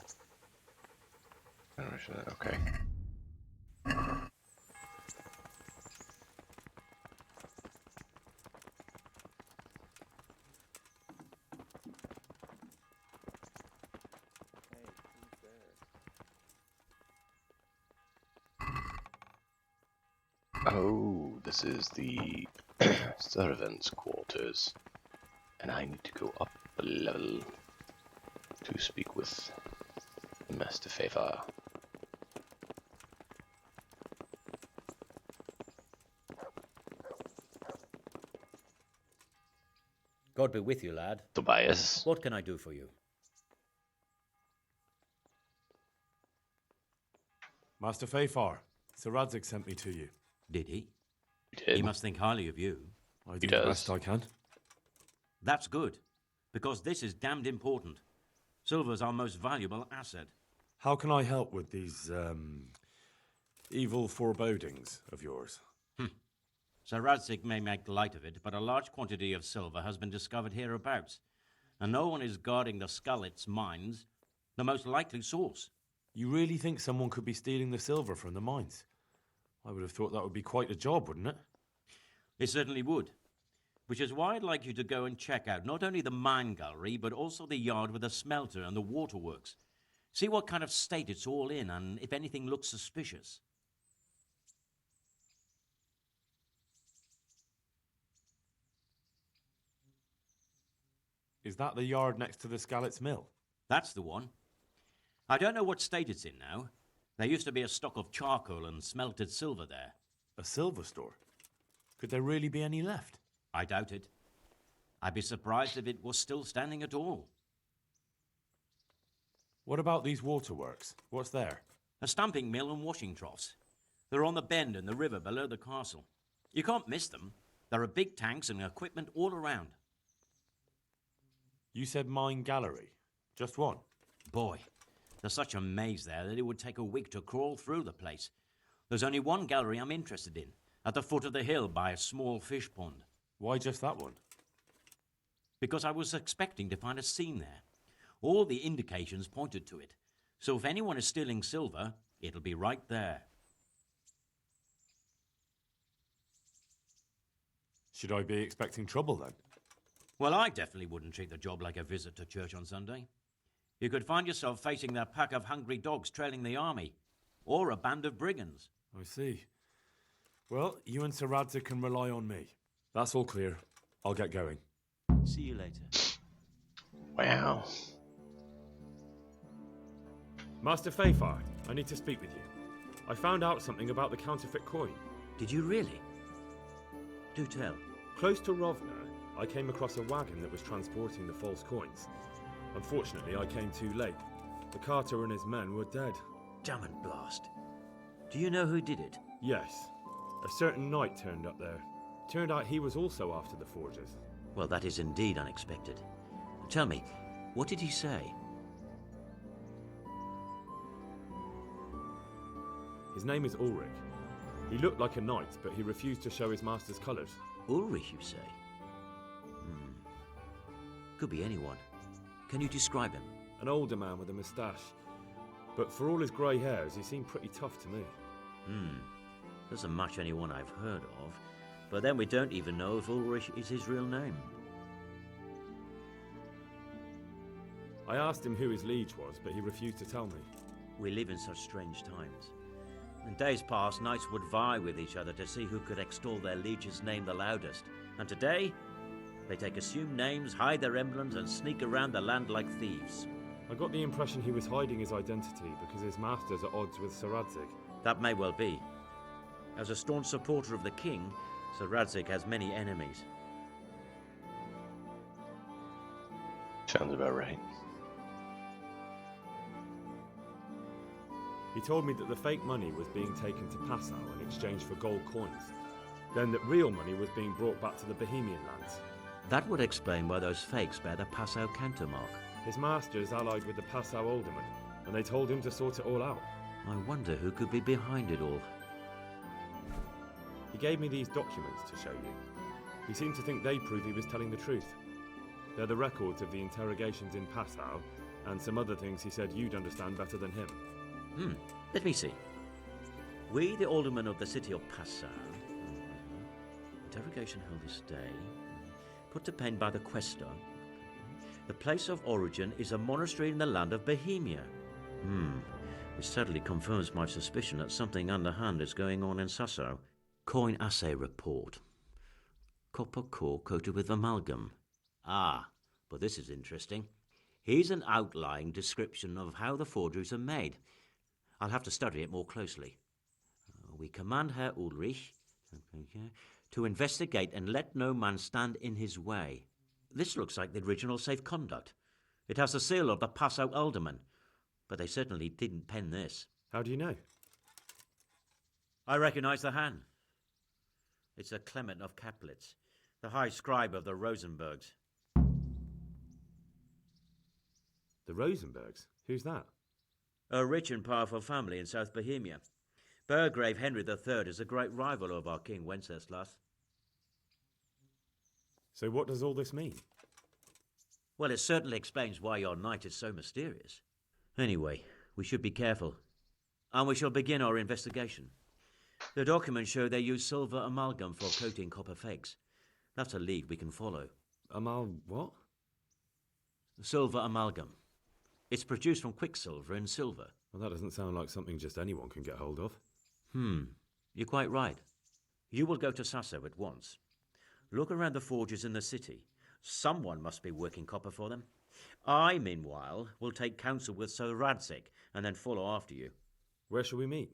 Okay. Oh, this is the servants' quarters. And I need to go up a level to speak with Master Feifar. God be with you, lad. Tobias. What can I do for you? Master Feifar, Sir Radzig sent me to you. Did he? He did. He must think highly of you. I do the best I can. That's good, because this is damned important. Silver's our most valuable asset. How can I help with these, evil forebodings of yours? Sir Radzig may make light of it, but a large quantity of silver has been discovered hereabouts, and no one is guarding the Skullets' mines, the most likely source. You really think someone could be stealing the silver from the mines? I would have thought that would be quite a job, wouldn't it? It certainly would. Which is why I'd like you to go and check out not only the mine gallery, but also the yard with the smelter and the waterworks. See what kind of state it's all in, and if anything looks suspicious. Is that the yard next to the Skalitz Mill? That's the one. I don't know what state it's in now. There used to be a stock of charcoal and smelted silver there. A silver store? Could there really be any left? I doubt it. I'd be surprised if it was still standing at all. What about these waterworks? What's there? A stamping mill and washing troughs. They're on the bend in the river below the castle. You can't miss them. There are big tanks and equipment all around. You said mine gallery. Just one? Boy, there's such a maze there that it would take a week to crawl through the place. There's only one gallery I'm interested in, at the foot of the hill by a small fish pond. Why just that one? Because I was expecting to find a scene there. All the indications pointed to it. So if anyone is stealing silver, it'll be right there. Should I be expecting trouble then? Well, I definitely wouldn't treat the job like a visit to church on Sunday. You could find yourself facing a pack of hungry dogs trailing the army, or a band of brigands. I see. Well, you and Sir Radzig can rely on me. That's all clear. I'll get going. See you later. Wow. Master Fafar, I need to speak with you. I found out something about the counterfeit coin. Did you really? Do tell. Close to Rovna, I came across a wagon that was transporting the false coins. Unfortunately, I came too late. The carter and his men were dead. Damn and blast. Do you know who did it? Yes. A certain knight turned up there. Turned out he was also after the forgers. Well, that is indeed unexpected. Tell me, what did he say? His name is Ulrich. He looked like a knight, but he refused to show his master's colours. Ulrich, you say? Could be anyone. Can you describe him? An older man with a moustache. But for all his grey hairs, he seemed pretty tough to me. Doesn't match anyone I've heard of. But then we don't even know if Ulrich is his real name. I asked him who his liege was, but he refused to tell me. We live in such strange times. In days past, knights would vie with each other to see who could extol their liege's name the loudest. And today, they take assumed names, hide their emblems, and sneak around the land like thieves. I got the impression he was hiding his identity because his master's at odds with Sir Radzig. That may well be. As a staunch supporter of the king, Sir Radzig has many enemies. Sounds about right. He told me that the fake money was being taken to Passau in exchange for gold coins. Then that real money was being brought back to the Bohemian lands. That would explain why those fakes bear the Passau countermark. His master is allied with the Passau alderman, and they told him to sort it all out. I wonder who could be behind it all. He gave me these documents to show you. He seemed to think they prove he was telling the truth. They're the records of the interrogations in Passau, and some other things he said you'd understand better than him. Let me see. We, the aldermen of the city of Passau. Interrogation held this day. Put to pen by the questor. The place of origin is a monastery in the land of Bohemia. Which sadly confirms my suspicion that something underhand is going on in Sasso. Coin assay report. Copper core coated with amalgam. Ah, but this is interesting. Here's an outline description of how the forgeries are made. I'll have to study it more closely. We command Herr Ulrich to investigate and let no man stand in his way. This looks like the original safe conduct. It has the seal of the Passau alderman, but they certainly didn't pen this. How do you know? I recognize the hand. It's a Clement of Caplitz, the high scribe of the Rosenbergs. The Rosenbergs? Who's that? A rich and powerful family in South Bohemia. Burgrave Henry III is a great rival of our King Wenceslas. So what does all this mean? Well, it certainly explains why your knight is so mysterious. Anyway, we should be careful. And we shall begin our investigation. The documents show they use silver amalgam for coating copper fakes. That's a lead we can follow. What? Silver amalgam. It's produced from quicksilver and silver. Well, that doesn't sound like something just anyone can get hold of. You're quite right. You will go to Sasso at once. Look around the forges in the city. Someone must be working copper for them. I, meanwhile, will take counsel with Sir Radzig and then follow after you. Where shall we meet?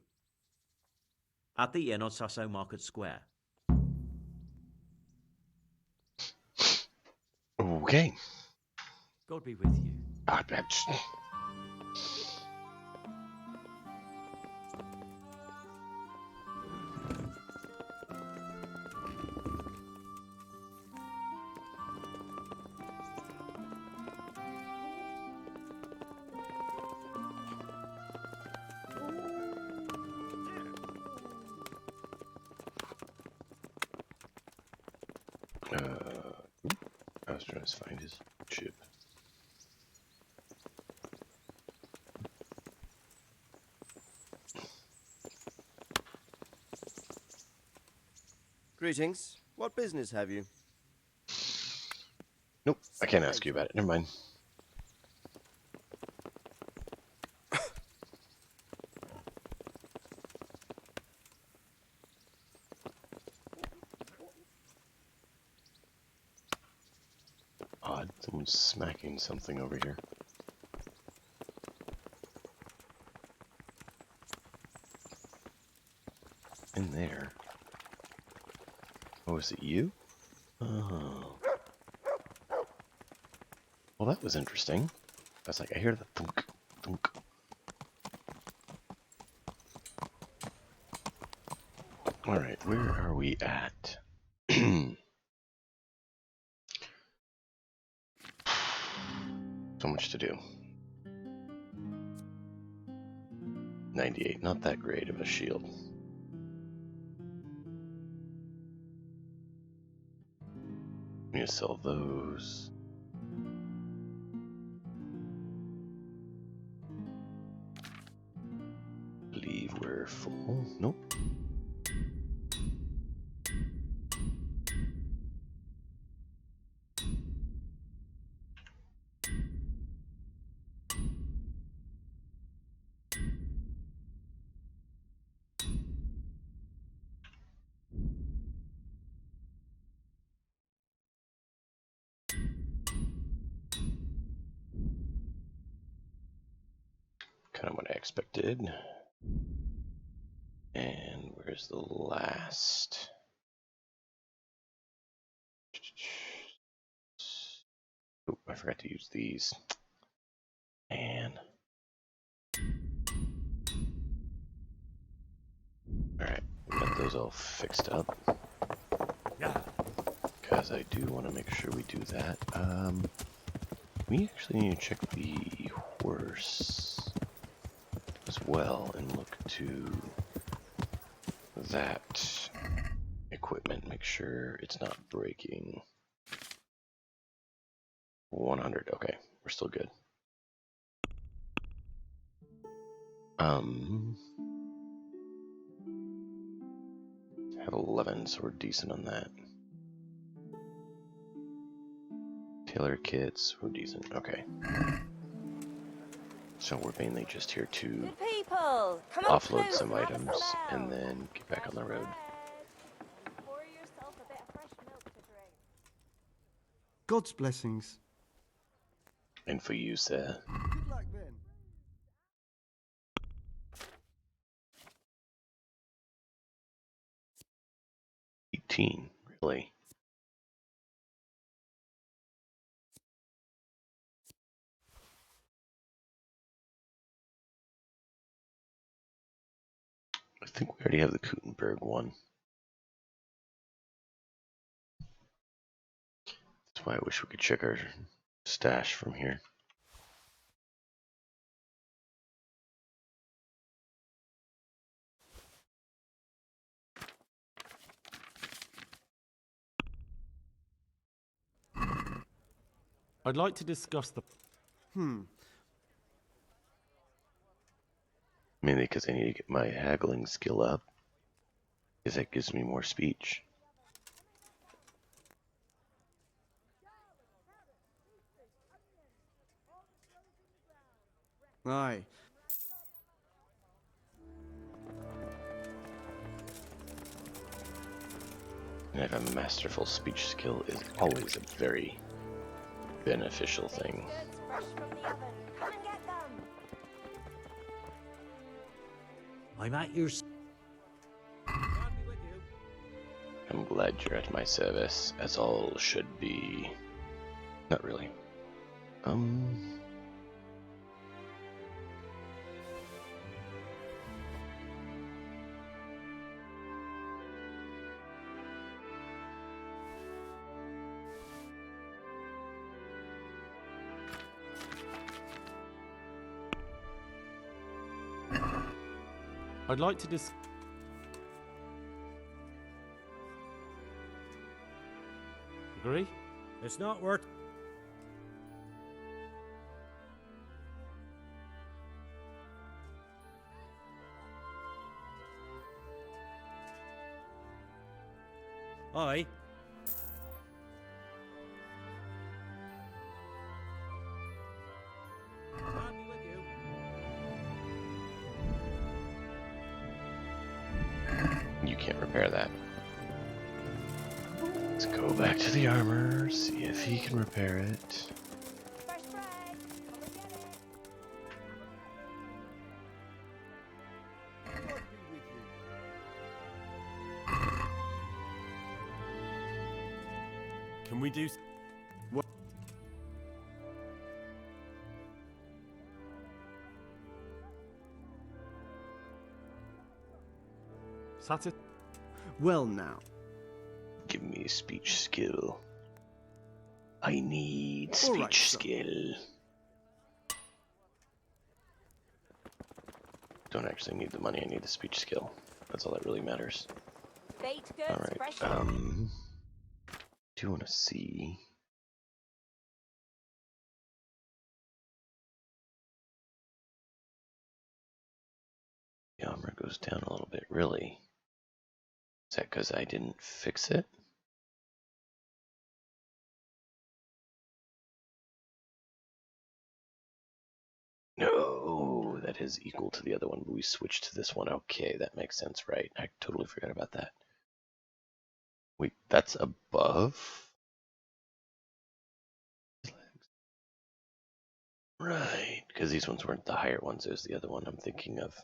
At the inn on Sasso Market Square. Okay. God be with you. I was trying to find his chip. Greetings. What business have you? Nope, I can't ask you about it. Never mind. Odd, someone's smacking something over here. In there. Oh, is it you? Oh. Well, that was interesting. I was like, I hear the thunk, thunk. Alright, where are we at? So much to do. 98, not that great of a shield. I'm gonna sell those. Believe we're full. Nope. Kind of what I expected. And where's the last? Oh, I forgot to use these. Man. Alright, we got those all fixed up. Because I do want to make sure we do that. We actually need to check the horse as well and look to that equipment. Make sure it's not breaking. 100. Okay, we're still good. Have 11, so we're decent on that. Tailor kits, we're decent. Okay. So we're mainly just here to People, come offload close, some have a items smell. and then get back on the road. Pour yourself a bit of fresh milk to drink. God's blessings. And for you, sir. Good luck then. Really? I think we already have the Gutenberg one. That's why I wish we could check our stash from here. I'd like to discuss the... Mainly because I need to get my haggling skill up. Because that gives me more speech. Aye. And have a masterful speech skill is always a very beneficial thing. Fresh from the oven. Come and get them. I'm at your... I'm glad you're at my service, as all should be. Not really. I'd like to discuss... I Agree? It's not worth... Aye. I'll be with you. You can't repair that. Let's go back to the armor, see if he can repair it. Can we do... What? Satis... Well now. Give me a speech skill. I need All right, speech son. skill. Don't actually need the money, I need the speech skill. That's all that really matters. Baked goods, Alright, fresh. do you want to see? The armor goes down a little bit, really? Is that because I didn't fix it? No, that is equal to the other one, but we switched to this one. Okay, that makes sense, right? I totally forgot about that. Wait, that's above? Right, because these ones weren't the higher ones. It was the other one I'm thinking of.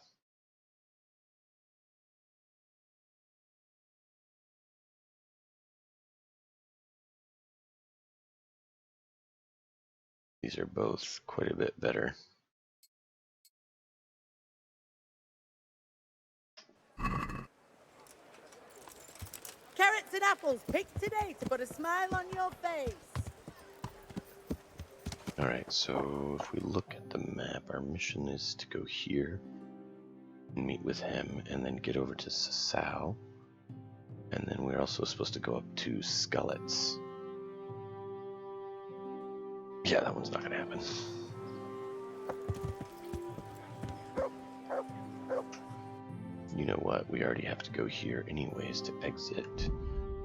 These are both quite a bit better. Carrots and apples picked today to put a smile on your face. Alright, so if we look at the map, our mission is to go here and meet with him and then get over to Sasau. And then we're also supposed to go up to Skullets. Yeah, that one's not gonna happen. You know what? We already have to go here anyways to exit.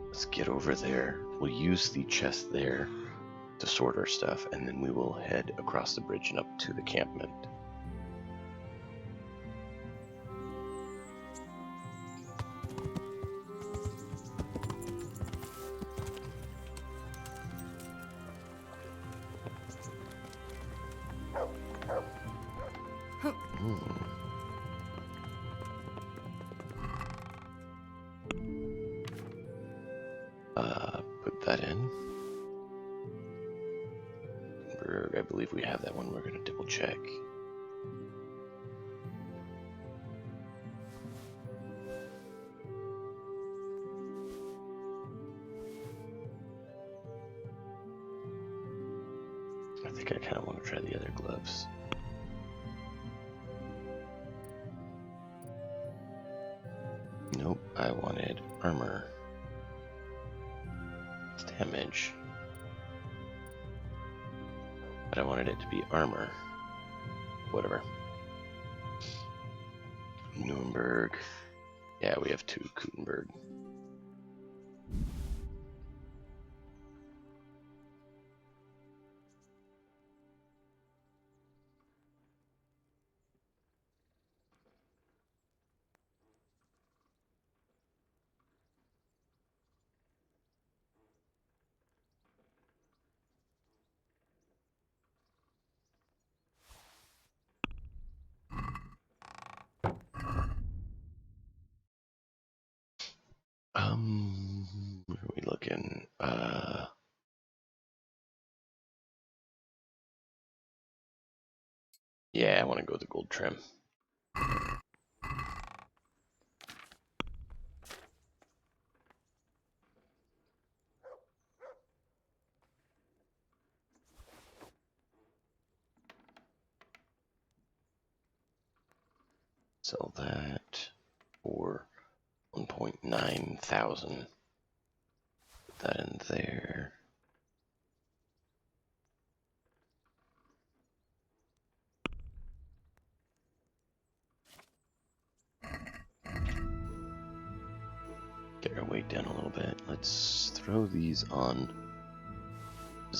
Let's get over there. We'll use the chest there to sort our stuff, and then we will head across the bridge and up to the campment. Put that in. I believe we have that one. We're going to double check. I think I kind of want to try the other gloves. Nope, I wanted armor. Damage. But I wanted it to be armor. Whatever. Nuremberg. Yeah, we have two. Gutenberg. Where are we looking? Yeah, I want to go with the gold trim. Sell that for 1.9 thousand. Put that in there. But let's throw these on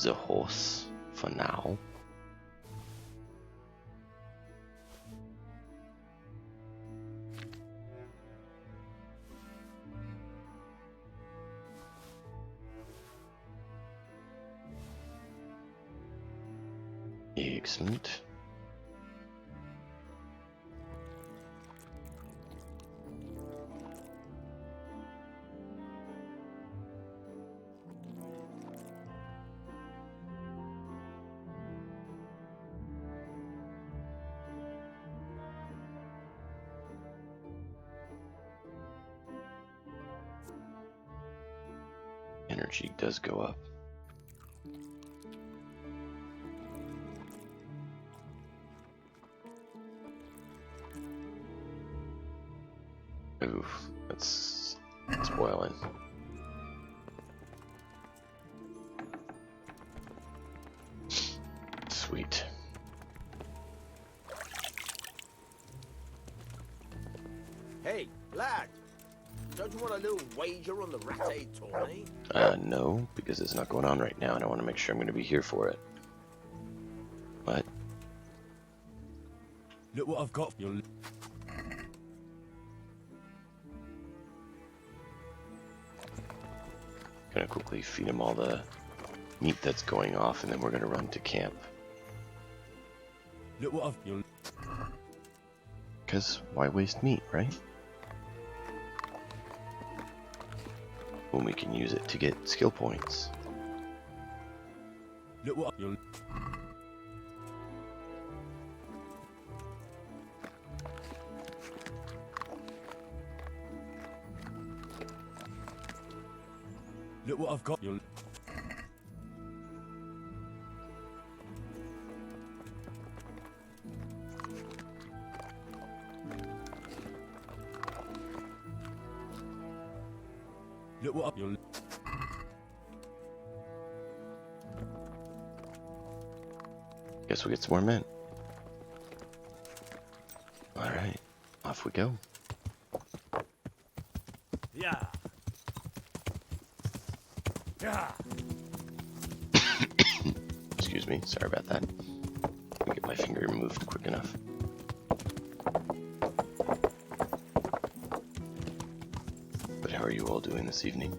the horse for now. Excellent. Energy does go up. Oof, that's boiling. Sweet. Hey, lad! Don't you want a little wager on the Rat-Aid tourney? No, because it's not going on right now, and I want to make sure I'm going to be here for it. What? Look what I've got for you. Gonna quickly feed him all the meat that's going off, and then we're gonna run to camp. Look what I've... Because why waste meat, right? When we can use it to get skill points. Look what you'll... Look what I've got. You'll... Look what you'll... Guess we'll get some more men. Alright, off we go. Yeah. Yeah. Excuse me, sorry about that. Let me get my finger moved quick enough. But how are you all doing this evening?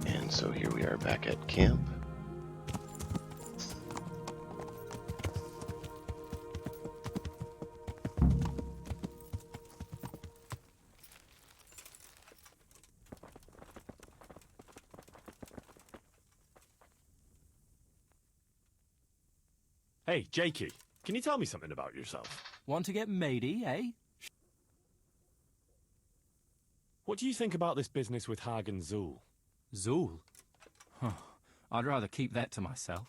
And so here we are back at camp. Hey, Jakey, can you tell me something about yourself? Want to get matey, eh? What do you think about this business with Hagen Zool? Zool? Huh. I'd rather keep that to myself.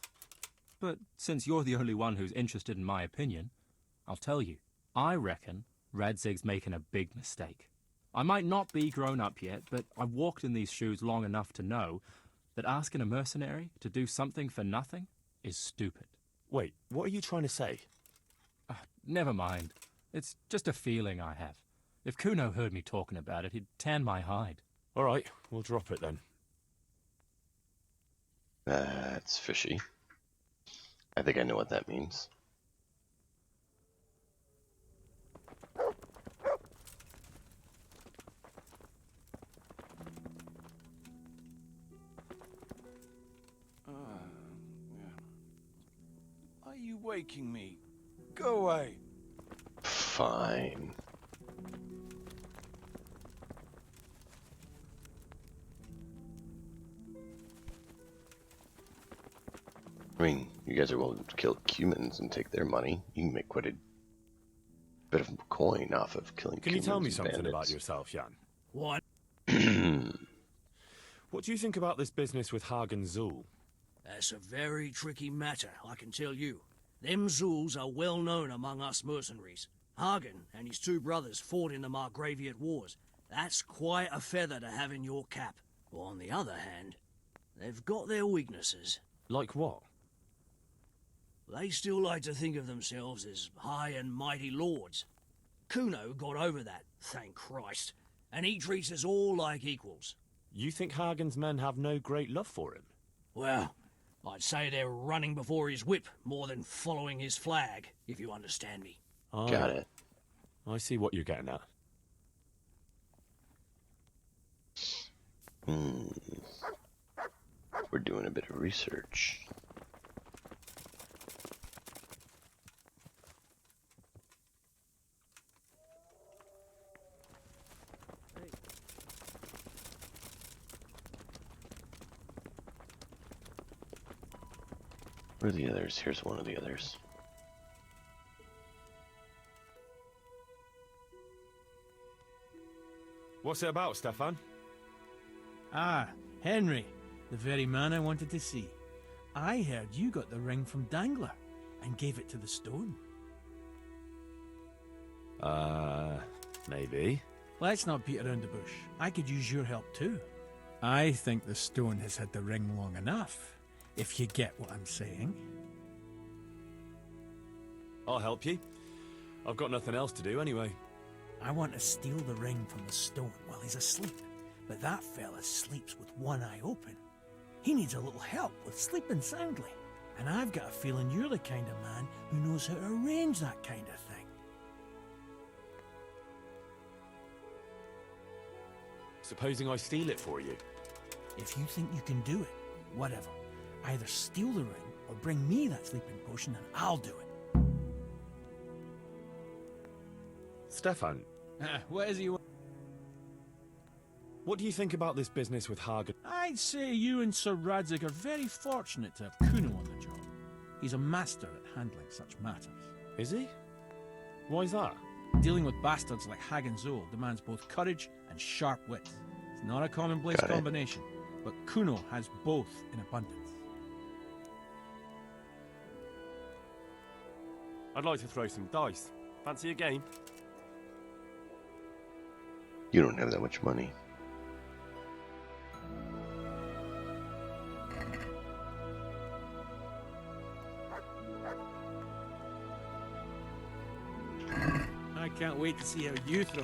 But since you're the only one who's interested in my opinion, I'll tell you. I reckon Radzig's making a big mistake. I might not be grown up yet, but I've walked in these shoes long enough to know that asking a mercenary to do something for nothing is stupid. Wait, what are you trying to say? Never mind. It's just a feeling I have. If Kuno heard me talking about it, he'd tan my hide. All right, we'll drop it then. That's fishy. I think I know what that means. Are you waking me? Go away. Fine. I mean, you guys are willing to kill humans and take their money. You can make quite a bit of coin off of killing humans. Can you tell me something bandits. about yourself, Jan? What? What do you think about this business with Hagen Zul? That's a very tricky matter, I can tell you. Them Zuls are well known among us mercenaries. Hagen and his two brothers fought in the Margraviate Wars. That's quite a feather to have in your cap. But on the other hand, they've got their weaknesses. Like what? They still like to think of themselves as high and mighty lords. Kuno got over that, thank Christ, and he treats us all like equals. You think Hagen's men have no great love for him? Well, I'd say they're running before his whip more than following his flag, if you understand me. Got it. I see what you're getting at. We're doing a bit of research. Where are the others? Here's one of the others. What's it about, Stefan? Ah, Henry, the very man I wanted to see. I heard you got the ring from Dangler and gave it to the stone. Maybe. Let's not beat around the bush. I could use your help too. I think the stone has had the ring long enough, if you get what I'm saying. I'll help you. I've got nothing else to do anyway. I want to steal the ring from the stone while he's asleep, but that fella sleeps with one eye open. He needs a little help with sleeping soundly, and I've got a feeling you're the kind of man who knows how to arrange that kind of thing. Supposing I steal it for you? If you think you can do it, whatever. Either steal the ring or bring me that sleeping potion and I'll do it. Stefan. What is he? What do you think about this business with Hagen? I'd say you and Sir Radzig are very fortunate to have Kuno on the job. He's a master at handling such matters. Is he? Why's that? Dealing with bastards like Hagen Zol demands both courage and sharp wit. It's not a commonplace combination, but Kuno has both in abundance. I'd like to throw some dice. Fancy a game? You don't have that much money. I can't wait to see how you throw.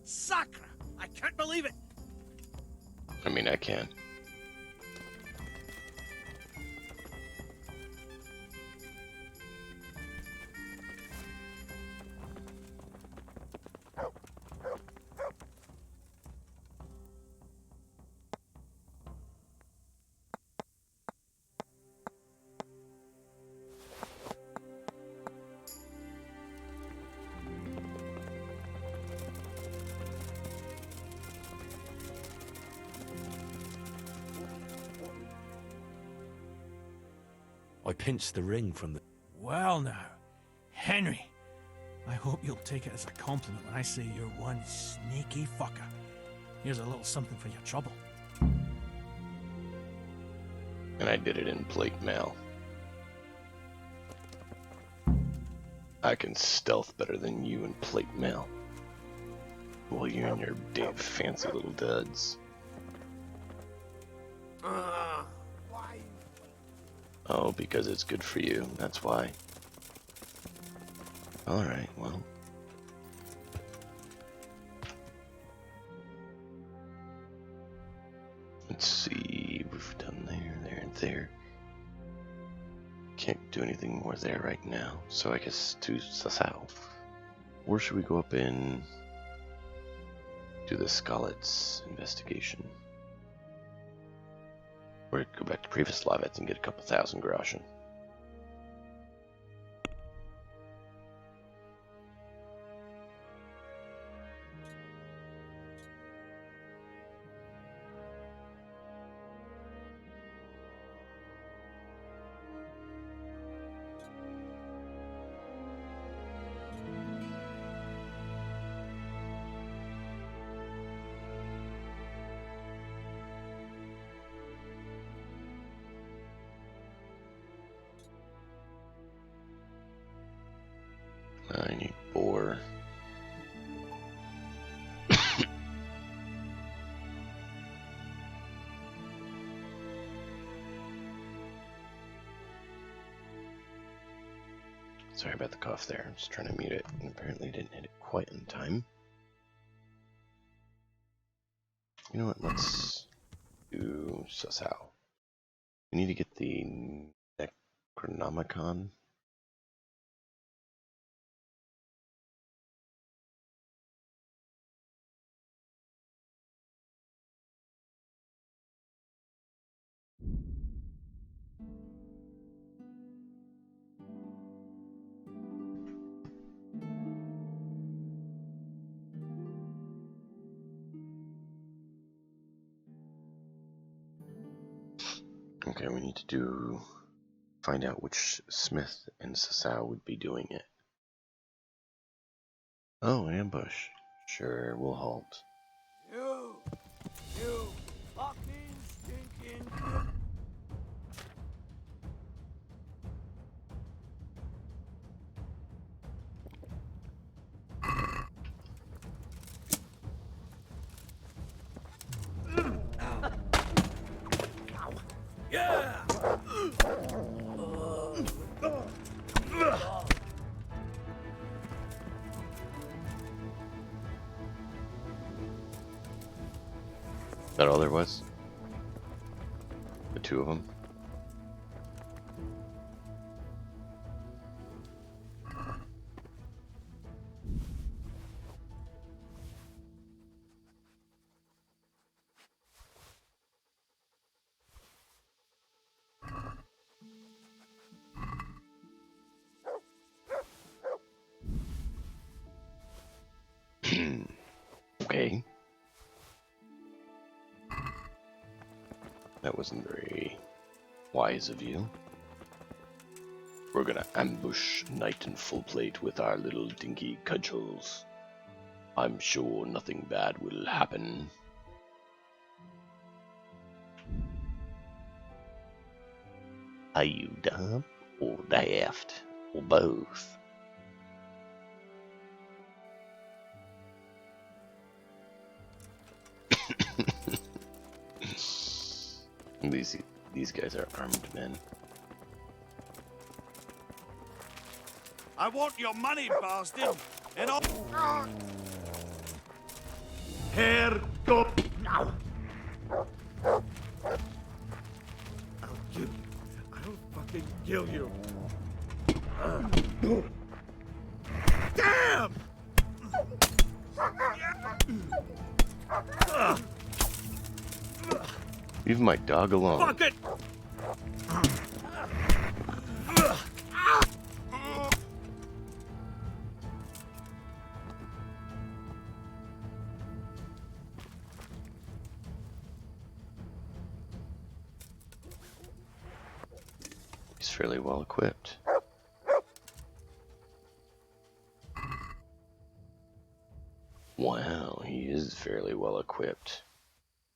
Sacra! I can't believe it! I mean, I can. I pinched the ring from the... Well now, Henry, I hope you'll take it as a compliment when I say you're one sneaky fucker. Here's a little something for your trouble. And I did it in plate mail. I can stealth better than you in plate mail. Well, you and your damn fancy little duds. Oh, because it's good for you, that's why. Alright, well. Let's see, we've done there, and there. Can't do anything more there right now, so I guess to Sasau. Where should we go up and do the Scarlet's investigation? Or go back to previous Slavets and get a couple thousand groschen. I need boar. Sorry about the cough there. I'm just trying to mute it, and apparently didn't hit it quite in time. You know what? Let's do Sasao. We need to get the Necronomicon. Okay, we need to find out which Smith and Sasao would be doing it. Oh, ambush. Sure, we'll halt. You fucking stinking... Yeah! That all there was? The two of them? Okay. That wasn't very wise of you. We're gonna ambush Knight in full plate with our little dinky cudgels. I'm sure nothing bad will happen. Are you dumb or daft or both? These guys are armed men. I want your money, bastard! And I'll... Hair go now. I'll fucking kill you. Damn! Leave my dog alone. Fuck it! He's fairly well equipped. Wow, he is fairly well equipped.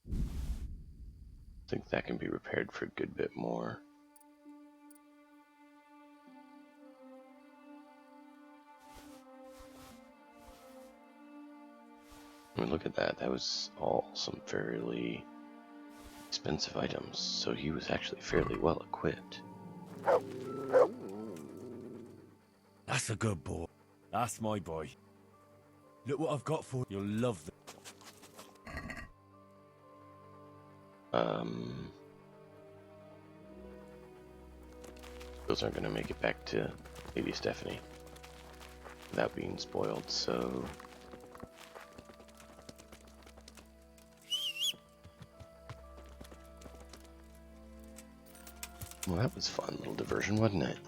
I think that can be repaired for a good bit more. I mean, look at that. That was all some fairly expensive items, so he was actually fairly well equipped. That's a good boy. That's my boy. Look what I've got for you. You'll love them. Those aren't going to make it back to Lady Stephanie without being spoiled, so... Well, that was fun. Little diversion, wasn't it?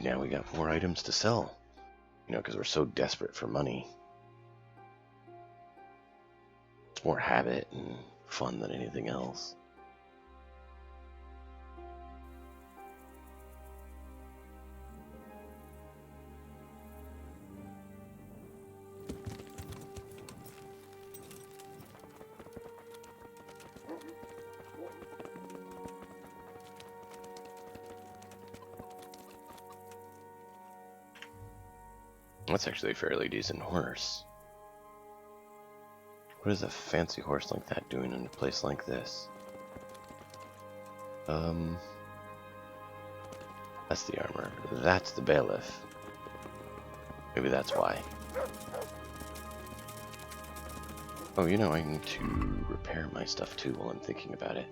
Now we got more items to sell. You know, because we're so desperate for money. It's more habit and fun than anything else. That's actually a fairly decent horse. What is a fancy horse like that doing in a place like this? That's the armor. That's the bailiff. Maybe that's why. Oh, you know, I need to repair my stuff too while I'm thinking about it.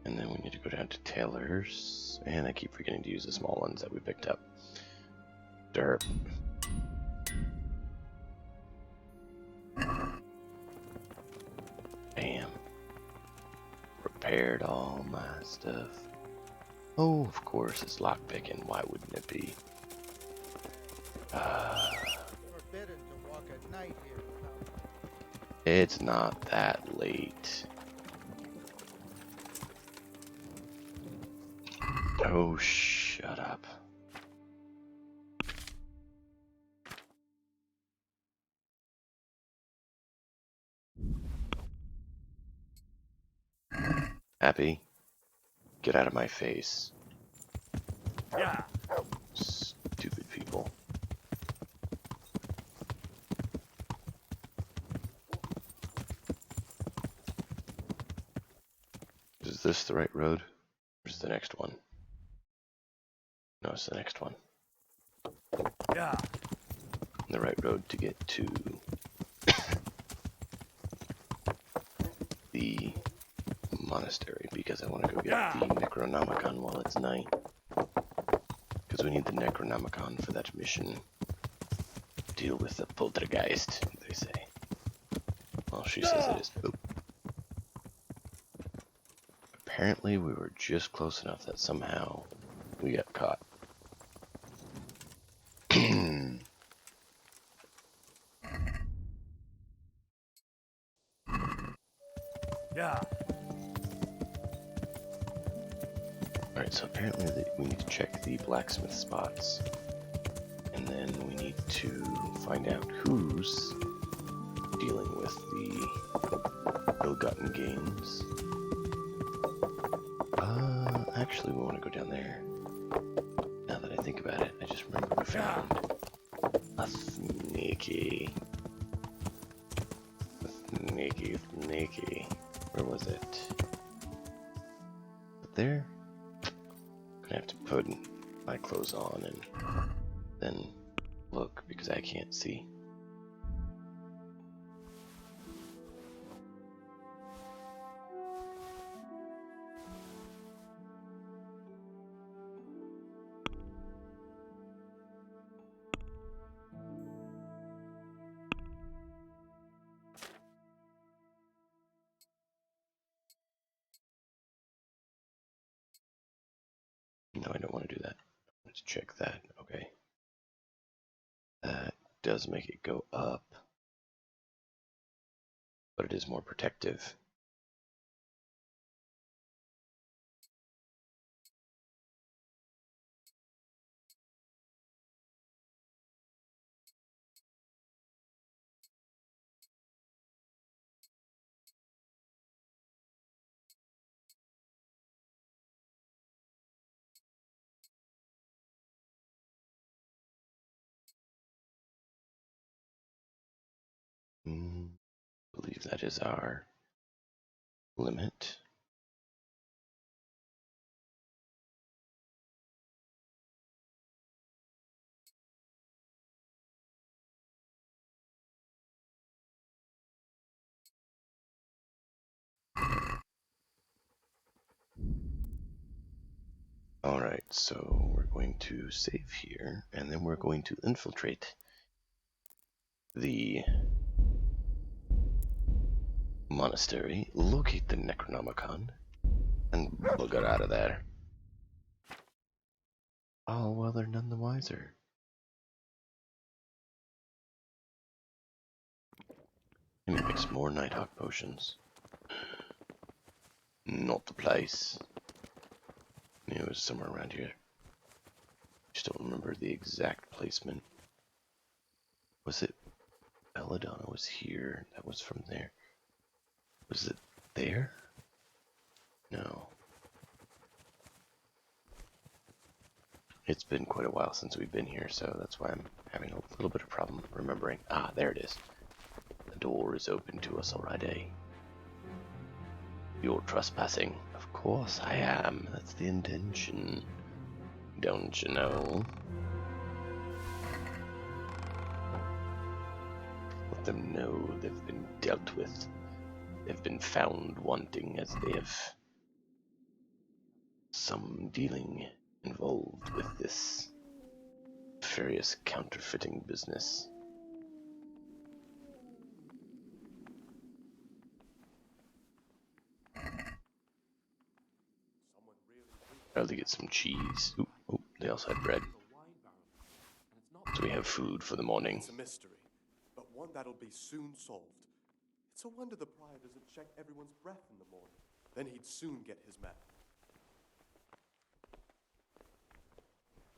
And then we need to go down to Taylor's, and I keep forgetting to use the small ones that we picked up. Derp. Bam. Repaired all my stuff. Oh, of course, it's lockpicking. Why wouldn't it be? Forbidden to walk at night here. It's not that late. Oh, shut up. Happy? Get out of my face. Yeah. Stupid people. Is this the right road? Or is the next one? No, it's the next one. Yeah. The right road to get to the monastery, because I want to go get the Necronomicon while it's night. Because we need the Necronomicon for that mission. Deal with the poltergeist, they say. Well, she says it is. Oh. Apparently we were just close enough that somehow we got caught. Yeah. Alright, so apparently we need to check the blacksmith spots. And then we need to find out who's dealing with the ill-gotten gains. Actually, we want to go down there. Now that I think about it, I just remember we found a sneaky. Where was it? There? Gonna have to put my clothes on and then look because I can't see. No, I don't want to do that. Let's check that. Okay. That does make it go up, but it is more protective. I believe that is our limit. Alright, so we're going to save here, and then we're going to infiltrate the monastery, locate the Necronomicon, and bugger out of there. Oh, well, they're none the wiser. Let me mix more Nighthawk potions. Not the place. It was somewhere around here. Just don't remember the exact placement. Was it Belladonna was here? That was from there. Was it there? No. It's been quite a while since we've been here, so that's why I'm having a little bit of problem remembering. Ah, there it is. The door is open to us already. You're trespassing. Of course I am. That's the intention. Don't you know? Let them know they've been dealt with. They've been found wanting, as they have some dealing involved with this nefarious counterfeiting business. I'll get some cheese. Ooh, they also had bread. So we have food for the morning. It's a mystery, but one that'll be soon solved. It's a wonder the prior doesn't check everyone's breath in the morning. Then he'd soon get his map.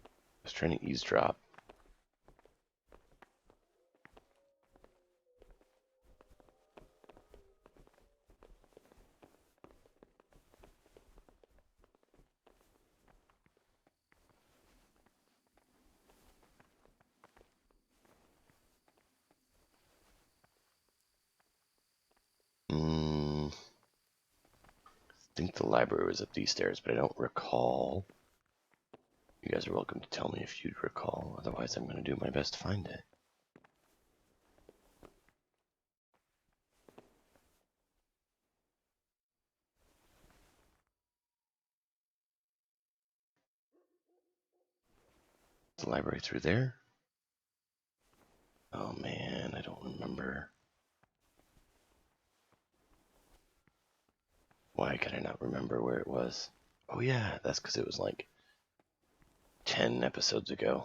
I was trying to eavesdrop. I think the library was up these stairs, but I don't recall. You guys are welcome to tell me if you'd recall, otherwise I'm going to do my best to find it. The library through there? Oh man, I don't remember. Why can I not remember where it was? Oh yeah, that's because it was like 10 episodes ago.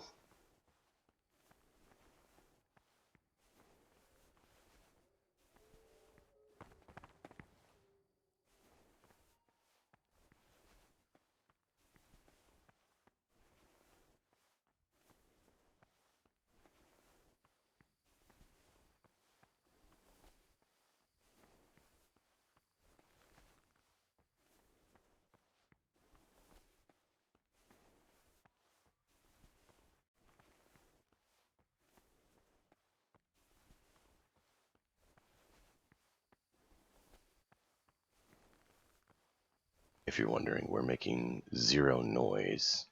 If you're wondering, we're making zero noise.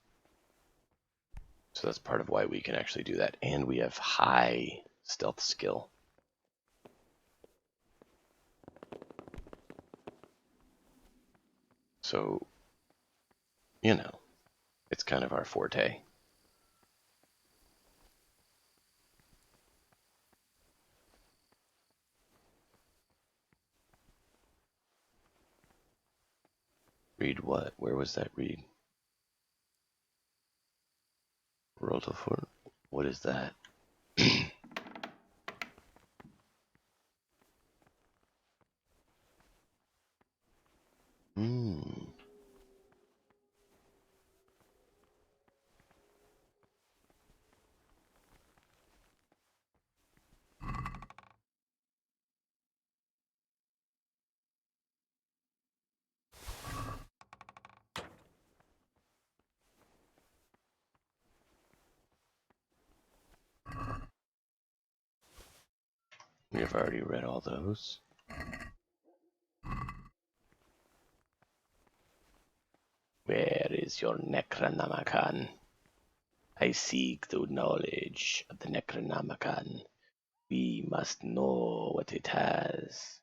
So that's part of why we can actually do that. And we have high stealth skill. So, you know, it's kind of our forte. Read what? Where was that read? Rotofort? What is that? We have already read all those. Where is your Necronomicon? I seek the knowledge of the Necronomicon. We must know what it has.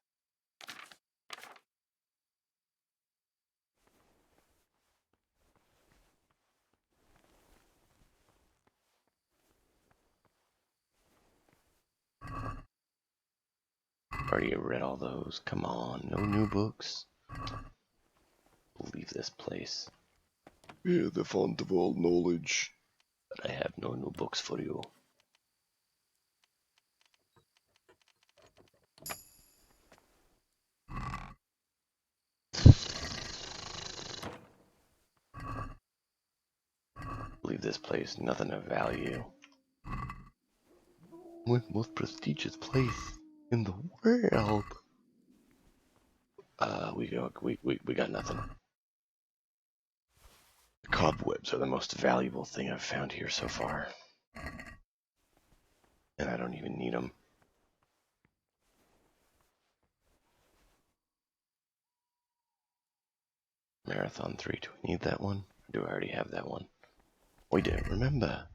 Already read all those. Come on, no new books. We'll leave this place. Yeah, the font of all knowledge. But I have no new books for you. this place. Nothing of value. What most prestigious place in the world? We got nothing. The cobwebs are the most valuable thing I've found here so far. And I don't even need them. Marathon 3, do we need that one? Or do I already have that one? We didn't remember.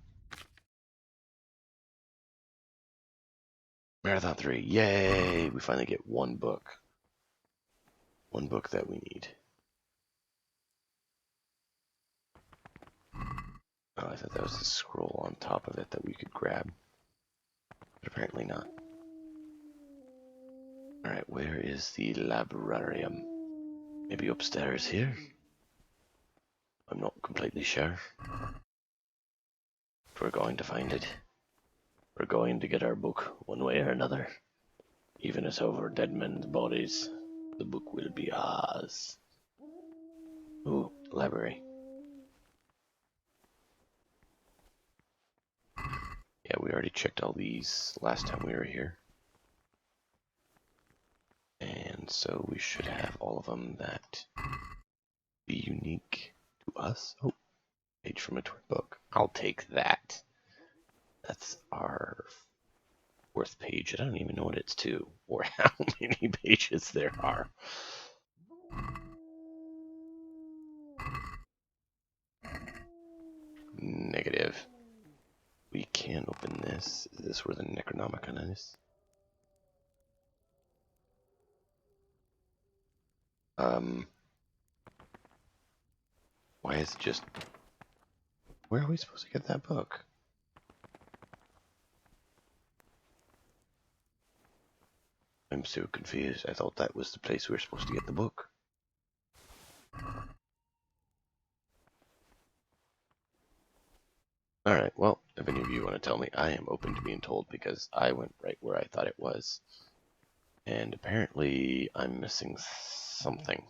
Marathon 3, yay! We finally get one book. One book that we need. Oh, I thought that was a scroll on top of it that we could grab. But apparently not. Alright, where is the librarium? Maybe upstairs here? I'm not completely sure. We're going to find it. We're going to get our book one way or another. Even as over dead men's bodies, the book will be ours. Ooh, library. Yeah, we already checked all these last time we were here. And so we should have all of them that be unique to us. Oh, page from a twin book. I'll take that. That's our fourth page. I don't even know what it's to, or how many pages there are. Negative. We can open this. Is this where the Necronomicon is? Why is it just... Where are we supposed to get that book? I'm so confused. I thought that was the place we were supposed to get the book. Alright, well, if any of you want to tell me, I am open to being told because I went right where I thought it was. And apparently I'm missing something.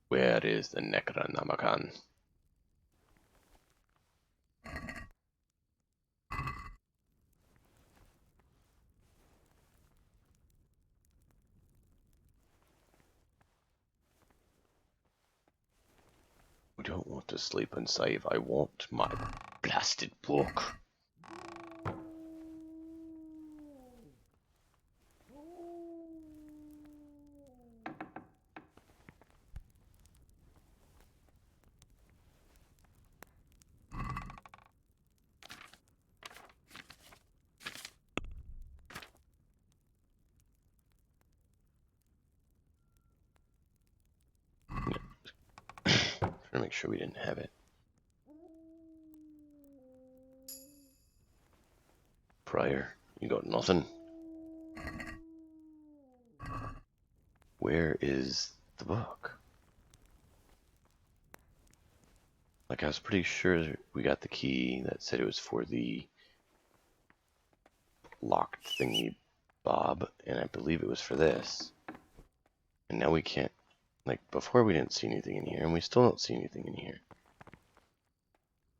Where is the Necronomicon? I don't want to sleep and save. I want my blasted book. Trying to make sure we didn't have it. Prior, you got nothing. Where is the book? Like, I was pretty sure we got the key that said it was for the locked thingy bob, and I believe it was for this. And now we can't, like, before we didn't see anything in here, and we still don't see anything in here.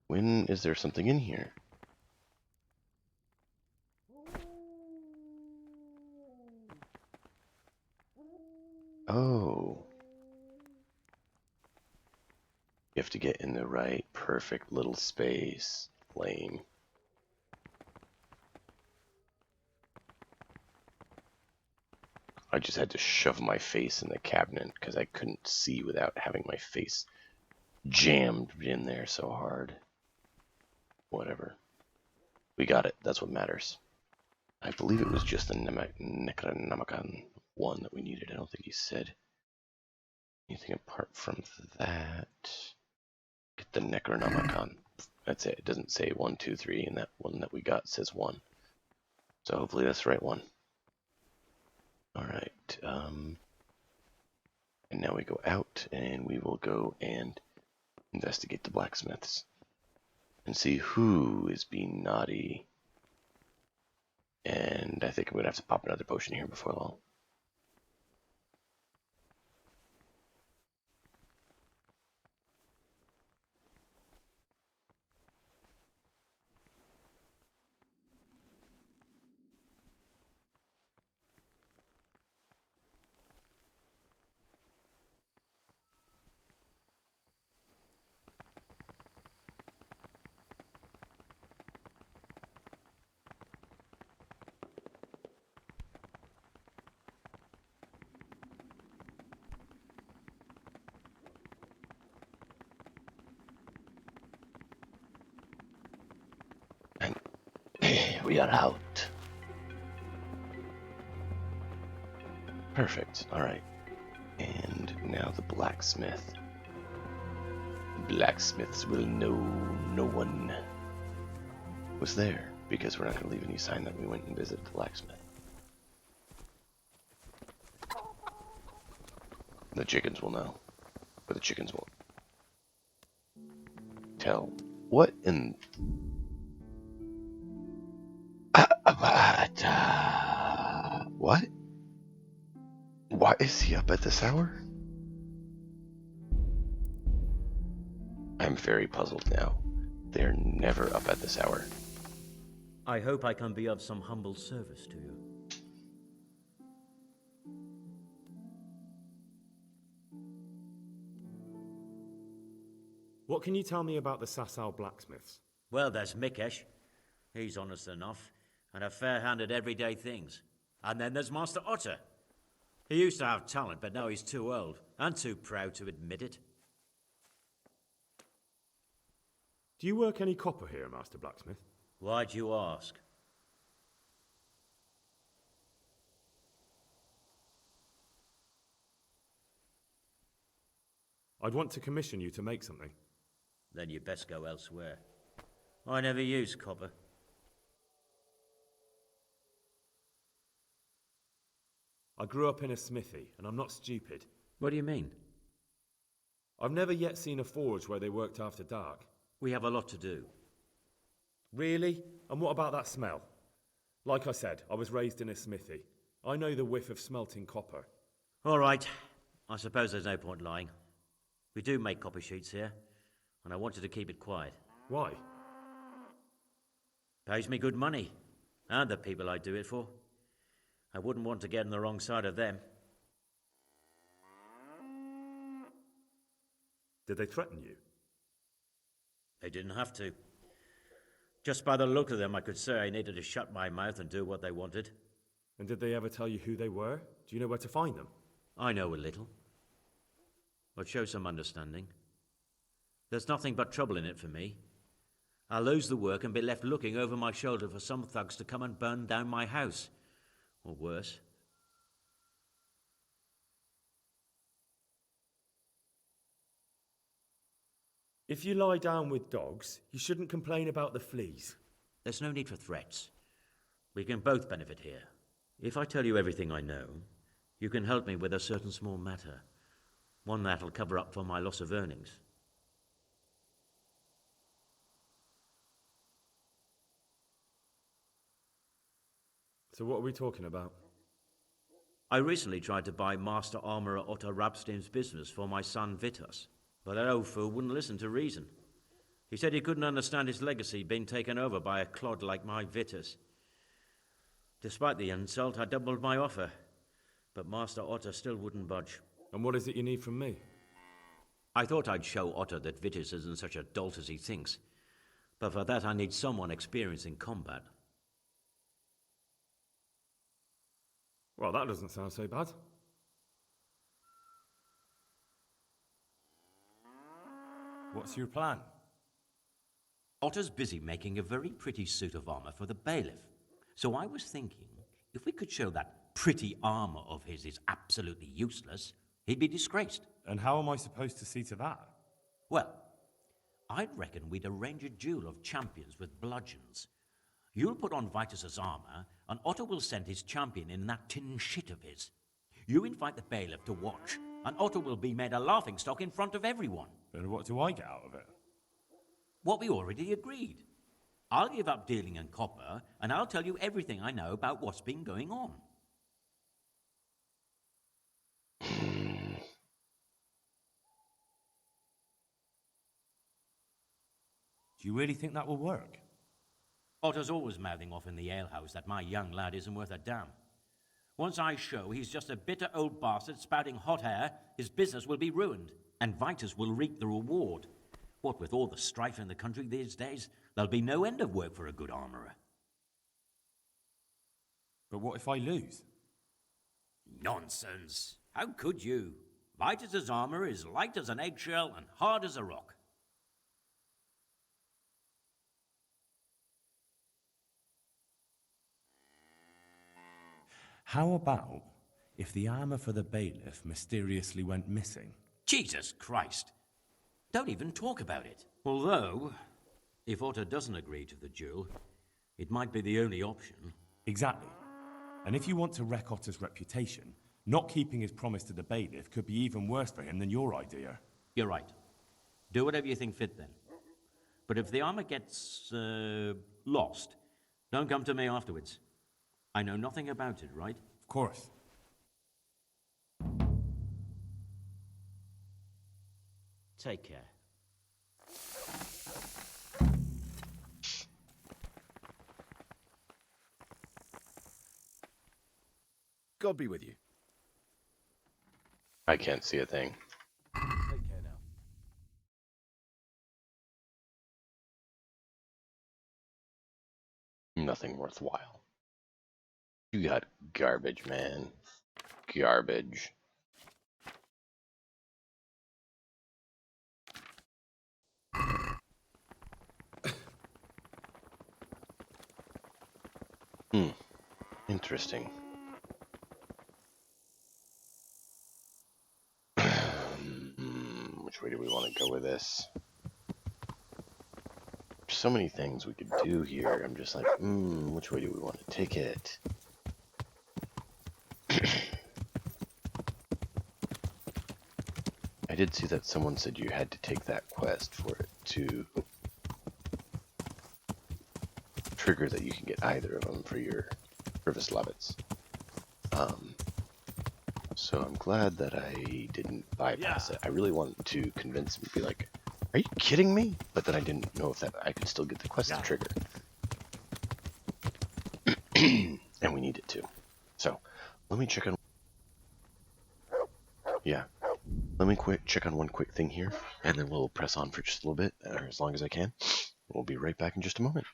When is there something in here? Oh. You have to get in the right, perfect little space. Lame. I just had to shove my face in the cabinet because I couldn't see without having my face jammed in there so hard. Whatever. We got it. That's what matters. I believe it was just the Necronomicon one that we needed. I don't think he said anything apart from that. Get the Necronomicon. That's it. It doesn't say 1, 2, 3, and that one that we got says 1. So hopefully that's the right one. Alright, and now we go out, and we will go and investigate the blacksmiths. and see who is being naughty. And I think I'm going to have to pop another potion here before long. We are out. Perfect. Alright. And now the blacksmith. Blacksmiths will know no one was there, because we're not going to leave any sign that we went and visited the blacksmith. The chickens will know, but the chickens won't tell. What in... What? Why is he up at this hour? I'm very puzzled now. They're never up at this hour. I hope I can be of some humble service to you. What can you tell me about the Sasau blacksmiths? Well, there's Mikesh. He's honest enough, and a fair-hand at everyday things. And then there's Master Otter. He used to have talent, but now he's too old, and too proud to admit it. Do you work any copper here, Master Blacksmith? Why do you ask? I'd want to commission you to make something. Then you'd best go elsewhere. I never use copper. I grew up in a smithy, and I'm not stupid. What do you mean? I've never yet seen a forge where they worked after dark. We have a lot to do. Really? And what about that smell? Like I said, I was raised in a smithy. I know the whiff of smelting copper. All right. I suppose there's no point lying. We do make copper sheets here, and I wanted to keep it quiet. Why? Pays me good money, and the people I do it for. I wouldn't want to get on the wrong side of them. Did they threaten you? They didn't have to. Just by the look of them, I could say I needed to shut my mouth and do what they wanted. And did they ever tell you who they were? Do you know where to find them? I know a little. But show some understanding. There's nothing but trouble in it for me. I'll lose the work and be left looking over my shoulder for some thugs to come and burn down my house. Or worse. If you lie down with dogs, you shouldn't complain about the fleas. There's no need for threats. We can both benefit here. If I tell you everything I know, you can help me with a certain small matter. One that'll cover up for my loss of earnings. So what are we talking about? I recently tried to buy Master Armourer Otto Rabstein's business for my son Vitus, but that old fool wouldn't listen to reason. He said he couldn't understand his legacy being taken over by a clod like my Vitus. Despite the insult, I doubled my offer, but Master Otto still wouldn't budge. And what is it you need from me? I thought I'd show Otto that Vitus isn't such a dolt as he thinks, but for that I need someone experienced in combat. Well, that doesn't sound so bad. What's your plan? Otto's busy making a very pretty suit of armor for the bailiff. So I was thinking, if we could show that pretty armor of his is absolutely useless, he'd be disgraced. And how am I supposed to see to that? Well, I'd reckon we'd arrange a duel of champions with bludgeons. You'll put on Vitus's armor, and Otto will send his champion in that tin shit of his. You invite the bailiff to watch, and Otto will be made a laughingstock in front of everyone. And what do I get out of it? What we already agreed. I'll give up dealing in copper, and I'll tell you everything I know about what's been going on. Do you really think that will work? Otter's always mouthing off in the alehouse that my young lad isn't worth a damn. Once I show he's just a bitter old bastard spouting hot air, his business will be ruined, and Vitus will reap the reward. What with all the strife in the country these days, there'll be no end of work for a good armourer. But what if I lose? Nonsense. How could you? Vitus's armour is light as an eggshell and hard as a rock. How about if the armour for the bailiff mysteriously went missing? Jesus Christ! Don't even talk about it. Although, if Otter doesn't agree to the duel, it might be the only option. Exactly. And if you want to wreck Otter's reputation, not keeping his promise to the bailiff could be even worse for him than your idea. You're right. Do whatever you think fit then. But if the armour gets, lost, don't come to me afterwards. I know nothing about it, right? Of course. Take care. God be with you. I can't see a thing. Take care now. Nothing worthwhile. You got garbage, man. Garbage. Interesting. Which way do we want to go with this? There's so many things we could do here. I'm just like, which way do we want to take it? I did see that someone said you had to take that quest for it to trigger that you can get either of them for your Privis Levits. So I'm glad that I didn't bypass it. I really wanted to convince him to be like, are you kidding me? But then I didn't know if that I could still get the quest to trigger. And we need it to. So let me check on... Yeah. Let me check on one quick thing here, and then we'll press on for just a little bit, or as long as I can. We'll be right back in just a moment.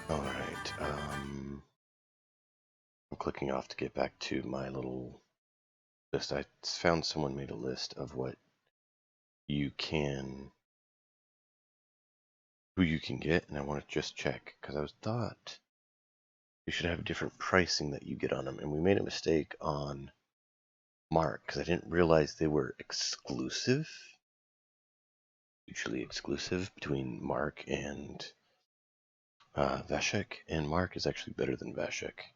Alright, I'm clicking off to get back to my little list. I found someone made a list of what you can, who you can get, and I want to just check because I thought you should have different pricing that you get on them, and we made a mistake on Mark because I didn't realize they were exclusive, mutually exclusive between Mark and Vashek, and Mark is actually better than Vashek.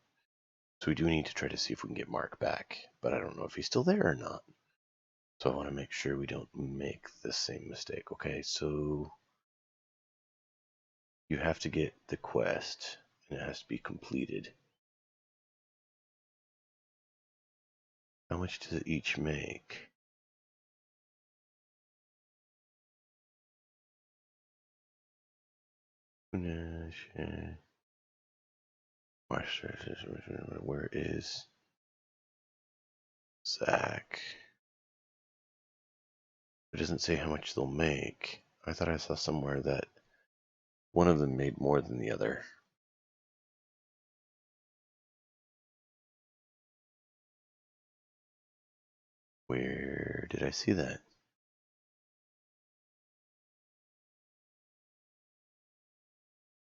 So we do need to try to see if we can get Mark back, but I don't know if he's still there or not. So I want to make sure we don't make the same mistake. Okay, so you have to get the quest, and it has to be completed. How much does it each make? Where is Zach? It doesn't say how much they'll make. I thought I saw somewhere that one of them made more than the other. Where did I see that?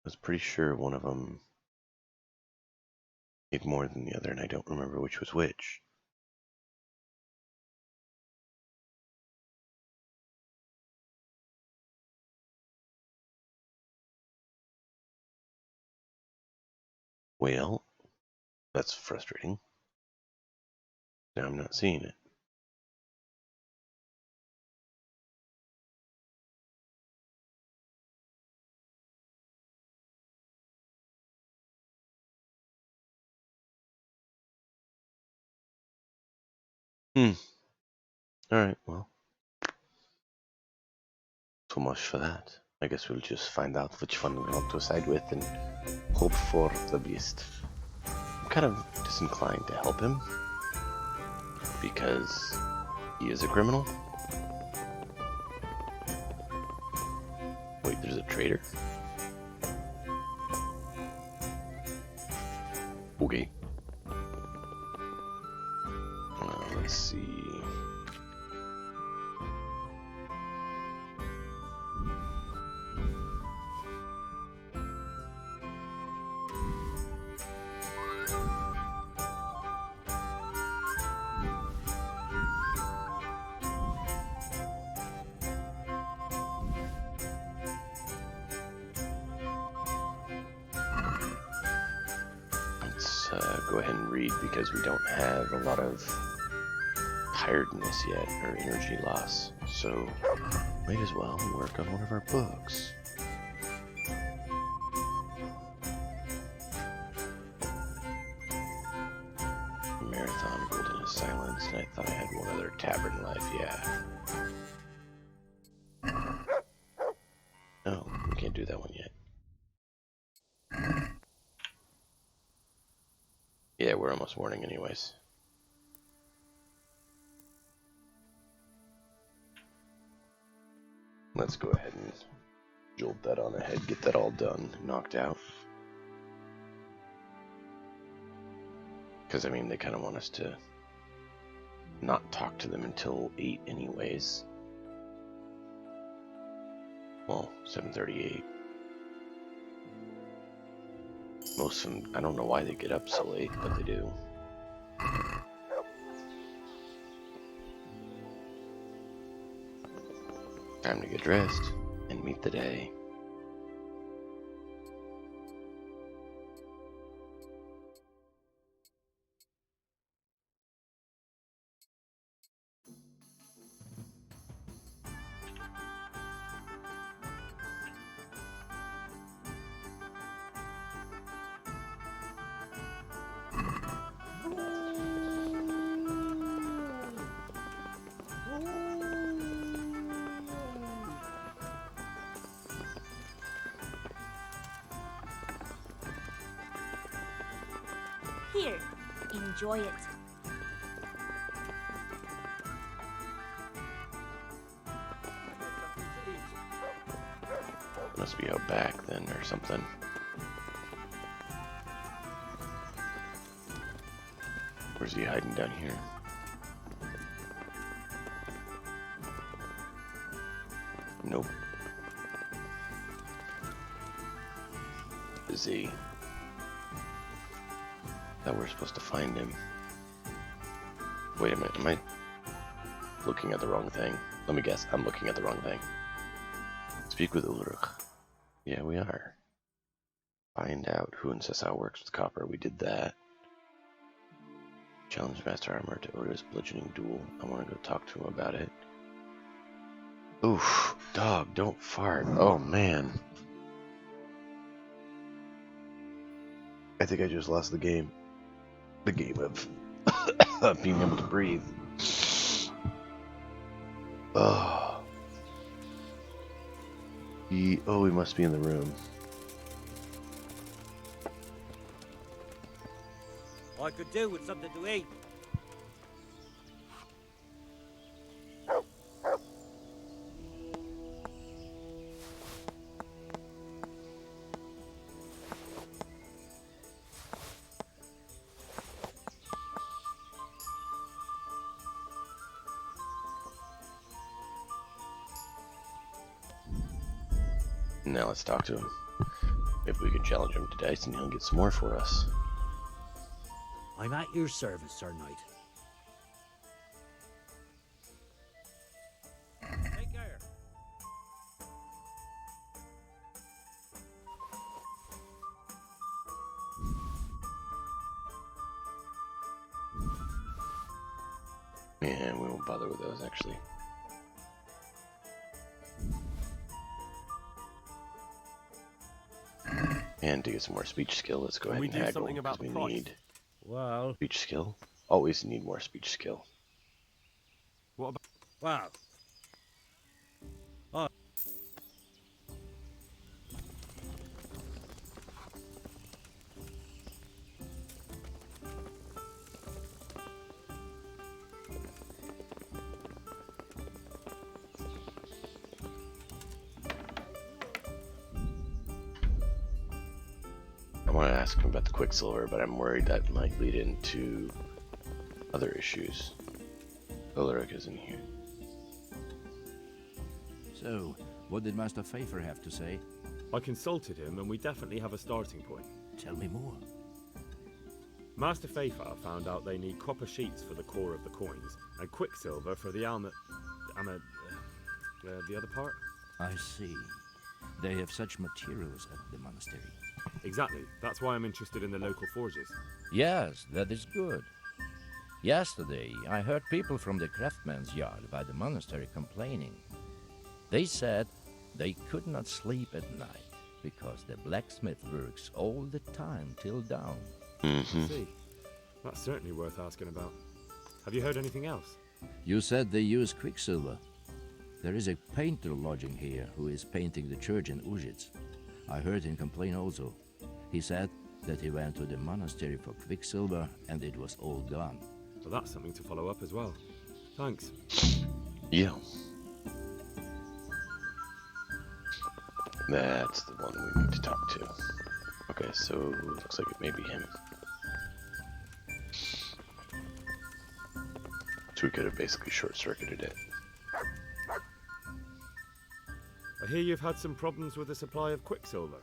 I was pretty sure one of them made more than the other, and I don't remember which was which. Well, that's frustrating. Now I'm not seeing it. Alright, well. So much for that. I guess we'll just find out which one we want to side with and hope for the best. I'm kind of disinclined to help him because he is a criminal. Wait, there's a traitor? Okay. Let's see. Go ahead and read because we don't have a lot of tiredness yet or energy loss, so might as well work on one of our books. Marathon, Wilderness, Silence, and I thought I had one other tavern life, yeah. No, we can't do that one yet. Yeah, we're almost morning anyways. Let's go ahead and jolt that on ahead, get that all done, knocked out. Because, I mean, they kind of want us to not talk to them until 8 anyways. Well, 7:38. Most of them, I don't know why they get up so late, but they do. Time to get dressed and meet the day. Here, enjoy it. Must be out back then or something. is he hiding down here? Nope. Is he? Thought we're supposed to find him. Wait a minute, am I looking at the wrong thing? Let me guess, I'm looking at the wrong thing. Speak with Ulrich. Yeah, we are. Find out who insists how it works with copper. We did that. Challenge Master Armor to Oda's bludgeoning duel. I want to go talk to him about it. Oof, dog, don't fart. Oh man. I think I just lost the game. The game of being able to breathe. Oh. He must be in the room. I could do with something to eat. Now let's talk to him. Maybe we can challenge him to dice and he'll get some more for us. I'm at your service, Sir Knight. Take care. Yeah, we won't bother with those actually. And to get some more speech skill, let's go ahead and haggle. Something about the price? Need well, speech skill. Always need more speech skill. What about? Wow. Oh. I want to ask him about the Quicksilver, but I'm worried that might lead into other issues. Ulrich isn't here. So, what did Master Pfeiffer have to say? I consulted him, and we definitely have a starting point. Tell me more. Master Pfeiffer found out they need copper sheets for the core of the coins, and Quicksilver for the the other part? I see. They have such materials at the monastery. Exactly. That's why I'm interested in the local forges. Yes, that is good. Yesterday, I heard people from the craftsman's yard by the monastery complaining. They said they could not sleep at night because the blacksmith works all the time till dawn. Mm-hmm. See, that's certainly worth asking about. Have you heard anything else? You said they use quicksilver. There is a painter lodging here who is painting the church in Ujits. I heard him complain also. He said that he went to the monastery for quicksilver and it was all gone. Well, that's something to follow up as well. Thanks. Yeah. That's the one we need to talk to. Okay, so looks like it may be him. So we could have basically short-circuited it. I hear you've had some problems with the supply of Quicksilver.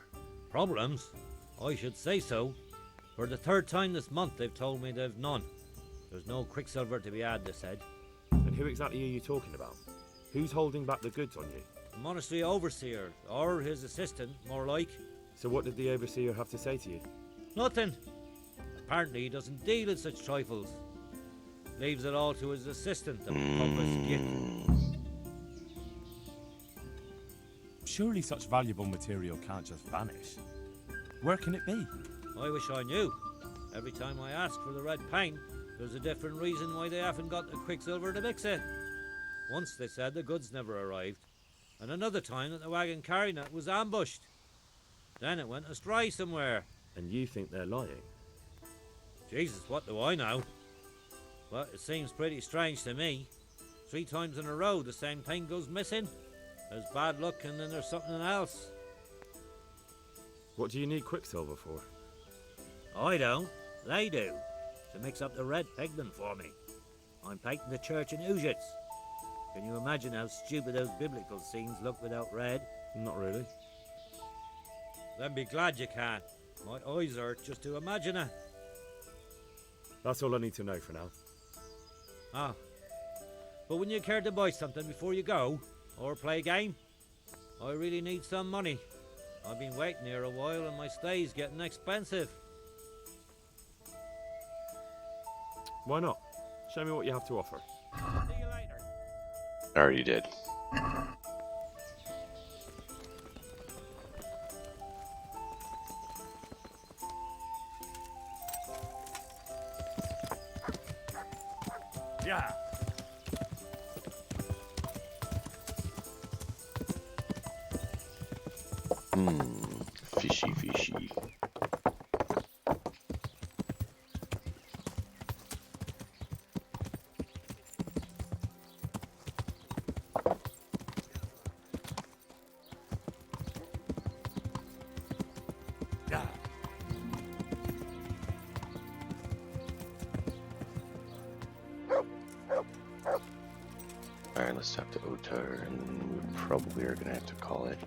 Problems? I should say so. For the third time this month they've told me they've none. There's no Quicksilver to be had, they said. And who exactly are you talking about? Who's holding back the goods on you? The monastery overseer, or his assistant, more like. So what did the overseer have to say to you? Nothing. Apparently he doesn't deal in such trifles. Leaves it all to his assistant, the pompous git. Surely such valuable material can't just vanish. Where can it be? I wish I knew. Every time I ask for the red paint, there's a different reason why they haven't got the Quicksilver to mix it. Once they said the goods never arrived, and another time that the wagon carrying it was ambushed. Then it went astray somewhere. And you think they're lying? Jesus, what do I know? But it seems pretty strange to me. 3 times in a row the same thing goes missing. There's bad luck and then there's something else. What do you need Quicksilver for? I don't. They do. to mix up the red pigment for me. I'm painting the church in Ujits. Can you imagine how stupid those biblical scenes look without red? Not really. Then be glad you can. My eyes hurt just to imagine it. That's all I need to know for now. Ah. But wouldn't you care to buy something before you go? Or play a game? I really need some money. I've been waiting here a while and my stay's getting expensive. Why not? Show me what you have to offer. See you later. I already did. Yeah. Fishy, fishy. Yeah. Alright, let's talk to Otar, and we probably are gonna have to call it.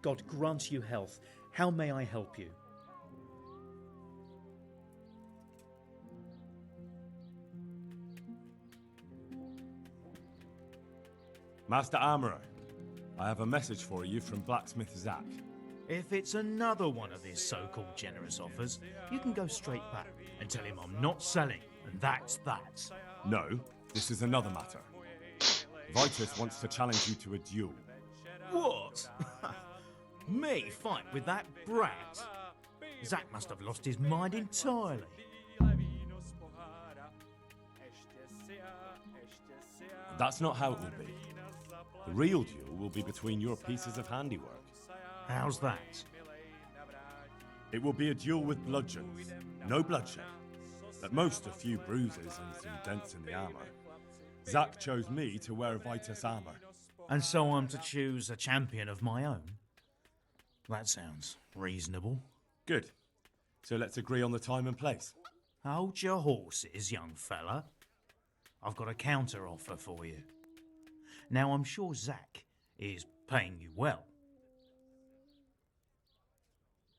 God grant you health. How may I help you? Master Armourer, I have a message for you from blacksmith Zach. If it's another one of his so-called generous offers, you can go straight back and tell him I'm not selling, and that's that. No, this is another matter. Vitus wants to challenge you to a duel. What? Me fight with that brat? Zack must have lost his mind entirely. That's not how it will be. The real duel will be between your pieces of handiwork. How's that? It will be a duel with bludgeons. No bloodshed. At most, a few bruises and some dents in the armour. Zack chose me to wear Vitus armour. And so I'm to choose a champion of my own? That sounds reasonable. Good. So let's agree on the time and place. Hold your horses, young fella. I've got a counter offer for you. Now, I'm sure Zack is paying you well.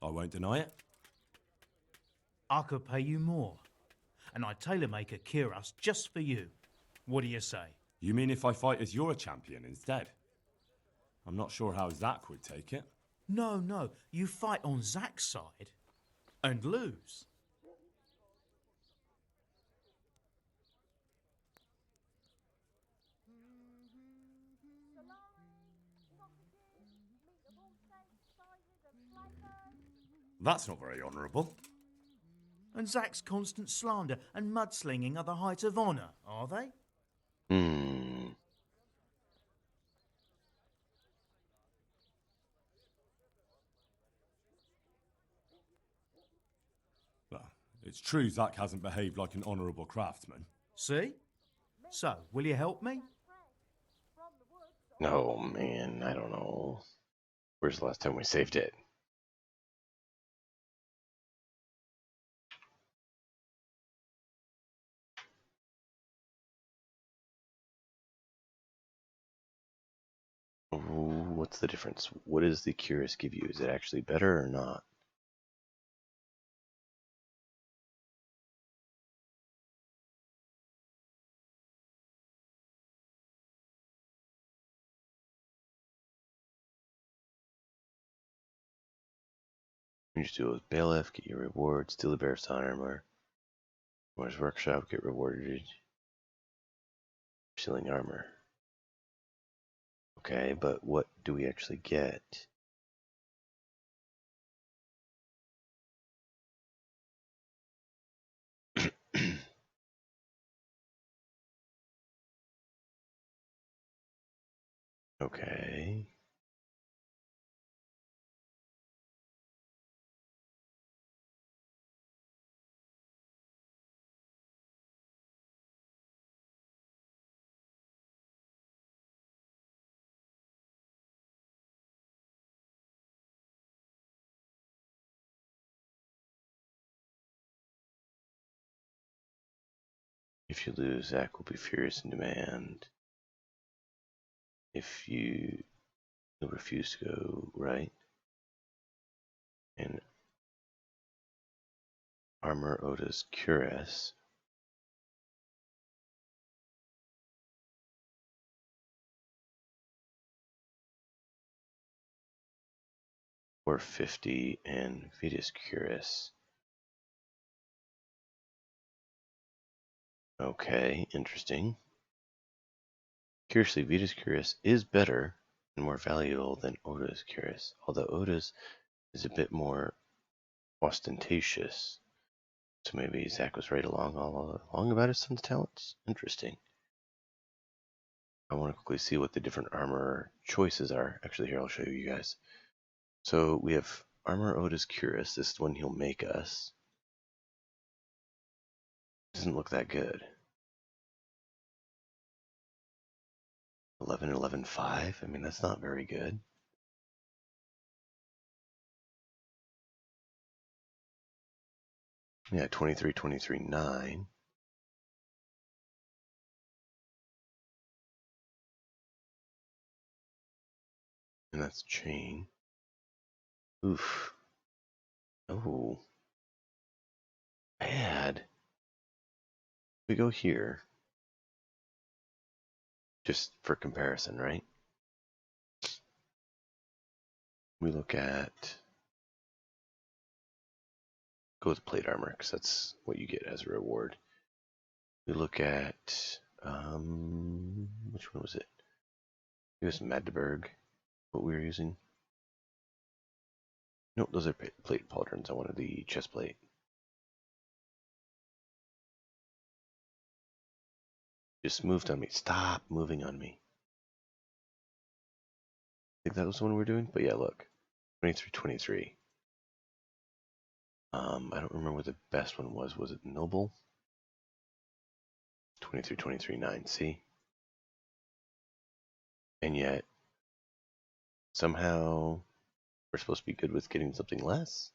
I won't deny it. I could pay you more, and I'd tailor-make a cuirass just for you. What do you say? You mean if I fight as your champion instead? I'm not sure how Zack would take it. No, you fight on Zack's side and lose. That's not very honourable. And Zack's constant slander and mudslinging are the height of honour, are they? Well, it's true Zack hasn't behaved like an honourable craftsman. See? So, will you help me? Oh man, I don't know. Where's the last time we saved it? Ooh, what's the difference? What does the Curious give you? Is it actually better or not? You just do it with Bailiff, get your reward, steal the Bear's armor. Where's Workshop, get rewarded. Stealing armor. Okay, but what do we actually get? Okay. If you lose, Zach will be furious in demand. If you'll refuse to go right. And armor Oda's cuirass. Or 50 and Vita's cuirass. Okay, interesting. Curiously, Vita's cuirass is better and more valuable than Oda's cuirass, although Oda's is a bit more ostentatious. So maybe Zach was right all along about his son's talents. Interesting. I want to quickly see what the different armor choices are. Actually, here, I'll show you guys. So we have armor Oda's cuirass. This is the one he'll make us. Doesn't look that good. 11, 11, 5. I mean, that's not very good. Yeah, 23, 23, 9. And that's chain. Oof. Oh. Bad. We go here. Just for comparison, right? We look at... Go with plate armor, because that's what you get as a reward. We look at... which one was it? It was Magdeburg, what we were using. Nope, those are plate pauldrons. I wanted the chest plate. Just moved on me. Stop moving on me. I think that was the one we were doing, but yeah, look. 23, 23. I don't remember what the best one was. Was it Noble? 23, 23, 9. See? And yet, somehow, we're supposed to be good with getting something less?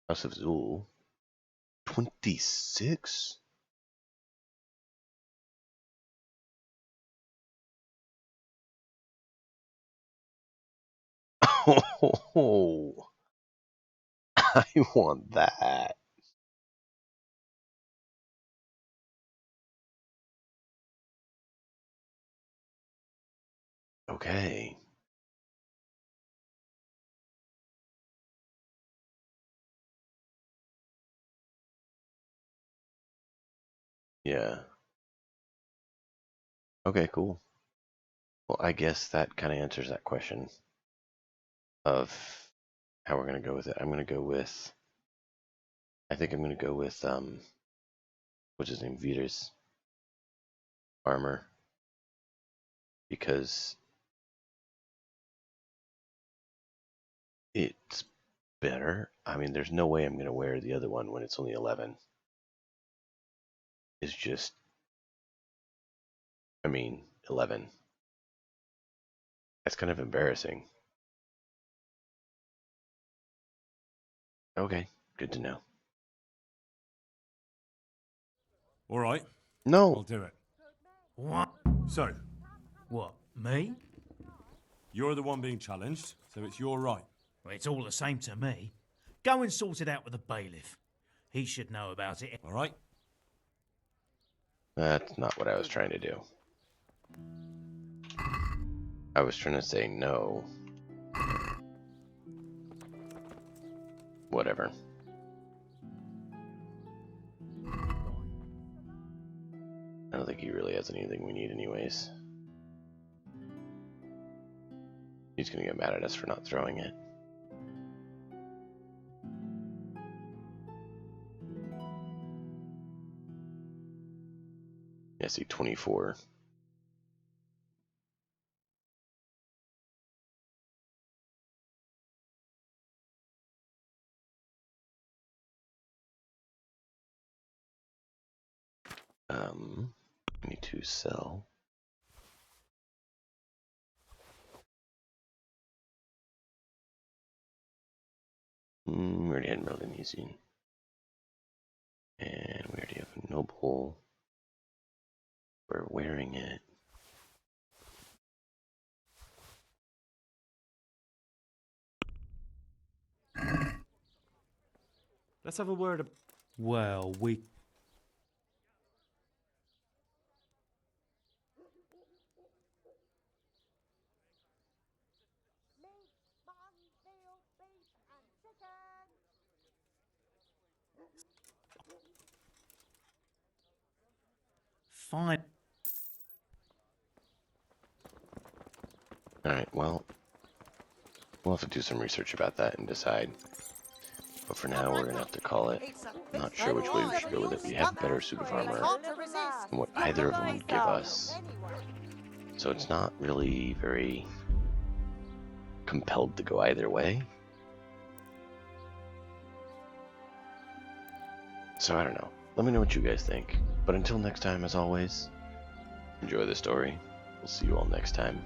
House of Zul. 26? Oh, I want that. Okay. Yeah. Okay, cool. Well, I guess that kind of answers that question of how we're going to go with it. I'm going to go with... I think I'm going to go with, what's his name? Vita's armor. Because it's better. I mean, there's no way I'm going to wear the other one when it's only 11. It's just... I mean, 11. That's kind of embarrassing. Okay, good to know. All right. No. I'll do it. What? So, What, me? you're the one being challenged, so it's your right. Well, it's all the same to me. Go and sort it out with the bailiff. He should know about it. All right. That's not what I was trying to do. I was trying to say no. Whatever. I don't think he really has anything we need anyways. He's gonna get mad at us for not throwing it. Yeah, see, 24. I need to sell. We already had Merlin using. And we already have a noble. We're wearing it. Let's have a word. Well, we... Fine. Alright, well, we'll have to do some research about that and decide. But for now, we're going to have to call it. I'm not sure which way we should go with it. We have a better suit of armor than what either of them would give us. So it's not really very compelled to go either way. So I don't know. Let me know what you guys think. But until next time, as always, enjoy the story. We'll see you all next time.